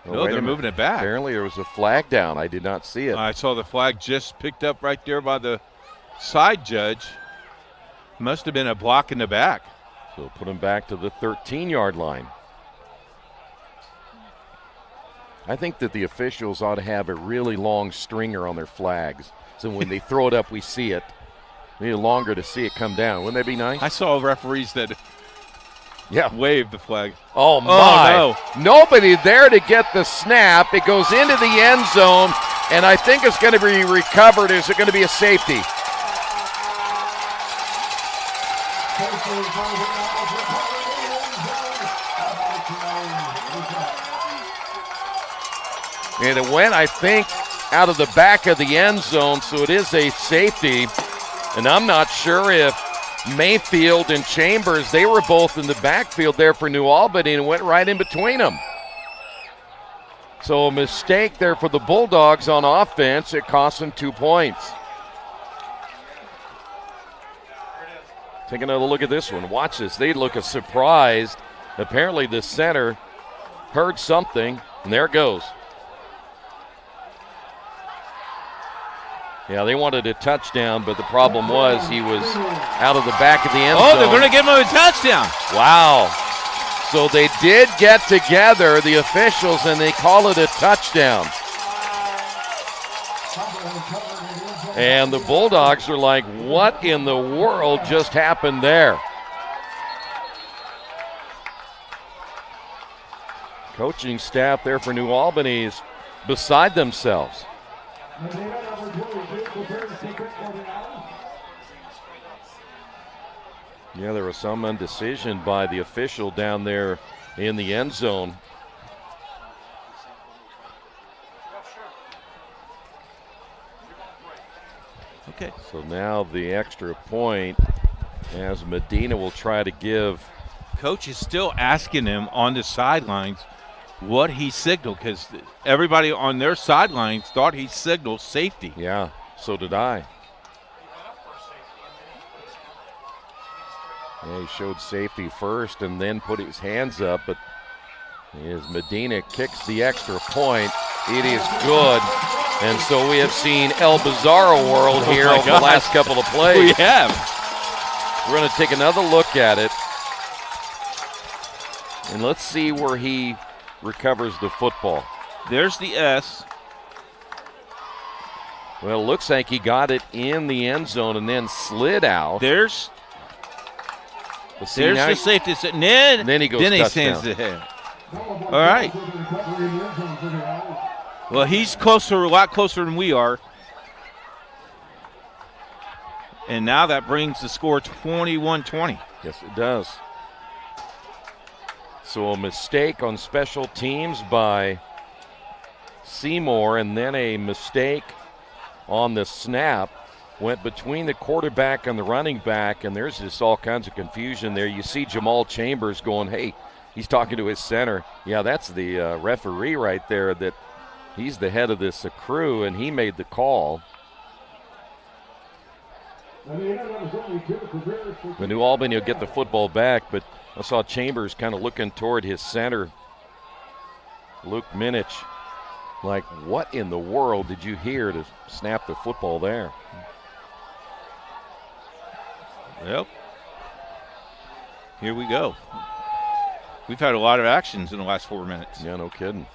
Oh, no, they're moving it back. Apparently there was a flag down. I did not see it. I saw the flag just picked up right there by the side judge. Must have been a block in the back. So put them back to the 13-yard line. I think that the officials ought to have a really long stringer on their flags. So when they throw it up, we see it. We need longer to see it come down. Wouldn't that be nice? I saw referees that waved the flag. Oh, my. Oh, no. Nobody there to get the snap. It goes into the end zone, and I think it's going to be recovered. Is it going to be a safety? And it went, I think, out of the back of the end zone, so it is a safety. And I'm not sure if Mayfield and Chambers, they were both in the backfield there for New Albany and went right in between them. So a mistake there for the Bulldogs on offense. It cost them 2 points. Take another look at this one. Watch this. They look surprised. Apparently the center heard something, and there it goes. Yeah, they wanted a touchdown, but the problem was he was out of the back of the end zone. Oh, they're going to give him a touchdown. Wow. So they did get together, the officials, and they call it a touchdown. And the Bulldogs are like, what in the world just happened there? Coaching staff there for New Albany is beside themselves. Yeah, there was some indecision by the official down there in the end zone. Okay. So now the extra point as Medina will try to give. Coach is still asking him on the sidelines what he signaled, because everybody on their sidelines thought he signaled safety. Yeah, so did I. Yeah, he showed safety first and then put his hands up, but as Medina kicks the extra point, it is good. And so we have seen El Bizarro world here over the last couple of plays. We have. We're going to take another look at it. And let's see where he recovers the football. There's the S. Well, it looks like he got it in the end zone and then slid out. There's the safety. Then he goes Then he touchdown. stands ahead. All right. Well, he's closer, a lot closer than we are. And now that brings the score 21-20. Yes, it does. So a mistake on special teams by Seymour, and then a mistake on the snap. Went between the quarterback and the running back, and there's just all kinds of confusion there. You see Jamal Chambers going, hey, he's talking to his center. Yeah, that's the referee right there. That he's the head of this crew, and he made the call. The New Albany will get the football back, but I saw Chambers kind of looking toward his center, Luke Minich, like, what in the world did you hear to snap the football there? Yep. Here we go. We've had a lot of actions in the last 4 minutes. Yeah, no kidding.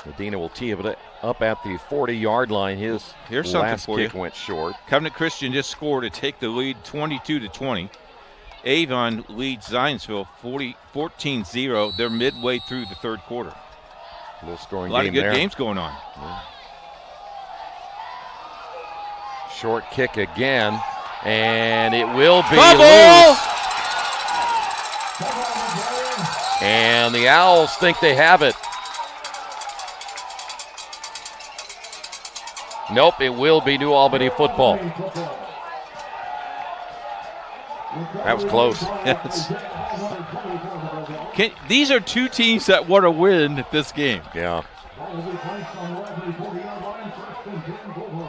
Medina will tee it up at the 40-yard line. His Here's last something for kick you. went short. Covenant Christian just scored to take the lead 22-20. Avon leads Zionsville 14-0. They're midway through the third quarter. Low scoring a lot game of good there. games going on. Yeah. Short kick again, and it will be loose. And the Owls think they have it. Nope, it will be New Albany football. That was close. Yes. These are two teams that want to win this game. Yeah.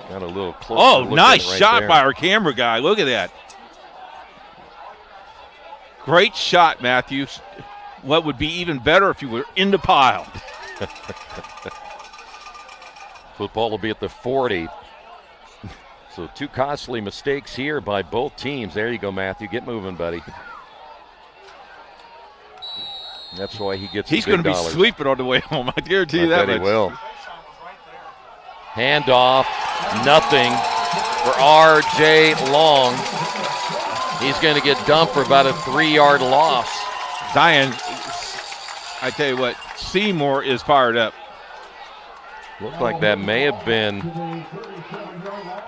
Got a little close. Oh, nice right shot there. by our camera guy. Look at that. Great shot, Matthews. What would be even better if you were in the pile. Football will be at the 40. So two costly mistakes here by both teams. There you go, Matthew. Get moving, buddy. That's why he gets He's going to be sleeping on the way home. I guarantee you that bet much. he will. Handoff, nothing for R.J. Long. He's going to get dumped for about a 3-yard loss. Zion, I tell you what, Seymour is fired up. Looked like that may have been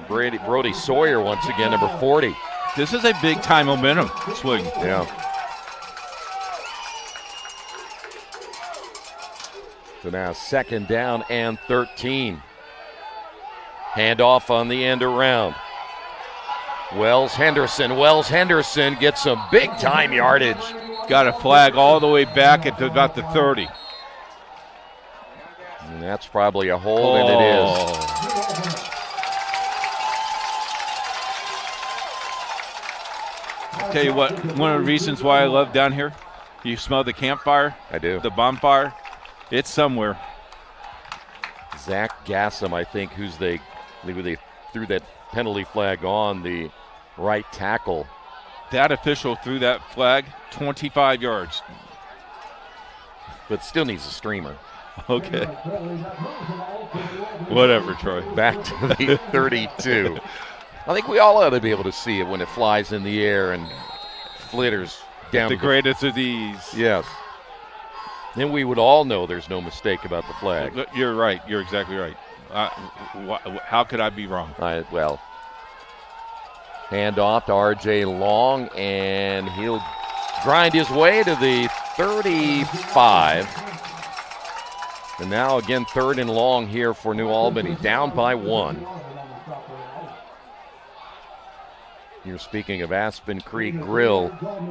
Brody Sawyer once again, number 40. This is a big-time momentum swing. Yeah. So now 2nd down and 13. Handoff on the end around. Wells Henderson gets some big-time yardage. Got a flag all the way back at about the 30. And that's probably a hold, and it is. I'll tell you what, one of the reasons why I love down here, you smell the campfire? I do. The bonfire? It's somewhere. Zach Gassam, I think, who they threw that penalty flag on, the right tackle. That official threw that flag 25 yards. But still needs a streamer. Okay. Whatever, Troy. Back to the 32. I think we all ought to be able to see it when it flies in the air and flitters down. The greatest of these. Yes. Then we would all know there's no mistake about the flag. You're right. You're exactly right. How could I be wrong? Well, hand off to R.J. Long, and he'll grind his way to the 35. And now again, 3rd and long here for New Albany, down by 1. You're speaking of Aspen Creek Grill.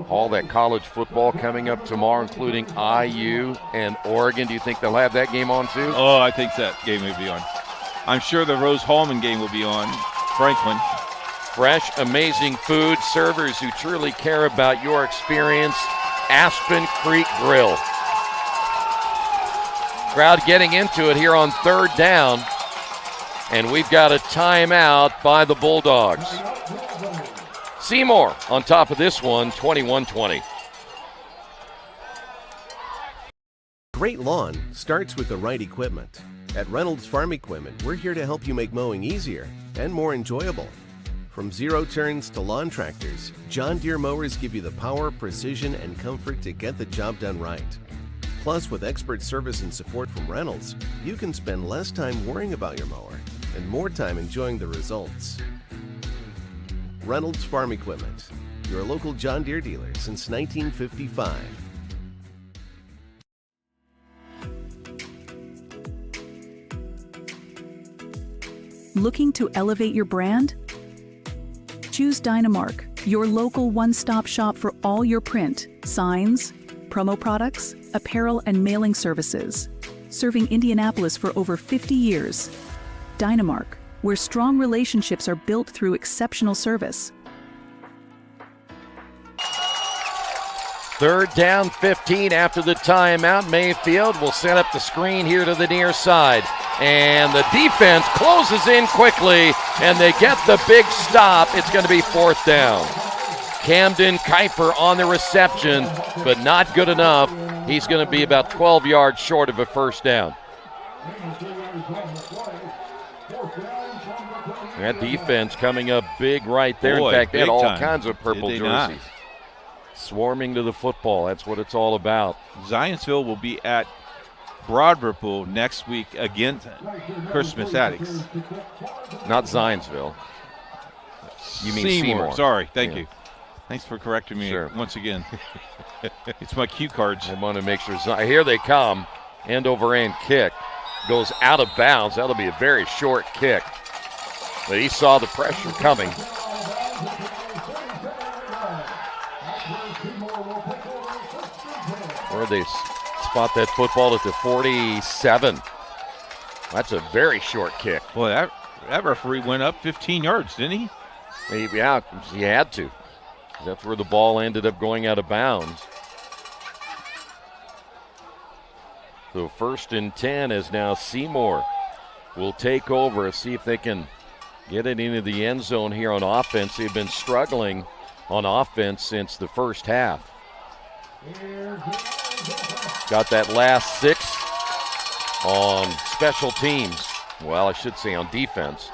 All that college football coming up tomorrow, including IU and Oregon. Do you think they'll have that game on too? Oh, I think that game will be on. I'm sure the Rose-Hulman game will be on. Franklin. Fresh, amazing food, servers who truly care about your experience. Aspen Creek Grill. Crowd getting into it here on 3rd down. And we've got a timeout by the Bulldogs. Seymour on top of this one, 21-20. great lawn starts with the right equipment. At Reynolds Farm Equipment, we're here to help you make mowing easier and more enjoyable. From zero turns to lawn tractors, John Deere mowers give you the power, precision, and comfort to get the job done right. Plus, with expert service and support from Reynolds, you can spend less time worrying about your mower and more time enjoying the results. Reynolds Farm Equipment, your local John Deere dealer since 1955. Looking to elevate your brand? Choose Dynamark, your local one-stop shop for all your print, signs, promo products, apparel, and mailing services. Serving Indianapolis for over 50 years. Dynamark, where strong relationships are built through exceptional service. 3rd down, 15 after the timeout. Mayfield will set up the screen here to the near side. And the defense closes in quickly, and they get the big stop. It's going to be 4th down. Camden Kuiper on the reception, but not good enough. He's going to be about 12 yards short of a 1st down. That defense coming up big right there. Boy, in fact, they had all time. kinds of purple jerseys. Not? Swarming to the football. That's what it's all about. Zionsville will be at Broad Ripple next week against Christmas Addicts. Not Zionsville. You mean Seymour. Sorry, thank you. Thanks for correcting me once again. It's my cue cards. I want to make sure. Here they come. End over end kick. Goes out of bounds. That'll be a very short kick. But he saw the pressure coming. Where they spot that football at the 47. That's a very short kick. Boy, that referee went up 15 yards, didn't he? Yeah, he had to. That's where the ball ended up going out of bounds. So 1st and 10 is now Seymour will take over, see if they can get it into the end zone here on offense. They've been struggling on offense since the first half. Got that last 6 on special teams. Well, I should say on defense.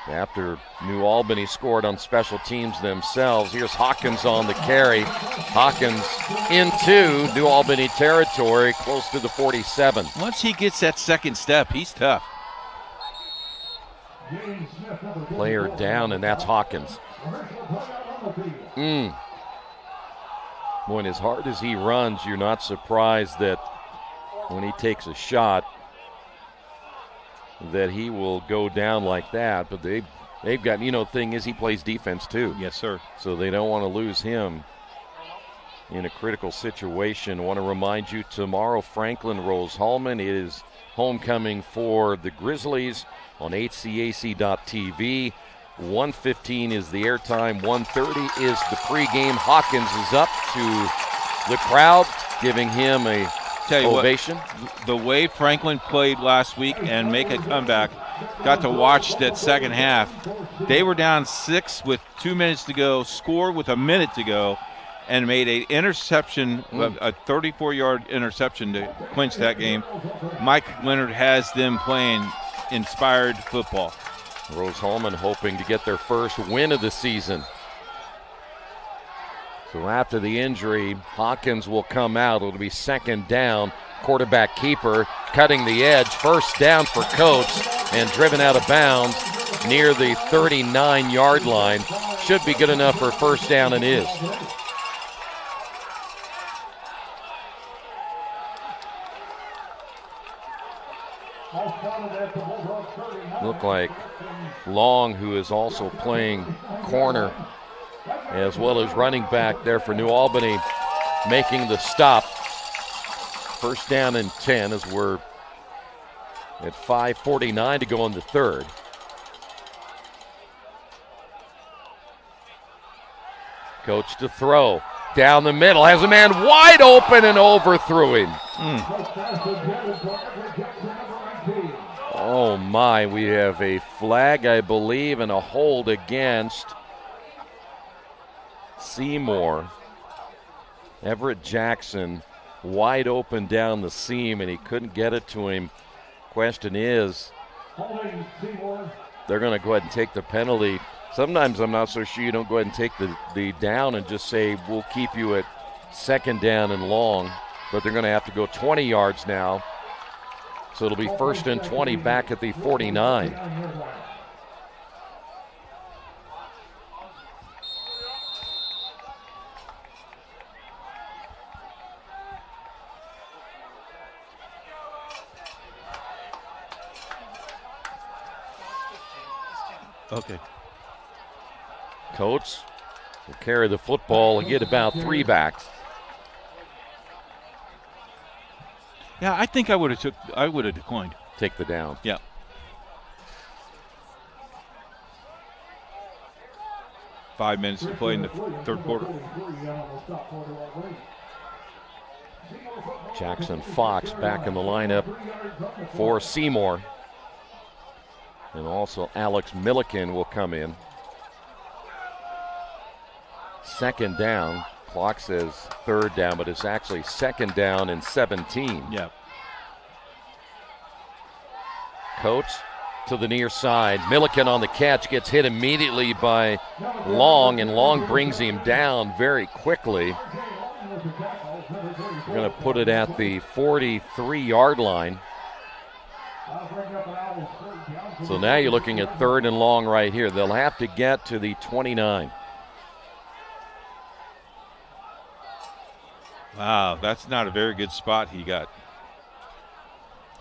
After New Albany scored on special teams themselves, here's Hawkins on the carry. Hawkins into New Albany territory, close to the 47. Once he gets that second step, he's tough. Player down, and that's Hawkins. Boy, and as hard as he runs, you're not surprised that when he takes a shot that he will go down like that. But they've got, thing is he plays defense too. Yes, sir. So they don't want to lose him in a critical situation. I want to remind you, tomorrow Franklin Rose-Hulman is homecoming for the Grizzlies on HCAC.TV. 1:15 is the airtime. 1:30 is the pregame. Hawkins is up to the crowd, giving him a ovation. The way Franklin played last week and make a comeback, got to watch that second half. They were down 6 with 2 minutes to go, scored with a minute to go, and made an interception, a 34-yard interception to clinch that game. Mike Leonard has them playing inspired football. Rose-Hulman hoping to get their first win of the season. So after the injury, Hawkins will come out. It'll be 2nd down. Quarterback keeper cutting the edge. 1st down for Coates and driven out of bounds near the 39-yard line. Should be good enough for a 1st down, and is. Look like Long, who is also playing corner as well as running back there for New Albany, making the stop. 1st down and 10 as we're at 5:49 to go in the 3rd. Coach to throw. Down the middle, has a man wide open and overthrew him. Oh my, we have a flag, I believe, and a hold against Seymour. Everett Jackson wide open down the seam, and he couldn't get it to him. Question is, they're going to go ahead and take the penalty. Sometimes I'm not so sure you don't go ahead and take the down and just say, we'll keep you at second down and long, but they're going to have to go 20 yards now. So it'll be 1st and 20 back at the 49. Okay. Coates will carry the football and get about 3 back. Yeah, I think I would have declined. Take the down. Yeah. Five minutes to play in the third quarter. Jackson Fox back in the lineup for Seymour. And also Alex Milliken will come in. Second down. Clock says third down, but it's actually second down and 17. Yeah. Coates to the near side. Milliken on the catch, gets hit immediately by Long, and Long brings him down very quickly. We're going to put it at the 43-yard line. So now you're looking at 3rd and long right here. They'll have to get to the 29. Wow, that's not a very good spot he got.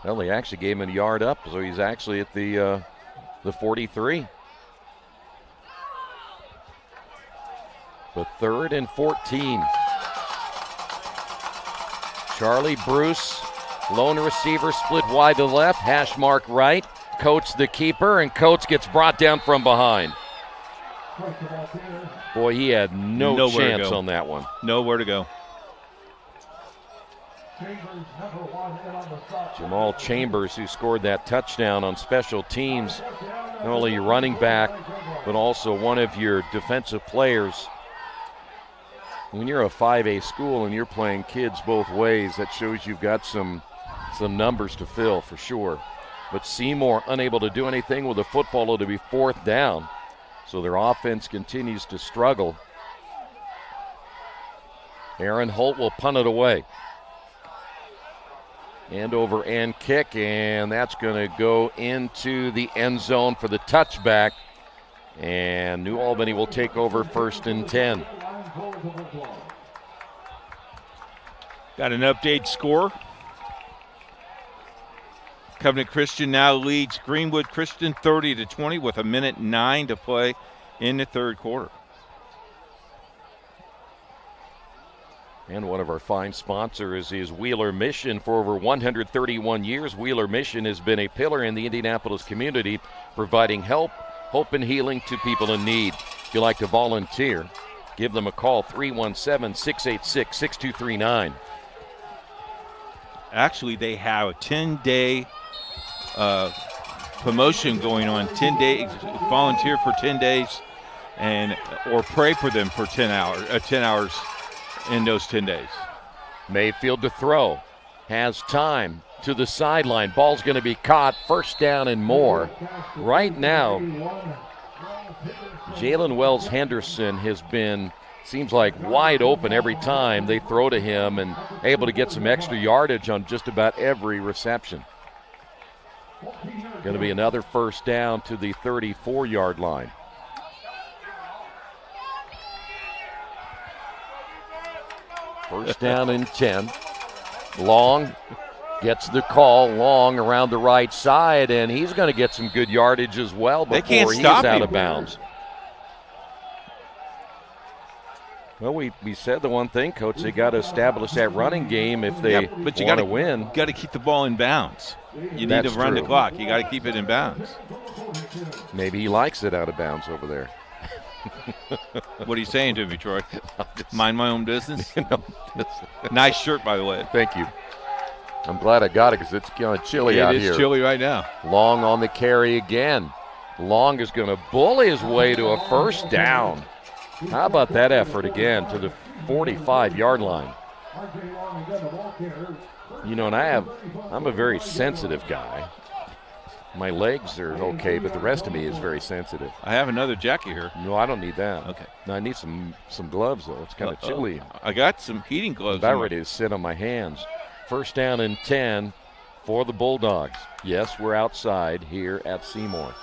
Well, they actually gave him a yard up, so he's actually at the 43. But 3rd and 14. Charlie Bruce, lone receiver, split wide to the left, hash mark right. Coates the keeper, and Coates gets brought down from behind. Boy, he had no chance on that one. Nowhere to go. Jamal Chambers, who scored that touchdown on special teams, not only your running back, but also one of your defensive players. When you're a 5A school and you're playing kids both ways, that shows you've got some numbers to fill for sure. But Seymour unable to do anything with the football. It'll be 4th down. So their offense continues to struggle. Aaron Holt will punt it away. End over end kick, and that's going to go into the end zone for the touchback. And New Albany will take over 1st and 10. Got an update score. Covenant Christian now leads Greenwood Christian 30-20 with 1:09 to play in the third quarter. And one of our fine sponsors is Wheeler Mission. For over 131 years, Wheeler Mission has been a pillar in the Indianapolis community, providing help, hope, and healing to people in need. If you'd like to volunteer, give them a call, 317-686-6239. Actually, they have a 10-day promotion going on. 10 days, volunteer for 10 days, or pray for them for 10 hours in those 10 days. Mayfield to throw. Has time to the sideline. Ball's going to be caught. 1st down and more. Right now, Jalen Wells Henderson has been, seems like, wide open every time they throw to him and able to get some extra yardage on just about every reception. Going to be another 1st down to the 34-yard line. First down and 10. Long gets the call. Long around the right side, and he's going to get some good yardage as well before he's out of bounds. Well, we said the one thing, Coach, they got to establish that running game if they want to win. You got to keep the ball in bounds. You need to run the clock. You got to keep it in bounds. Maybe he likes it out of bounds over there. What are you saying to me, Troy? Mind my own business? Nice shirt, by the way. Thank you. I'm glad I got it because it's kind of chilly out here. It is chilly right now. Long on the carry again. Long is going to bully his way to a 1st down. How about that effort again to the 45-yard line? You know, and I'm a very sensitive guy. My legs are okay, but the rest of me is very sensitive. I have another jacket here. No, I don't need that. Okay. No, I need some gloves, though. It's kind of chilly. I got some heating gloves. I'm about ready to sit on my hands. First down and 10 for the Bulldogs. Yes, we're outside here at Seymour.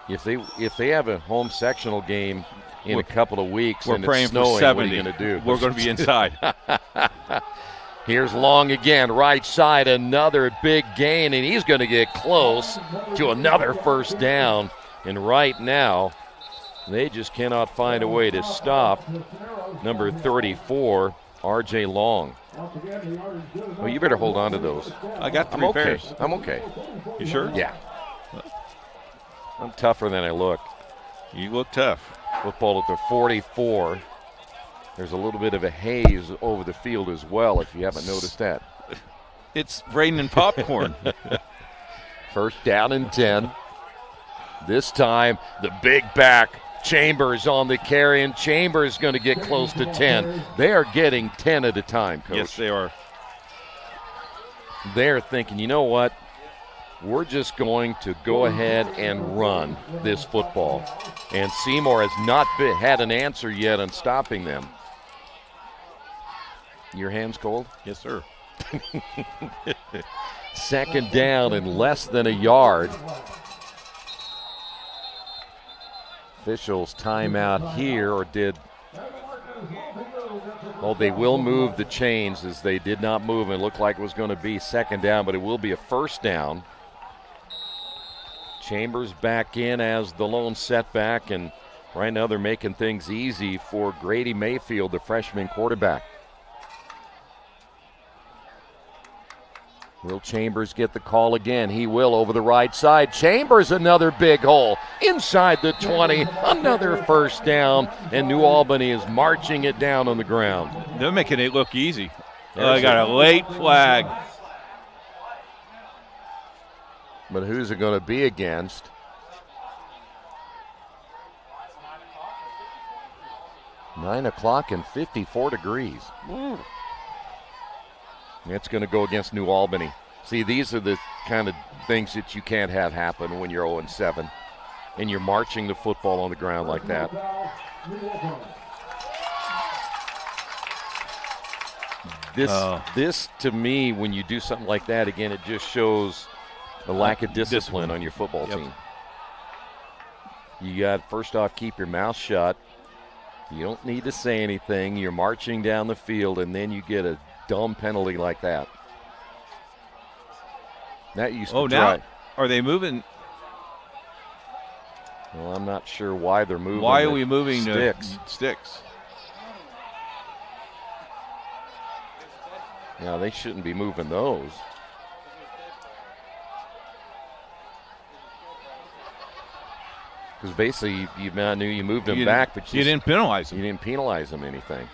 If they have a home sectional game in a couple of weeks and it's snowing, what are you going to do? We're going to be inside. Here's Long again, right side, another big gain, and he's going to get close to another first down. And right now, they just cannot find a way to stop number 34, R.J. Long. Well, you better hold on to those. I got 3 pairs. I'm okay. You sure? Yeah. I'm tougher than I look. You look tough. Football at the 44. There's a little bit of a haze over the field as well, if you haven't noticed that. It's raining popcorn. First down and 10. This time, the big back, Chambers on the carry, and Chambers going to get close to 10. They are getting 10 at a time, Coach. Yes, they are. They're thinking, you know what? We're just going to go ahead and run this football. And Seymour has not had an answer yet on stopping them. Your hands cold? Yes, sir. Second down and less than a yard. Officials timeout here, or did... Oh, they will move the chains as they did not move. It looked like it was going to be second down, but it will be a first down. Chambers back in as the lone setback, and right now they're making things easy for Grady Mayfield, the freshman quarterback. Will Chambers get the call again? He will over the right side. Chambers, another big hole inside the 20, another first down, and New Albany is marching it down on the ground. They're making it look easy. I got a late flag. But who's it going to be against? Nine o'clock and 54 degrees. It's going to go against New Albany. See, these are the kind of things that you can't have happen when you're 0-7 and you're marching the football on the ground like that. This to me, when you do something like that, again, it just shows the lack of discipline on your football team. You got, first off, keep your mouth shut. You don't need to say anything. You're marching down the field, and then you get a dumb penalty like that. That used to now are they moving? Well, I'm not sure why they're moving. Why are we moving sticks? Sticks. Yeah, they shouldn't be moving those. Because basically, you knew you moved them back, but you didn't penalize them. You didn't penalize them anything.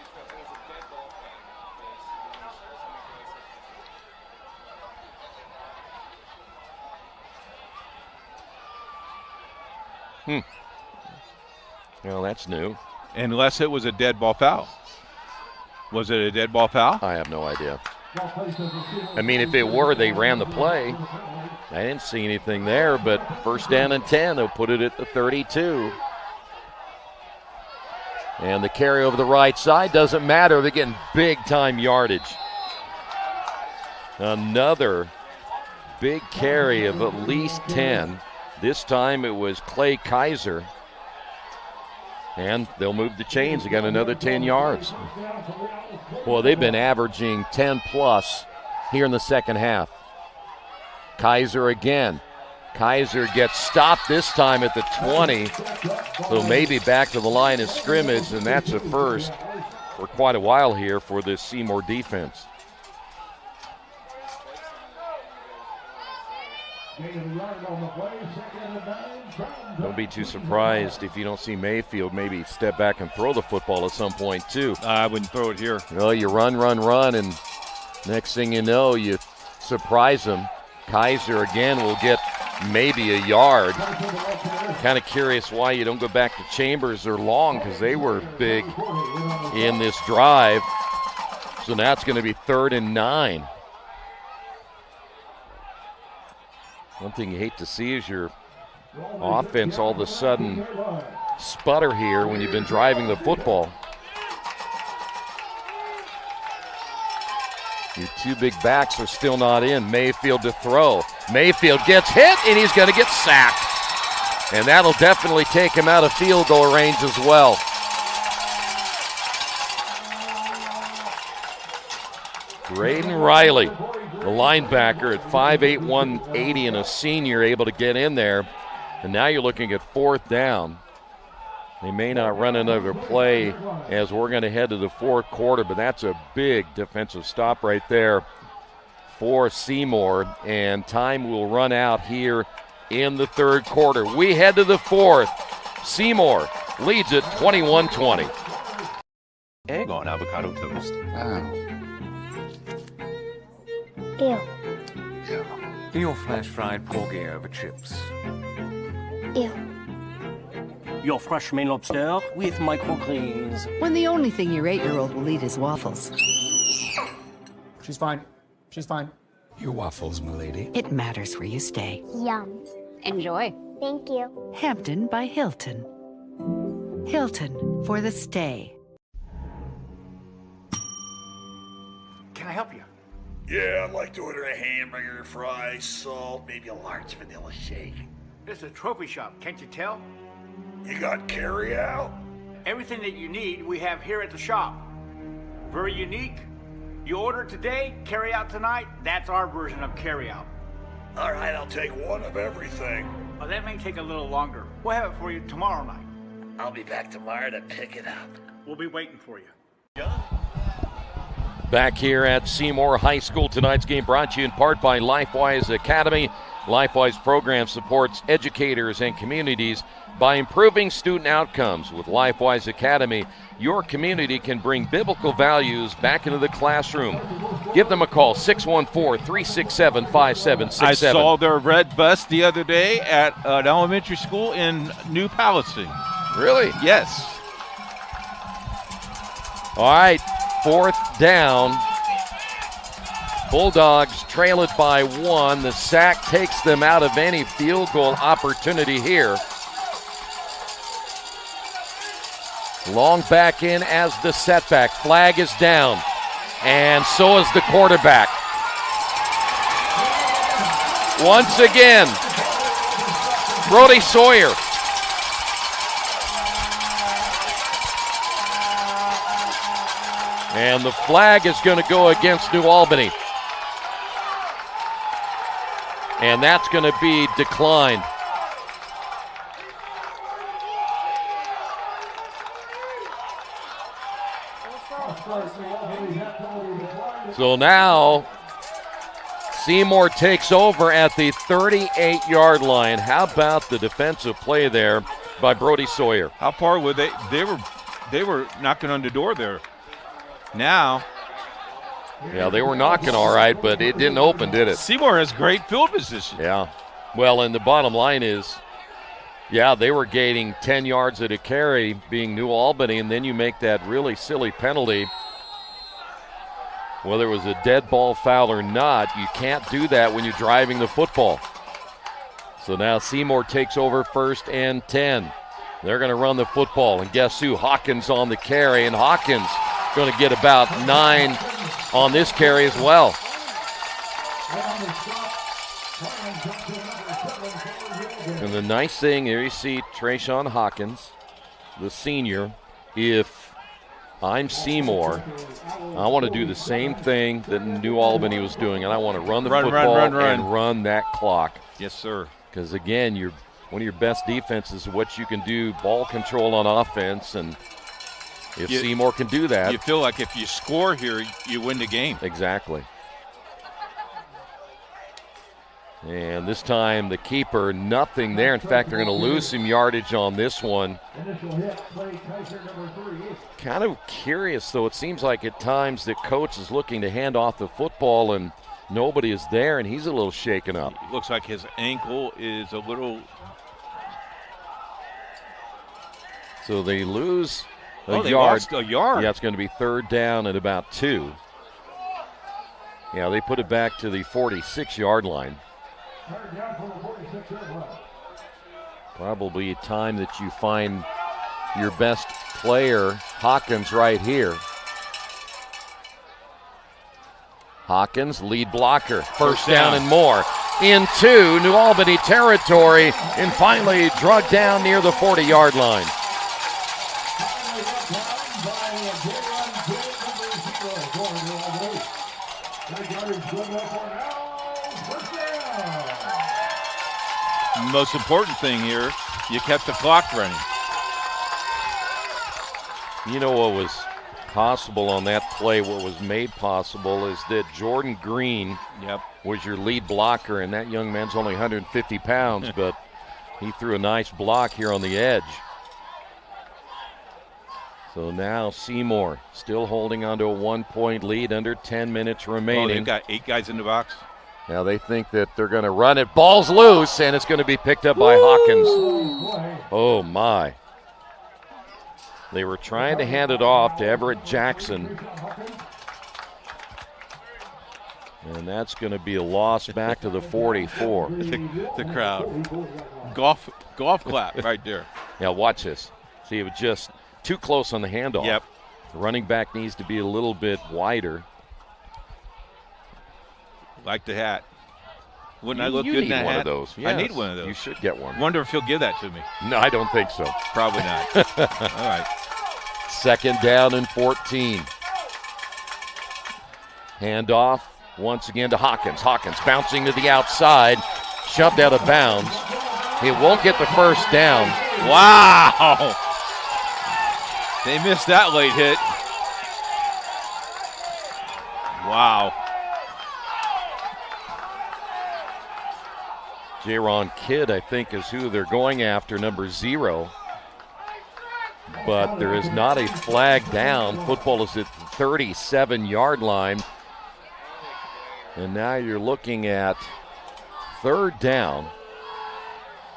Well, that's new. Unless it was a dead ball foul. Was it a dead ball foul? I have no idea. I mean, if it were, they ran the play. I didn't see anything there, but first down and 10, they'll put it at the 32. And the carry over the right side doesn't matter. They're getting big-time yardage. Another big carry of at least 10. This time it was Clay Kaiser. And they'll move the chains. They got another 10 yards. Well, they've been averaging 10-plus here in the second half. Kaiser again. Kaiser gets stopped this time at the 20. So maybe back to the line of scrimmage, and that's a first for quite a while here for this Seymour defense. Don't be too surprised if you don't see Mayfield maybe step back and throw the football at some point, too. I wouldn't throw it here. Well, you run, and next thing you know, you surprise them. Kaiser again will get maybe a yard. Kind of curious why you don't go back to Chambers or Long, because they were big in this drive. So now it's going to be 3rd and 9. One thing you hate to see is your offense all of a sudden sputter here when you've been driving the football. Your 2 big backs are still not in. Mayfield to throw. Mayfield gets hit, and he's going to get sacked. And that'll definitely take him out of field goal range as well. Braden Riley, the linebacker at 5'8", 180, and a senior, able to get in there. And now you're looking at 4th down. They may not run another play as we're going to head to the 4th quarter, but that's a big defensive stop right there for Seymour. And time will run out here in the 3rd quarter. We head to the 4th. Seymour leads it 21-20. Egg on avocado toast. Ew. Your flash fried porgy over chips. Ew. Your fresh main lobster with microgreens. When the only thing your 8-year-old will eat is waffles. She's fine. She's fine. Your waffles, m'lady. It matters where you stay. Yum. Enjoy. Thank you. Hampton by Hilton. Hilton for the stay. Can I help you? Yeah, I'd like to order a hamburger, fries, salt, maybe a large vanilla shake. This is a trophy shop, can't you tell? You got carry out? Everything that you need, we have here at the shop. Very unique. You order today, carry out tonight. That's our version of carry out. All right, I'll take one of everything. Well, that may take a little longer. We'll have it for you tomorrow night. I'll be back tomorrow to pick it up. We'll be waiting for you. Back here at Seymour High School, tonight's game brought to you in part by LifeWise Academy. LifeWise program supports educators and communities by improving student outcomes. With LifeWise Academy, your community can bring biblical values back into the classroom. Give them a call, 614-367-5767. I saw their red bus the other day at an elementary school in New Palestine. Really? Yes. All right, 4th down. Bulldogs trail it by 1. The sack takes them out of any field goal opportunity here. Long back in as the setback. Flag is down, and so is the quarterback. Once again, Brody Sawyer. And the flag is going to go against New Albany. And that's going to be declined. So now Seymour takes over at the 38-yard line. How about the defensive play there by Brody Sawyer? How far were they? They were knocking on the door there. Now. Yeah, they were knocking all right, but it didn't open, did it? Seymour has great field position. Yeah. Well, and the bottom line is, yeah, they were gaining 10 yards at a carry, being New Albany, and then you make that really silly penalty. Whether it was a dead ball foul or not, you can't do that when you're driving the football. So now Seymour takes over 1st and 10. They're going to run the football, and guess who? Hawkins on the carry, and Hawkins going to get about 9 on this carry as well. And the nice thing here, you see Trayshawn Hawkins, the senior. If I'm Seymour, I want to do the same thing that New Albany was doing, and I want to run the football and run that clock. Yes, sir. Because, again, one of your best defenses is what you can do, ball control on offense, and if Seymour can do that. You feel like if you score here, you win the game. Exactly. And this time the keeper, nothing there. In fact, they're going to lose some yardage on this one. Kind of curious, though. It seems like at times the coach is looking to hand off the football and nobody is there, and he's a little shaken up. It looks like his ankle is a little So they lose a Oh, yard. they lost a yard. Yeah, it's going to be 3rd down at about 2. Yeah, they put it back to the 46-yard line. Probably time that you find your best player, Hawkins, right here. Hawkins, lead blocker, first down and more. Into New Albany territory and finally drugged down near the 40-yard line. Most important thing here, you kept the clock running. You know what was possible on that play, what was made possible is that Jordan Green was your lead blocker, and that young man's only 150 pounds, but he threw a nice block here on the edge. So now Seymour still holding on to a 1-point lead, under 10 minutes remaining. Oh, they've got 8 guys in the box. Now they think that they're going to run it. Ball's loose, and it's going to be picked up by Hawkins. Oh, my. They were trying to hand it off to Everett Jackson. And that's going to be a loss back to the 44. The crowd. Golf clap right there. Now watch this. See, it was just too close on the handoff. Yep. The running back needs to be a little bit wider. Like the hat. Wouldn't I look good in that hat? You need one of those. Yes, I need one of those. You should get one. Wonder if he'll give that to me. No, I don't think so. Probably not. All right. 2nd down and 14. Handoff once again to Hawkins. Hawkins bouncing to the outside, shoved out of bounds. He won't get the first down. Wow! They missed that late hit. Wow. Jaron Kidd, I think, is who they're going after, number 0. But there is not a flag down. Football is at the 37-yard line. And now you're looking at 3rd down.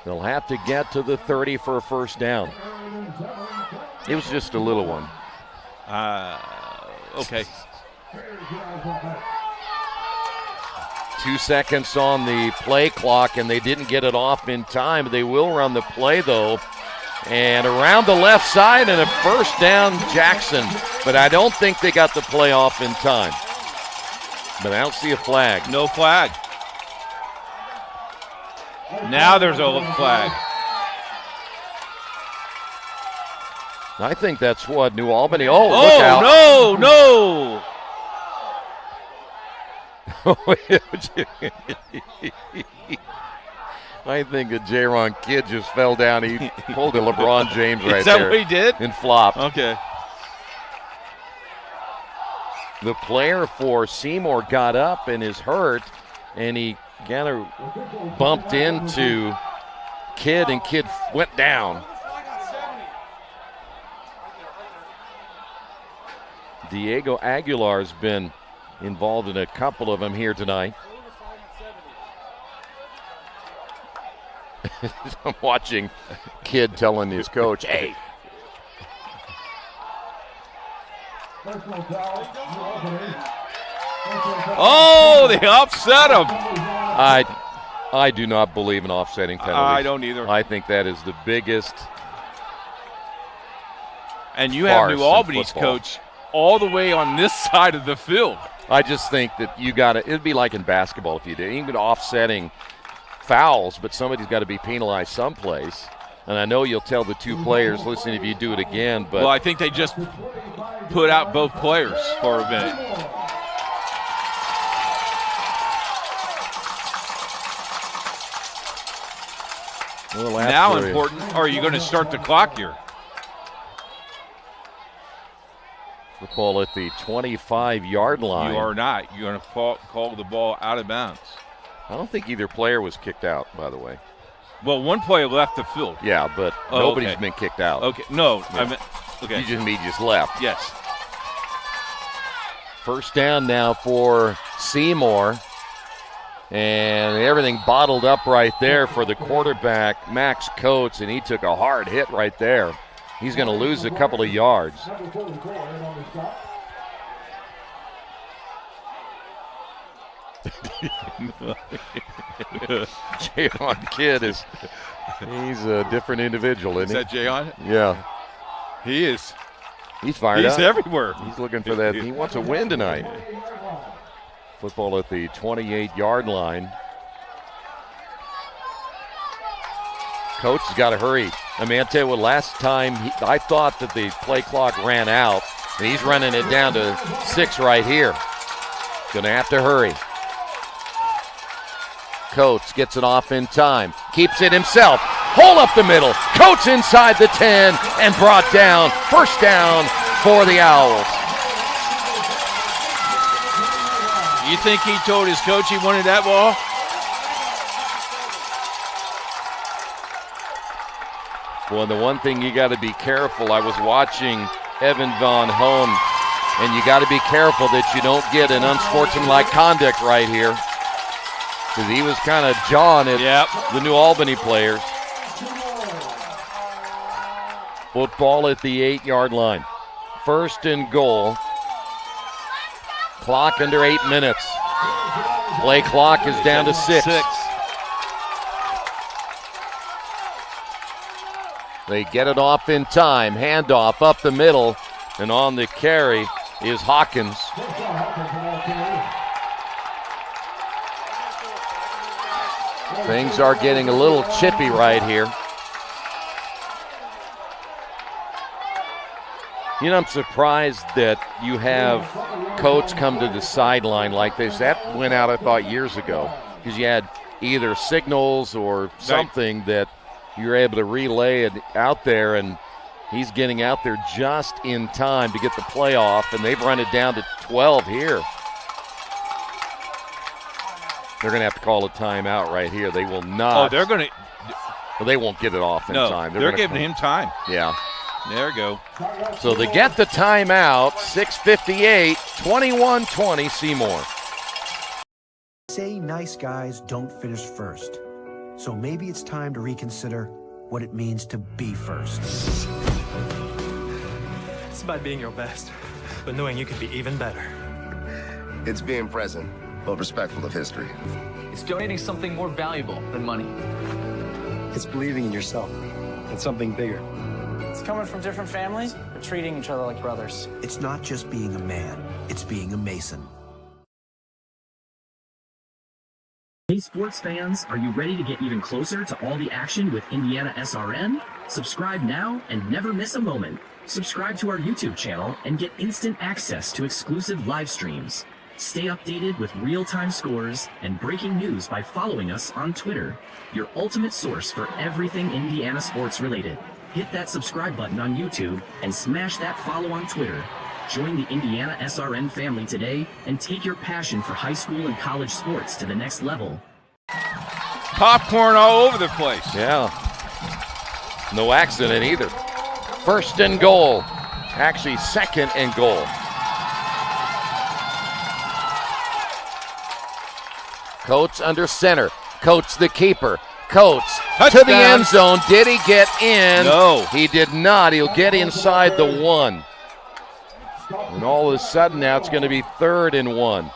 They'll have to get to the 30 for a first down. It was just a little one. Okay. 2 seconds on the play clock, and they didn't get it off in time. They will run the play, though. And around the left side, and a first down, Jackson. But I don't think they got the play off in time. But I don't see a flag. No flag. Now there's a flag. I think that's what New Albany. Oh, look out. No. I think that Jaron Kidd just fell down. He pulled a LeBron James right there. Is that what he did? And flopped. Okay. The player for Seymour got up and is hurt, and he kind of bumped into Kidd, and Kidd went down. Diego Aguilar's been involved in a couple of them here tonight. I'm watching Kidd telling his coach, hey. Oh, they upset him. I do not believe in offsetting penalties. I don't either. I think that is the biggest. And you have New Albany's coach all the way on this side of the field. I just think that you got to, it'd be like in basketball if you did. Even offsetting fouls, but somebody's got to be penalized someplace. And I know you'll tell the 2 players, listen, if you do it again. But well, I think they just put out both players for a minute. Well, now important, are you going to start the clock here? Football at the 25-yard line. You are not. You're going to call the ball out of bounds. I don't think either player was kicked out, by the way. Well, one player left the field. Yeah, but nobody's been kicked out. Okay, no. Yeah. I meant, okay. He just left. Yes. First down now for Seymour. And everything bottled up right there for the quarterback, Max Coates, and he took a hard hit right there. He's going to lose a couple of yards. Jayon Kidd he's a different individual, isn't he? Is that Jayon? Yeah. He is. He's fired up. He's everywhere. He's looking for that. He wants a win tonight. Football at the 28-yard line. Coach has got to hurry. I mean, I'll tell you what, last time I thought that the play clock ran out, and he's running it down to 6 right here. Going to have to hurry. Coates gets it off in time. Keeps it himself. Hole up the middle. Coates inside the 10 and brought down. First down for the Owls. You think he told his coach he wanted that ball? Well, the one thing you got to be careful, I was watching Evan Von Hoen, and you got to be careful that you don't get an unsportsmanlike conduct right here. Because he was kind of jawing at the New Albany players. Football at the 8-yard line. First and goal. Clock under 8 minutes. Play clock is down to 6. They get it off in time. Handoff up the middle. And on the carry is Hawkins. Things are getting a little chippy right here. You know, I'm surprised that you have Coates come to the sideline like this. That went out, I thought, years ago, because you had either signals or something that you're able to relay it out there, and he's getting out there just in time to get the play off, and they've run it down to 12 here. They're going to have to call a timeout right here. They will not. Oh, they're going to. Well, they won't get it off in time. They're giving him time. Yeah. There we go. So they get the timeout. 6:58, 21-20 Seymour. Say nice guys don't finish first. So maybe it's time to reconsider what it means to be first. It's about being your best, but knowing you could be even better. It's being present, but respectful of history. It's donating something more valuable than money. It's believing in yourself and something bigger. It's coming from different families, but treating each other like brothers. It's not just being a man, it's being a Mason. Hey sports fans, are you ready to get even closer to all the action with IndianaSRN? Subscribe now and never miss a moment. Subscribe to our YouTube channel and get instant access to exclusive live streams. Stay updated with real-time scores and breaking news by following us on Twitter, your ultimate source for everything Indiana sports related. Hit that subscribe button on YouTube and smash that follow on Twitter. Join the IndianaSRN family today and take your passion for high school and college sports to the next level. Popcorn all over the place. Yeah. No accident either. First and goal. Actually, second and goal. Coates under center. Coates the keeper. Coates to the end zone. Did he get in? No. He did not. He'll get inside the 1. And all of a sudden now it's going to be 3rd and 1.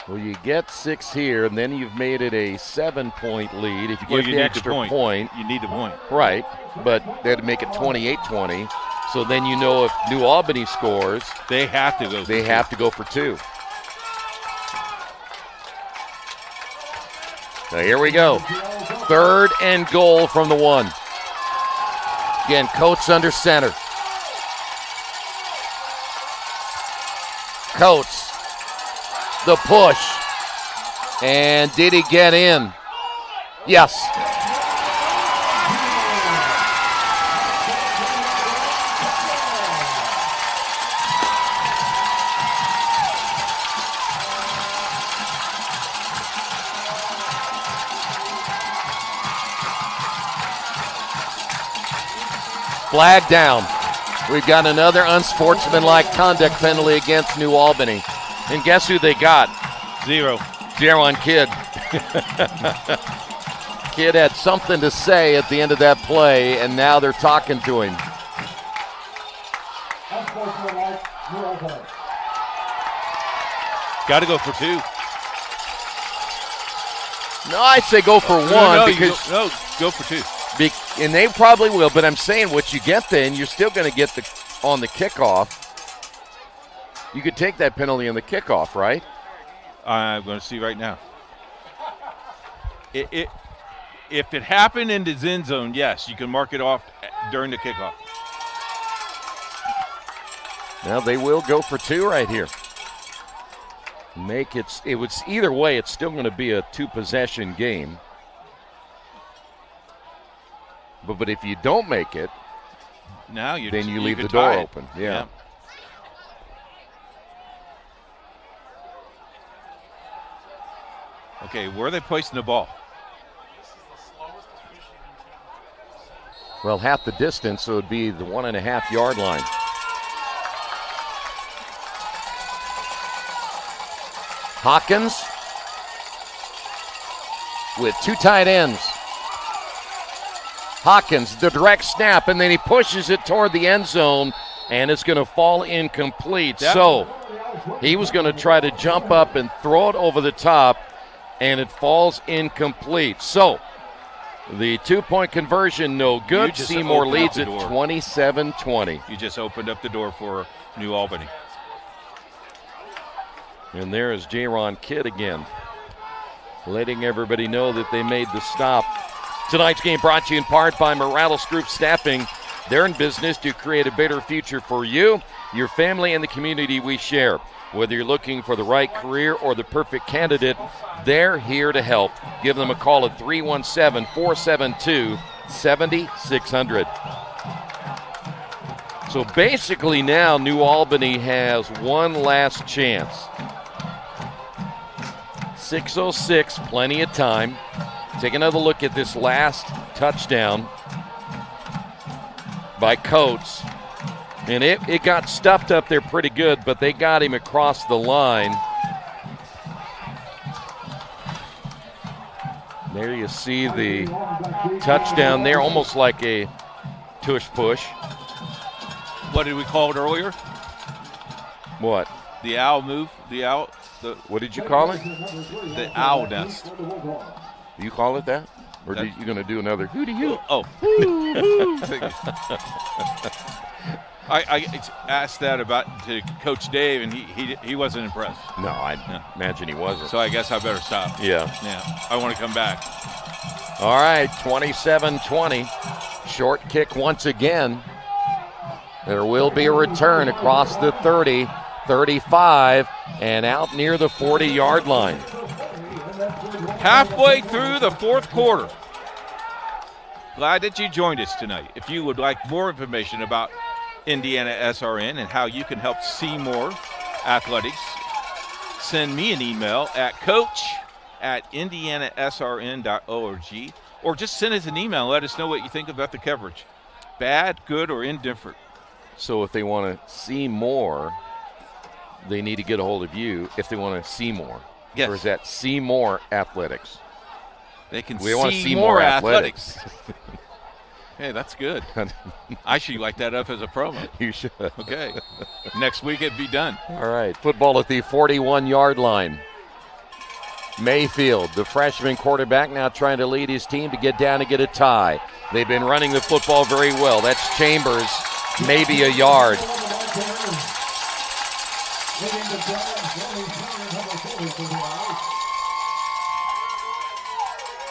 Well, you get 6 here, and then you've made it a 7-point lead. If you get the extra point. You need the point. Right, but they had to make it 28-20. So then you know if New Albany scores, they have to go. They have to go for 2. So here we go. 3rd and goal from the 1. Again, Coates under center. Coates, the push. And did he get in? Yes. Flag down. We've got another unsportsmanlike conduct penalty against New Albany. And guess who they got? 0. Jayon Kidd. kid had something to say at the end of that play, and now they're talking to him. Got to go for 2. No, I say go for 1 because go for 2. And they probably will, but I'm saying what you get then, you're still going to get on the kickoff. You could take that penalty on the kickoff, right? I'm going to see right now. If it happened in the end zone, yes, you can mark it off during the kickoff. Now they will go for 2 right here. It was either way, it's still going to be a 2-possession game. But if you don't make it, now then you leave the door open. Yeah. Okay, where are they placing the ball? Well, half the distance, so it would be the 1.5-yard line. Hawkins with 2 tight ends. Hawkins, the direct snap, and then he pushes it toward the end zone, and it's going to fall incomplete. Yep. So he was going to try to jump up and throw it over the top, and it falls incomplete. So the 2-point conversion, no good. Seymour leads it 27-20. You just opened up the door for New Albany. And there is J-Ron Kidd again, letting everybody know that they made the stop. Tonight's game brought to you in part by Morales Group Staffing. They're in business to create a better future for you, your family, and the community we share. Whether you're looking for the right career or the perfect candidate, they're here to help. Give them a call at 317-472-7600. So basically now New Albany has one last chance. 6:06, plenty of time. Take another look at this last touchdown by Coates. And it got stuffed up there pretty good, but they got him across the line. There you see the touchdown there, almost like a tush push. What did we call it earlier? What? The owl move, the owl. What did you call it? The owl nest. You call it that? Or are you going to do another hooty-hoo? Oh. I asked that to Coach Dave, and he wasn't impressed. No, I imagine he wasn't. So I guess I better stop. Yeah. I want to come back. All right, 27-20. Short kick once again. There will be a return across the 30, 35, and out near the 40-yard line. Halfway through the fourth quarter. Glad that you joined us tonight. If you would like more information about IndianaSRN and how you can help Seymour Athletics, send me an email at coach@indianasrn.org, or just send us an email and let us know what you think about the coverage. Bad, good, or indifferent. So if they want to see more, they need to get a hold of you if they want to see more. Yes. Or is that Seymour Athletics? They can see more athletics. Hey, that's good. I should like that up as a promo. You should. Okay. Next week it'd be done. All right. Football at the 41-yard line. Mayfield, the freshman quarterback, now trying to lead his team to get down and get a tie. They've been running the football very well. That's Chambers, maybe a yard.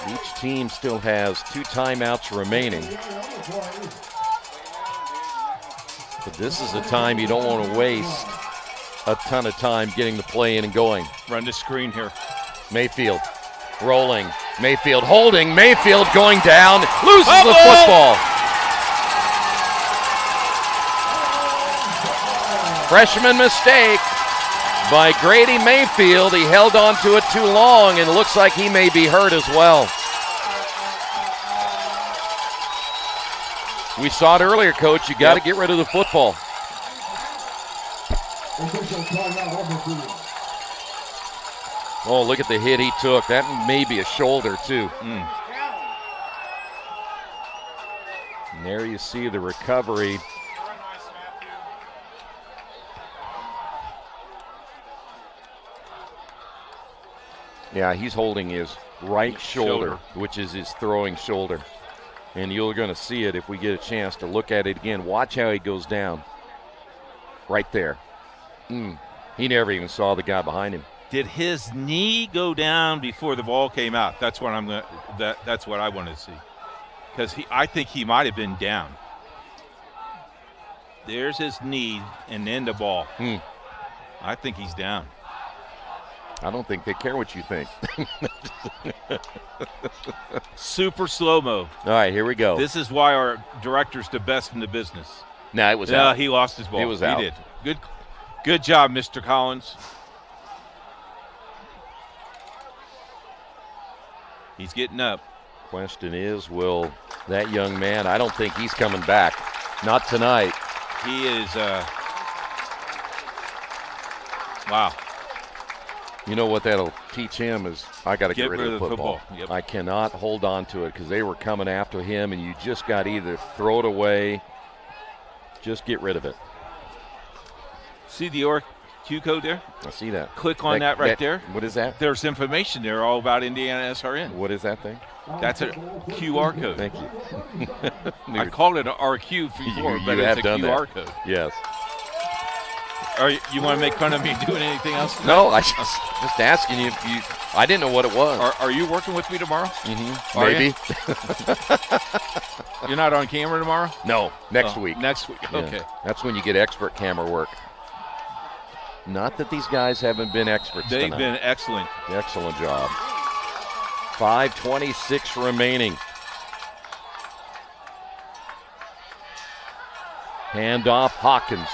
Each team still has 2 timeouts remaining. But this is a time you don't want to waste a ton of time getting the play in and going. Run the screen here. Mayfield rolling. Mayfield holding. Mayfield going down. Loses the football. Freshman mistake by Grady Mayfield. He held on to it too long, and it looks like he may be hurt as well. We saw it earlier, Coach. You got to get rid of the football. Oh, look at the hit he took. That may be a shoulder, too. And there you see the recovery. Yeah, he's holding his right shoulder, which is his throwing shoulder. And you're going to see it if we get a chance to look at it again. Watch how he goes down. Right there. He never even saw the guy behind him. Did his knee go down before the ball came out? That's what that's what I want to see. Because I think he might have been down. There's his knee and then the ball. I think he's down. I don't think they care what you think. Super slow-mo. All right, here we go. This is why our director's the best in the business. No, it was out. He lost his ball. It was out. He did. Good job, Mr. Collins. He's getting up. Question is, will that young man, I don't think he's coming back. Not tonight. He is, wow. You know what that'll teach him is I got to get rid of the football. Yep. I cannot hold on to it because they were coming after him, and you just got to either throw it away, just get rid of it. See the RQ code there? I see that. Click on that right there. What is that? There's information there all about IndianaSRN. What is that thing? That's a QR code. Thank you. I called it an RQ before, but it's a QR code. Yes. You want to make fun of me doing anything else tonight? No, I just asking you if you. I didn't know what it was. Are you working with me tomorrow? Maybe. You're not on camera tomorrow? No, next week. Next week, Yeah. okay. That's when you get expert camera work. Not that these guys haven't been experts They've tonight. been excellent. Excellent job. 5:26 remaining. Handoff, Hawkins.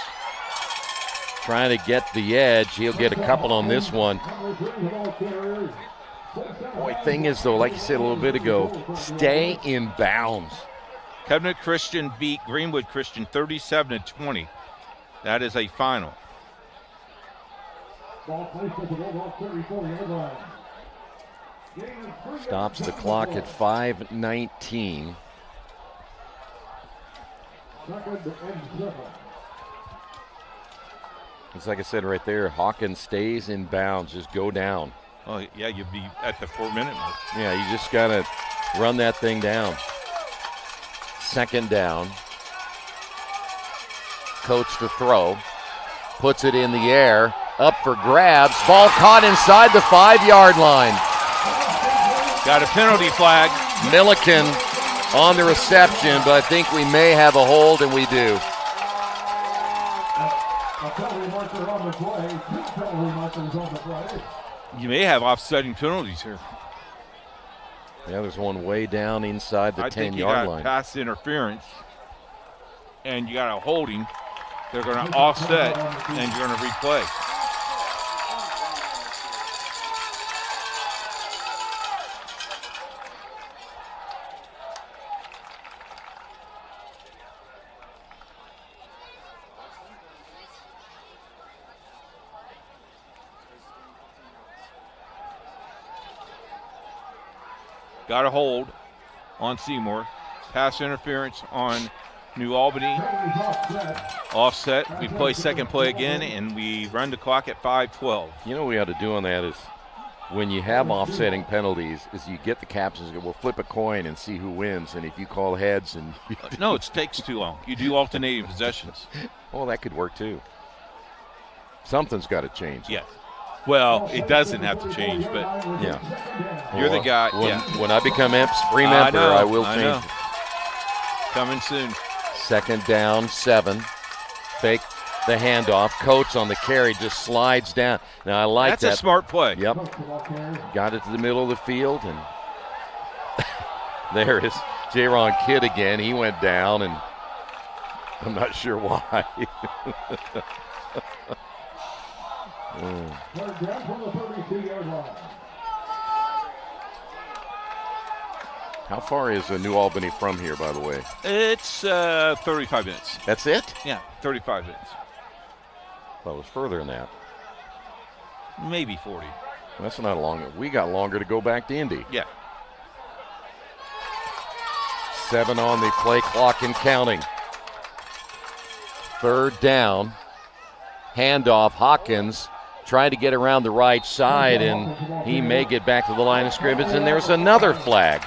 Trying to get the edge. He'll get a couple on this one. Boy, thing is, though, like you said a little bit ago, stay in bounds. Covenant Christian beat Greenwood Christian 37-20. That is a final. Stops the clock at 5:19. It's like I said right there, Hawkins stays in bounds, just go down. Oh, yeah, you'd be at the 4-minute mark. Yeah, you just got to run that thing down. Second down. Coach to throw. Puts it in the air. Up for grabs. Ball caught inside the 5-yard line. Got a penalty flag. Milliken on the reception, but I think we may have a hold, and we do. You may have offsetting penalties here. Yeah, there's one way down inside the 10-yard line. I think you got pass interference, and you got a holding. They're going to offset, and you're going to replay. Got a hold on Seymour. Pass interference on New Albany. Offset. We play second play again, and we run the clock at 5:12. You know what we ought to do on that is when you have offsetting penalties is you get the captains and go, we'll flip a coin and see who wins. And if you call heads and no, it takes too long. You do alternating possessions. Well, that could work too. Something's got to change. Yes. Well, it doesn't have to change, but yeah, you're the guy. When I become Supreme Emperor, I will change. Coming soon. Second down, 7. Fake the handoff. Coates on the carry just slides down. Now I like that. That's a smart play. Yep. Got it to the middle of the field, and there is J-Ron Kidd again. He went down, and I'm not sure why. How far is New Albany from here, by the way? It's 35 minutes. That's it? Yeah, 35 minutes. Well, it was further than that. Maybe 40. Well, that's not long. We got longer to go back to Indy. Yeah. 7 on the play clock and counting. 3rd down. Handoff, Hawkins trying to get around the right side, and he may get back to the line of scrimmage, and there's another flag.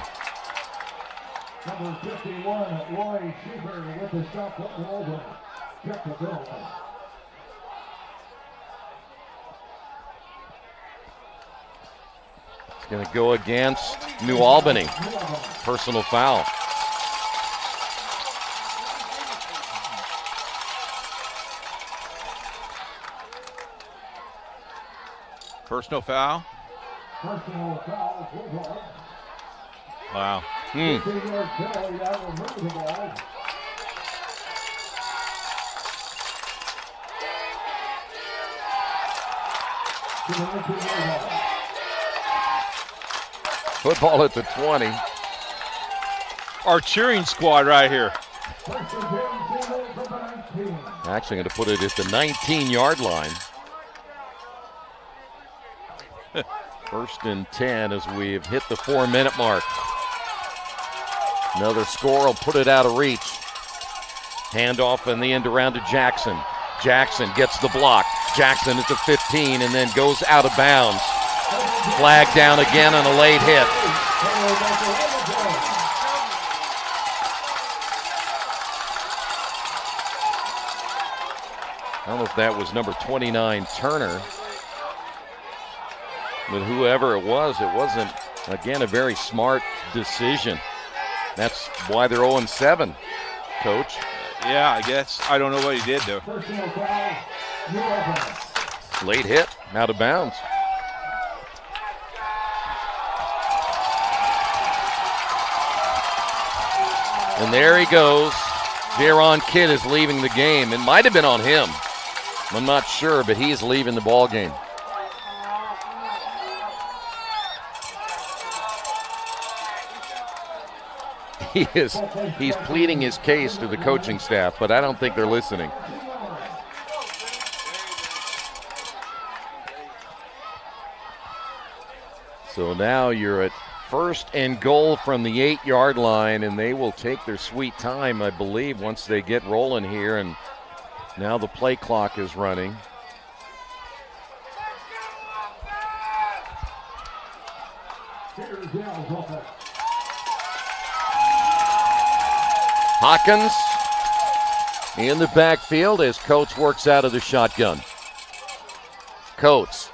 Number 51, Roy Schieber with the stop football to check the bill. It's going to go against New Albany. Personal foul. Personal foul. Personal foul. Wow. Football at the 20. Our cheering squad right here. Actually going to put it at the 19-yard line. 1st and 10 as we've hit the 4-minute mark. Another score will put it out of reach. Handoff in the end around to Jackson. Jackson gets the block. Jackson at the 15 and then goes out of bounds. Flag down again on a late hit. I don't know if that was number 29, Turner. But whoever it wasn't, again, a very smart decision. That's why they're 0-7, Coach. Yeah, I guess. I don't know what he did, though. Late hit, out of bounds. And there he goes. Jaron Kidd is leaving the game. It might have been on him. I'm not sure, but he is leaving the ball game. He's pleading his case to the coaching staff, but I don't think they're listening. So now you're at 1st and goal from the 8-yard line, and they will take their sweet time, I believe, once they get rolling here. And now the play clock is running. Hawkins in the backfield as Coates works out of the shotgun. Coates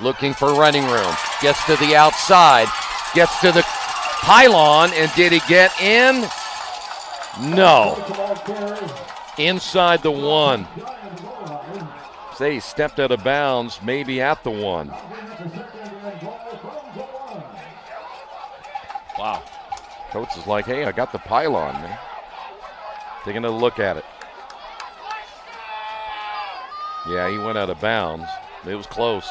looking for running room. Gets to the outside. Gets to the pylon, and did he get in? No. Inside the 1. Say he stepped out of bounds, maybe at the 1. Wow. Coates is like, hey, I got the pylon, man. Taking a look at it. Yeah, he went out of bounds. It was close.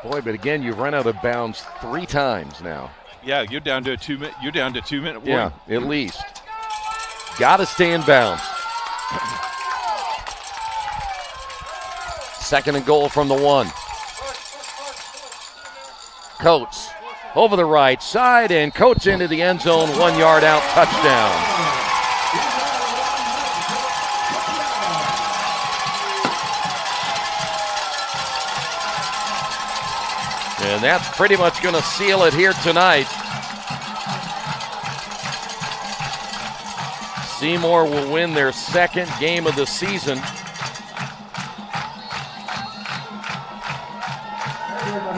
Boy, but again, you've run out of bounds 3 times now. Yeah, you're down to a 2-minute. You're down to 2-minute warning. Yeah, at least. Got to stay in bounds. 2nd and goal from the 1. Coates over the right side, and Coates into the end zone, 1 yard out, touchdown. And that's pretty much going to seal it here tonight. Seymour will win their 2nd game of the season.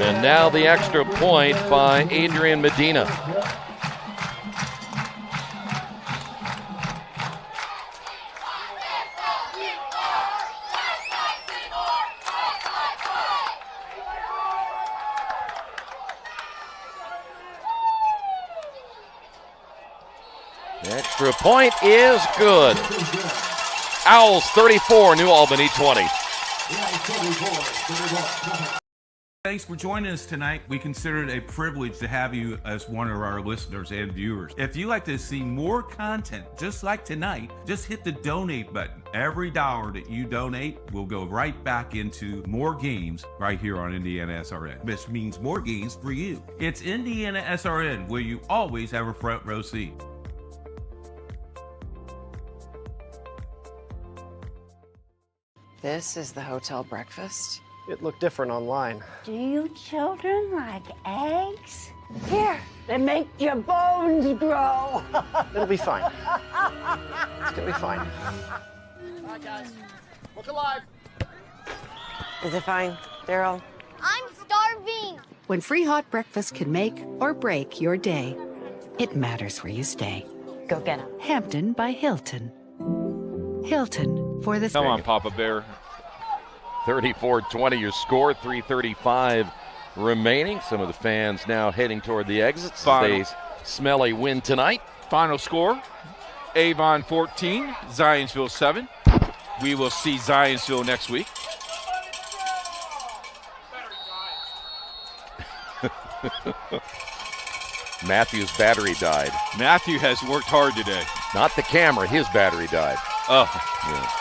And now the extra point by Adrian Medina. The extra point is good. Owls 34, New Albany 20. Thanks for joining us tonight. We consider it a privilege to have you as one of our listeners and viewers. If you'd like to see more content just like tonight, just hit the donate button. Every dollar that you donate will go right back into more games right here on IndianaSRN, which means more games for you. It's IndianaSRN, where you always have a front row seat. This is the hotel breakfast. It looked different online. Do you children like eggs? Here, they make your bones grow. It'll be fine. It's gonna be fine. All right, guys. Look alive. Is it fine, Daryl? I'm starving. When free hot breakfast can make or break your day, it matters where you stay. Go get him. Hampton by Hilton. Hilton for the... Come on, Papa Bear. 34-20 your score, 3:35 remaining. Some of the fans now heading toward the exits. They smell a win tonight. Final score, Avon 14, Zionsville 7. We will see Zionsville next week. Matthew's battery died. Matthew has worked hard today. Not the camera, his battery died. Oh. Yeah.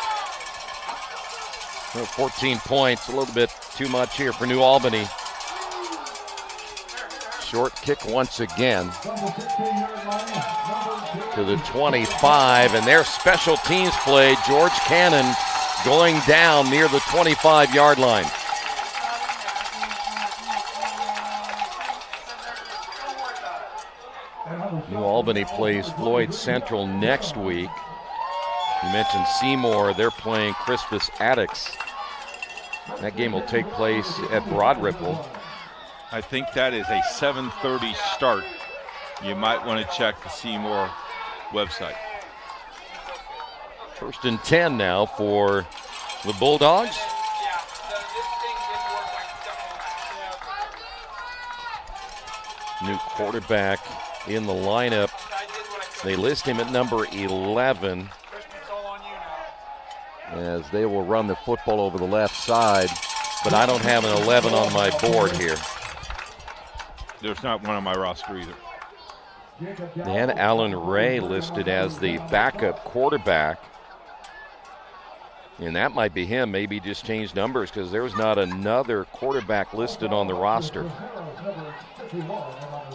Well, 14 points, a little bit too much here for New Albany. Short kick once again to the 25, and their special teams play. George Cannon going down near the 25-yard line. New Albany plays Floyd Central next week. You mentioned Seymour, they're playing Crispus Attucks. That game will take place at Broad Ripple. I think that is a 7:30 start. You might want to check the Seymour website. 1st and 10 now for the Bulldogs. New quarterback in the lineup. They list him at number 11. As they will run the football over the left side, but I don't have an 11 on my board here. There's not one on my roster either. They had Alan Ray listed as the backup quarterback, and that might be him. Maybe he just changed numbers because there's not another quarterback listed on the roster.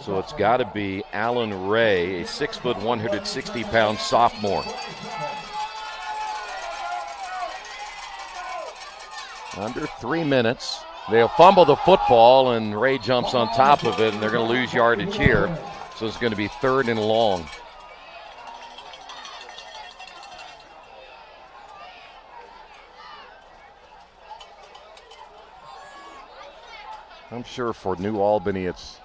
So it's got to be Alan Ray, a 6', 160-pound sophomore. Under 3 minutes. They'll fumble the football, and Ray jumps on top of it, and they're going to lose yardage here. So it's going to be 3rd and long. I'm sure for New Albany, it's,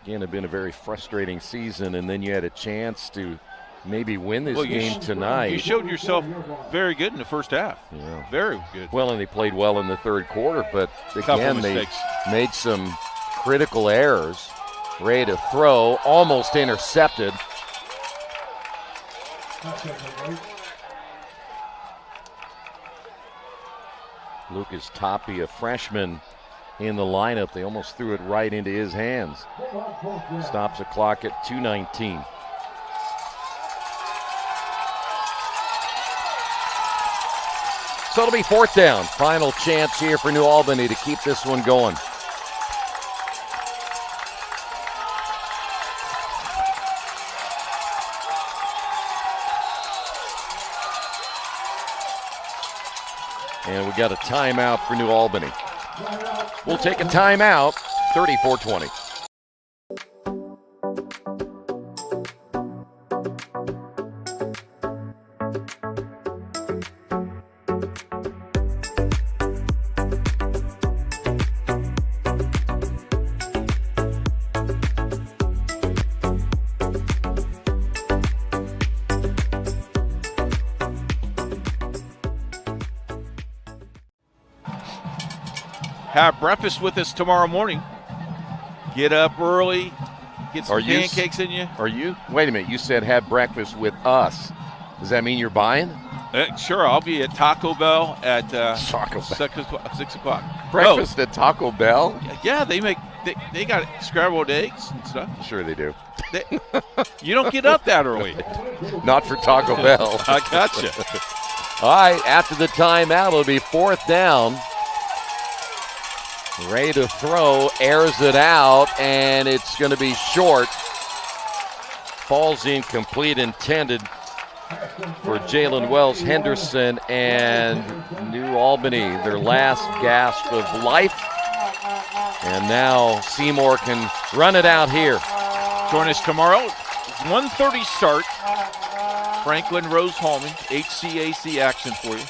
again, been a very frustrating season, and then you had a chance to maybe win this game tonight. You showed yourself very good in the first half. Yeah. Very good. Well, and they played well in the 3rd quarter, but again, they made some critical errors. Ready to throw, almost intercepted. Lucas Toppy, a freshman in the lineup. They almost threw it right into his hands. Stops the clock at 2:19. So it'll be 4th down. Final chance here for New Albany to keep this one going. And we got a timeout for New Albany. We'll take a timeout, 34-20. Have breakfast with us tomorrow morning. Get up early, get some pancakes in you. Are you? Wait a minute, you said have breakfast with us. Does that mean you're buying? Sure, I'll be at Taco Bell at Taco Bell. 6 o'clock. Breakfast at Taco Bell? Yeah, they got scrambled eggs and stuff. Sure they do. You don't get up that early. Not for Taco Bell. I gotcha. All right, after the timeout, it'll be 4th down. Ready to throw, airs it out, and it's going to be short. Falls incomplete, intended for Jalen Wells Henderson and New Albany, their last gasp of life. And now Seymour can run it out here. Join us tomorrow, 1:30 start. Franklin Rose-Hulman, HCAC action for you.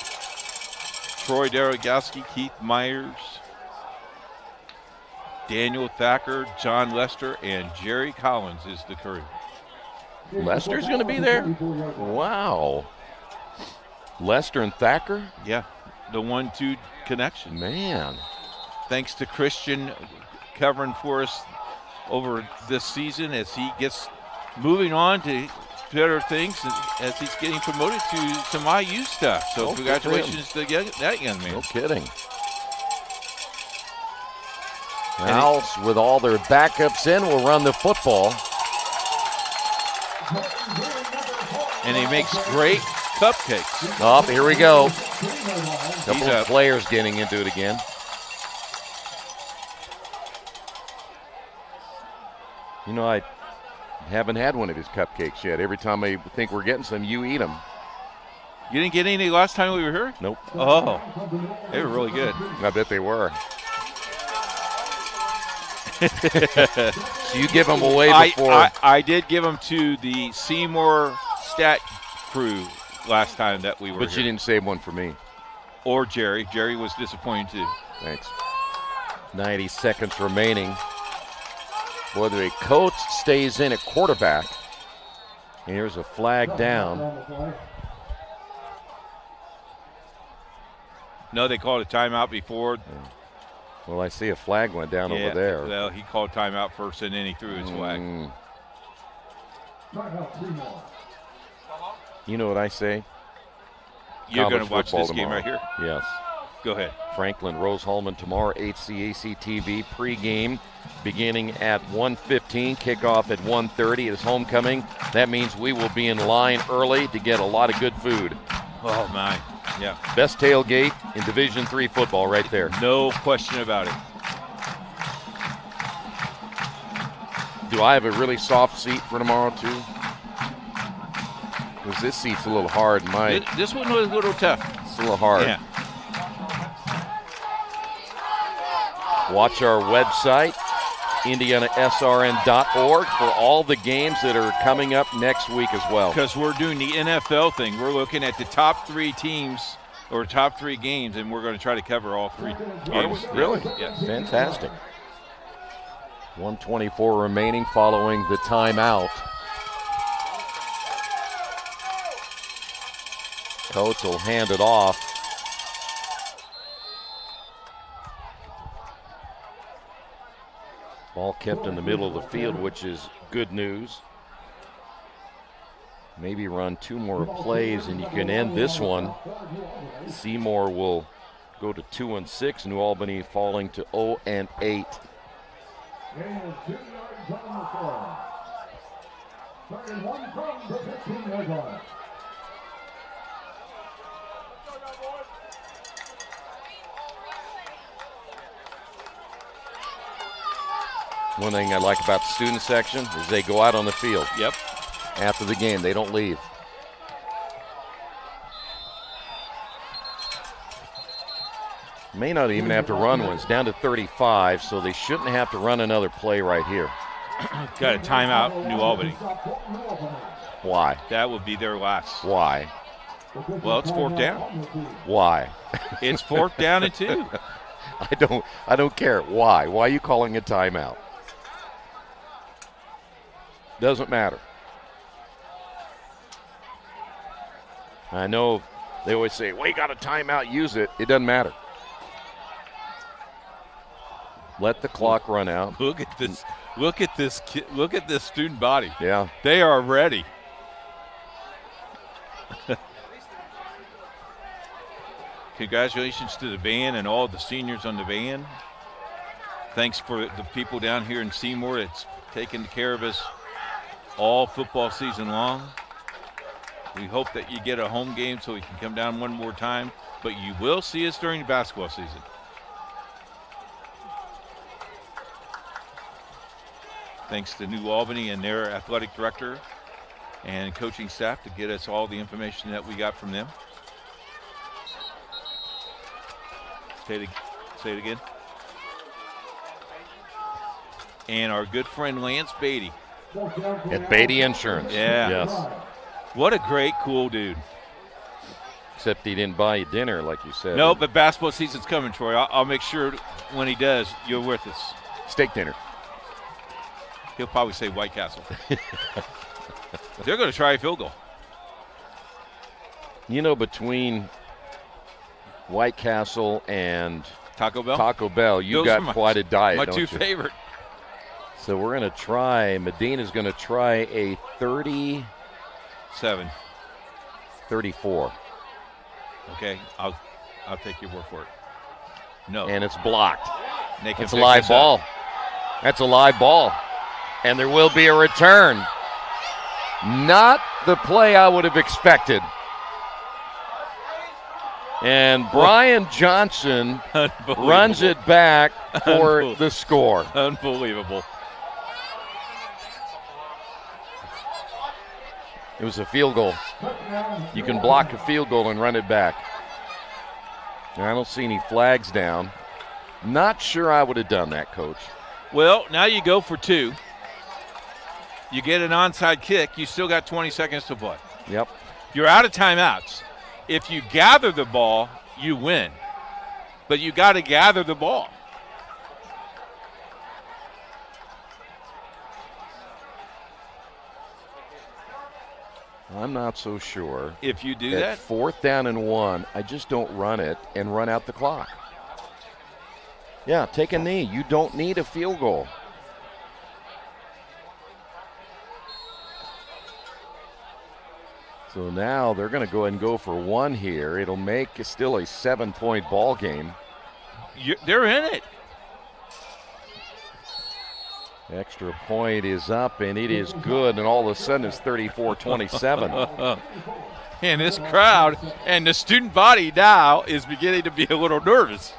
Troy Daragowski, Keith Myers, Daniel Thacker, John Lester, and Jerry Collins is the crew. Lester's going to be there? Wow. Lester and Thacker? Yeah, the 1-2 connection. Man. Thanks to Christian covering for us over this season as he gets moving on to better things as he's getting promoted to some IU stuff. So congratulations to that young man. No kidding. Owls, with all their backups in, will run the football. And he makes great cupcakes. Oh, here we go. Couple of players getting into it again. You know, I haven't had one of his cupcakes yet. Every time I think we're getting some, you eat them. You didn't get any last time we were here? Nope. Oh, they were really good. I bet they were. So you give them away before. I did give them to the Seymour stat crew last time that we were But here. you didn't save one for me. Or Jerry. Jerry was disappointed too. Thanks. 90 seconds remaining. Boy, the coach stays in at quarterback. And here's a flag down. No, they called a timeout before. Well, I see a flag went down over there. Well, he called timeout first, and then he threw his flag. You know what I say? You're going to watch this game right here? Yes. Go ahead. Franklin Rose-Hulman tomorrow, HCAC TV pregame beginning at 1:15, kickoff at 1:30. It's homecoming. That means we will be in line early to get a lot of good food. Oh, my. Yeah. Best tailgate in Division III football right there. No question about it. Do I have a really soft seat for tomorrow, too? Because this seat's a little hard. This one was a little tough. It's a little hard. Yeah. Watch our website, IndianaSRN.org, for all the games that are coming up next week as well. Because we're doing the NFL thing. We're looking at the top 3 teams or top 3 games, and we're going to try to cover all 3 games. Really? Yes. Fantastic. 1:24 remaining following the timeout. Coach will hand it off. Ball kept in the middle of the field, which is good news. Maybe run 2 more plays and you can end this one. Seymour will go to 2-6. New Albany falling to 0-8. One thing I like about the student section is they go out on the field. Yep. After the game, they don't leave. May not even have to run one. It's down to 35, so they shouldn't have to run another play right here. Got a timeout, New Albany. Why? That would be their last. Why? Well, it's 4th down. Why? It's 4th down and 2. I don't care. Why? Why are you calling a timeout? Doesn't matter. I know they always say, well, you got a timeout, use it. It doesn't matter. Let the clock run out. Look at this. Look at this. Look at this student body. Yeah. They are ready. Congratulations to the band and all the seniors on the band. Thanks for the people down here in Seymour that's taken care of us all football season long. We hope that you get a home game so we can come down one more time, but you will see us during the basketball season. Thanks to New Albany and their athletic director and coaching staff to get us all the information that we got from them. Say it again. And our good friend Lance Beatty. At Beatty Insurance. Yeah. Yes. What a great, cool dude. Except he didn't buy you dinner, like you said. No, but basketball season's coming, Troy. I'll make sure when he does, you're with us. Steak dinner. He'll probably say White Castle. They're going to try a field goal. You know, between White Castle and Taco Bell, you got quite a diet, my don't two you? favorite. So we're going to try, Medina's going to try a 34. Okay, I'll take your word for it. No. And it's blocked. It's a live ball. That's a live ball. And there will be a return. Not the play I would have expected. And Brian Johnson runs it back for the score. Unbelievable. It was a field goal. You can block a field goal and run it back. And I don't see any flags down. Not sure I would have done that, Coach. Well, now you go for two. You get an onside kick. You still got 20 seconds to play. Yep. You're out of timeouts. If you gather the ball, you win. But you got to gather the ball. I'm not so sure. If you do At that? 4th down and 1, I just don't run it and run out the clock. Yeah, take a knee. You don't need a field goal. So now they're going to go ahead and go for one here. It'll make still a 7-point ball game. They're in it. Extra point is up, and it is good, and all of a sudden it's 34-27. And this crowd and the student body now is beginning to be a little nervous.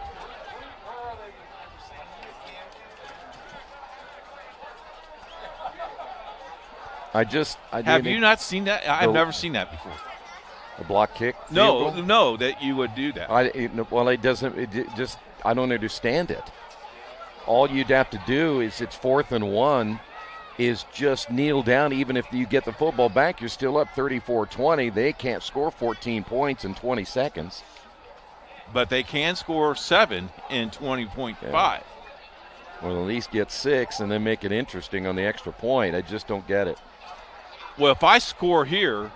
Have you not seen that? I've never seen that before. A block kick? No, that you would do that. I don't understand it. All you'd have to do is it's 4th and 1, is just kneel down. Even if you get the football back, you're still up 34-20. They can't score 14 points in 20 seconds. But they can score 7 in 20.5. Yeah. Well, at least get 6 and then make it interesting on the extra point. I just don't get it. Well, if I score here,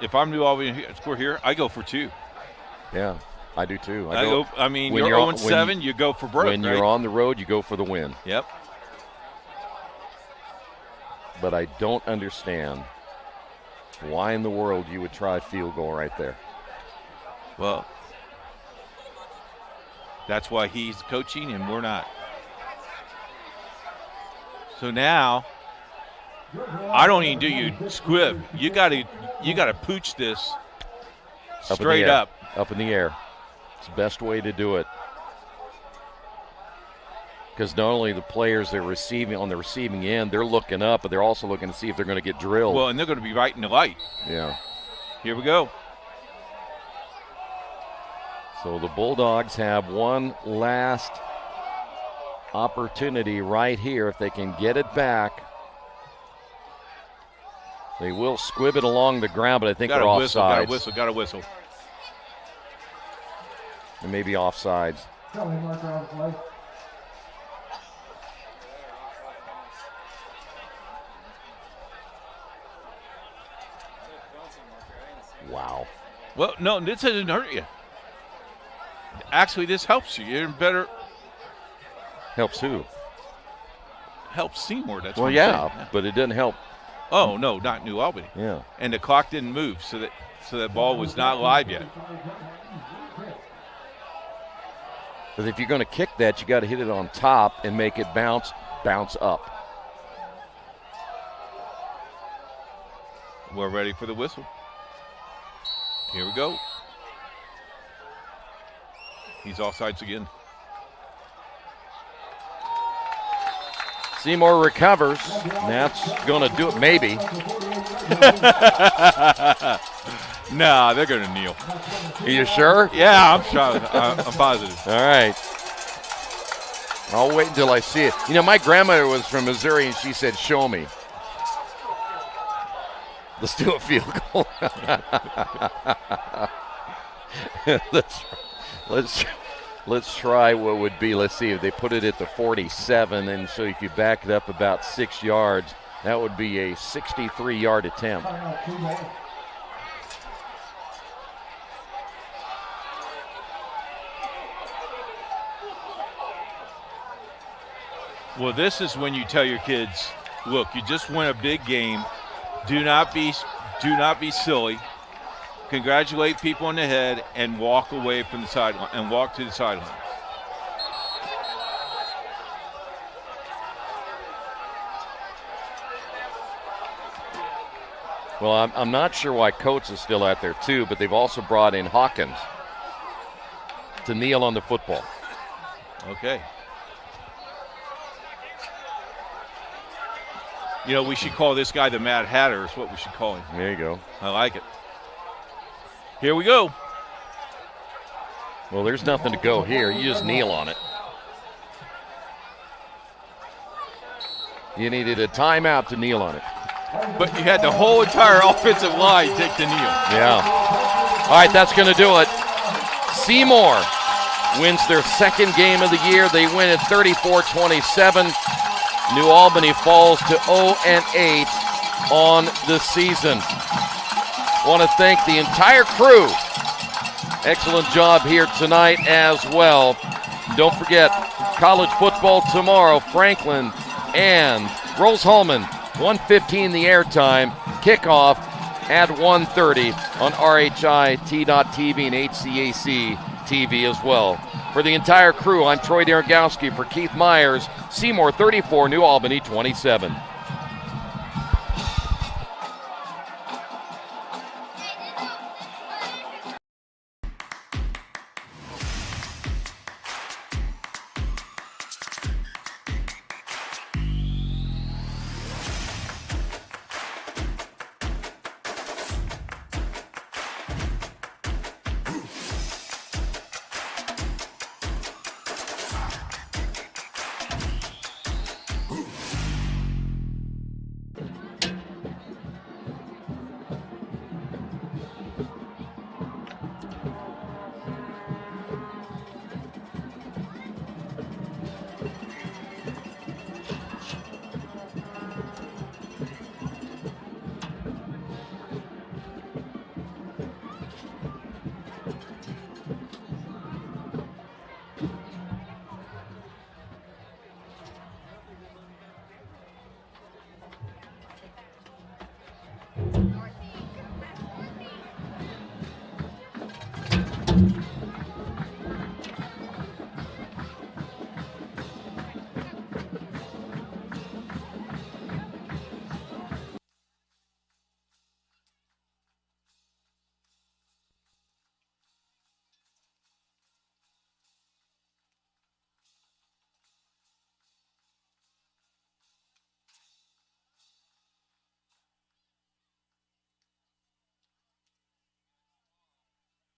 if I'm New Albany score here, I go for 2. Yeah. I do too. You're 0-7, you go for broke. When you're on the road, you go for the win. Yep. But I don't understand why in the world you would try a field goal right there. Well, that's why he's coaching and we're not. So now, I don't even do you squib. You got to pooch this straight up. Up in the air. It's the best way to do it. Because not only the players they're receiving on the receiving end, they're looking up, but they're also looking to see if they're going to get drilled. Well, and they're going to be right in the light. Yeah. Here we go. So the Bulldogs have one last opportunity right here. If they can get it back, they will squib it along the ground, but I think they're offsides. Got a whistle. And maybe offsides. Wow. Well, no, this doesn't hurt you. Actually, this helps you. You're better. Helps who? Helps Seymour. That's well, what I'm yeah, saying. But it doesn't help. Oh no, not New Albany. Yeah. And the clock didn't move, so that ball was not live yet. Because if you're going to kick that, you got to hit it on top and make it bounce up. We're ready for the whistle. Here we go. He's offsides again. Seymour recovers. That's going to do it, maybe. Nah, they're going to kneel. Are you sure? Yeah, I'm sure. I'm positive. All right. I'll wait until I see it. You know, my grandmother was from Missouri, and she said, show me. Let's do a field goal. Let's try what would be. Let's see if they put it at the 47, and so if you back it up about 6 yards, that would be a 63-yard attempt. Well, this is when you tell your kids, look, you just won a big game. Do not be silly. Congratulate people on the head and walk away from the sideline and walk to the sideline. Well, I'm not sure why Coates is still out there too, but they've also brought in Hawkins to kneel on the football. Okay. You know, we should call this guy the Mad Hatter is what we should call him. There you go. I like it. Here we go. Well, there's nothing to go here. You just kneel on it. You needed a timeout to kneel on it. But you had the whole entire offensive line take the kneel. Yeah. All right, that's going to do it. Seymour wins their second game of the year. They win at 34-27. New Albany falls to 0-8 on the season. Want to thank the entire crew. Excellent job here tonight as well. Don't forget, college football tomorrow. Franklin and Rose-Hulman, 1:15 the airtime. Kickoff at 1:30 on RHI-T.TV and HCAC TV as well. For the entire crew, I'm Troy Dergowski. For Keith Myers, Seymour 34, New Albany 27.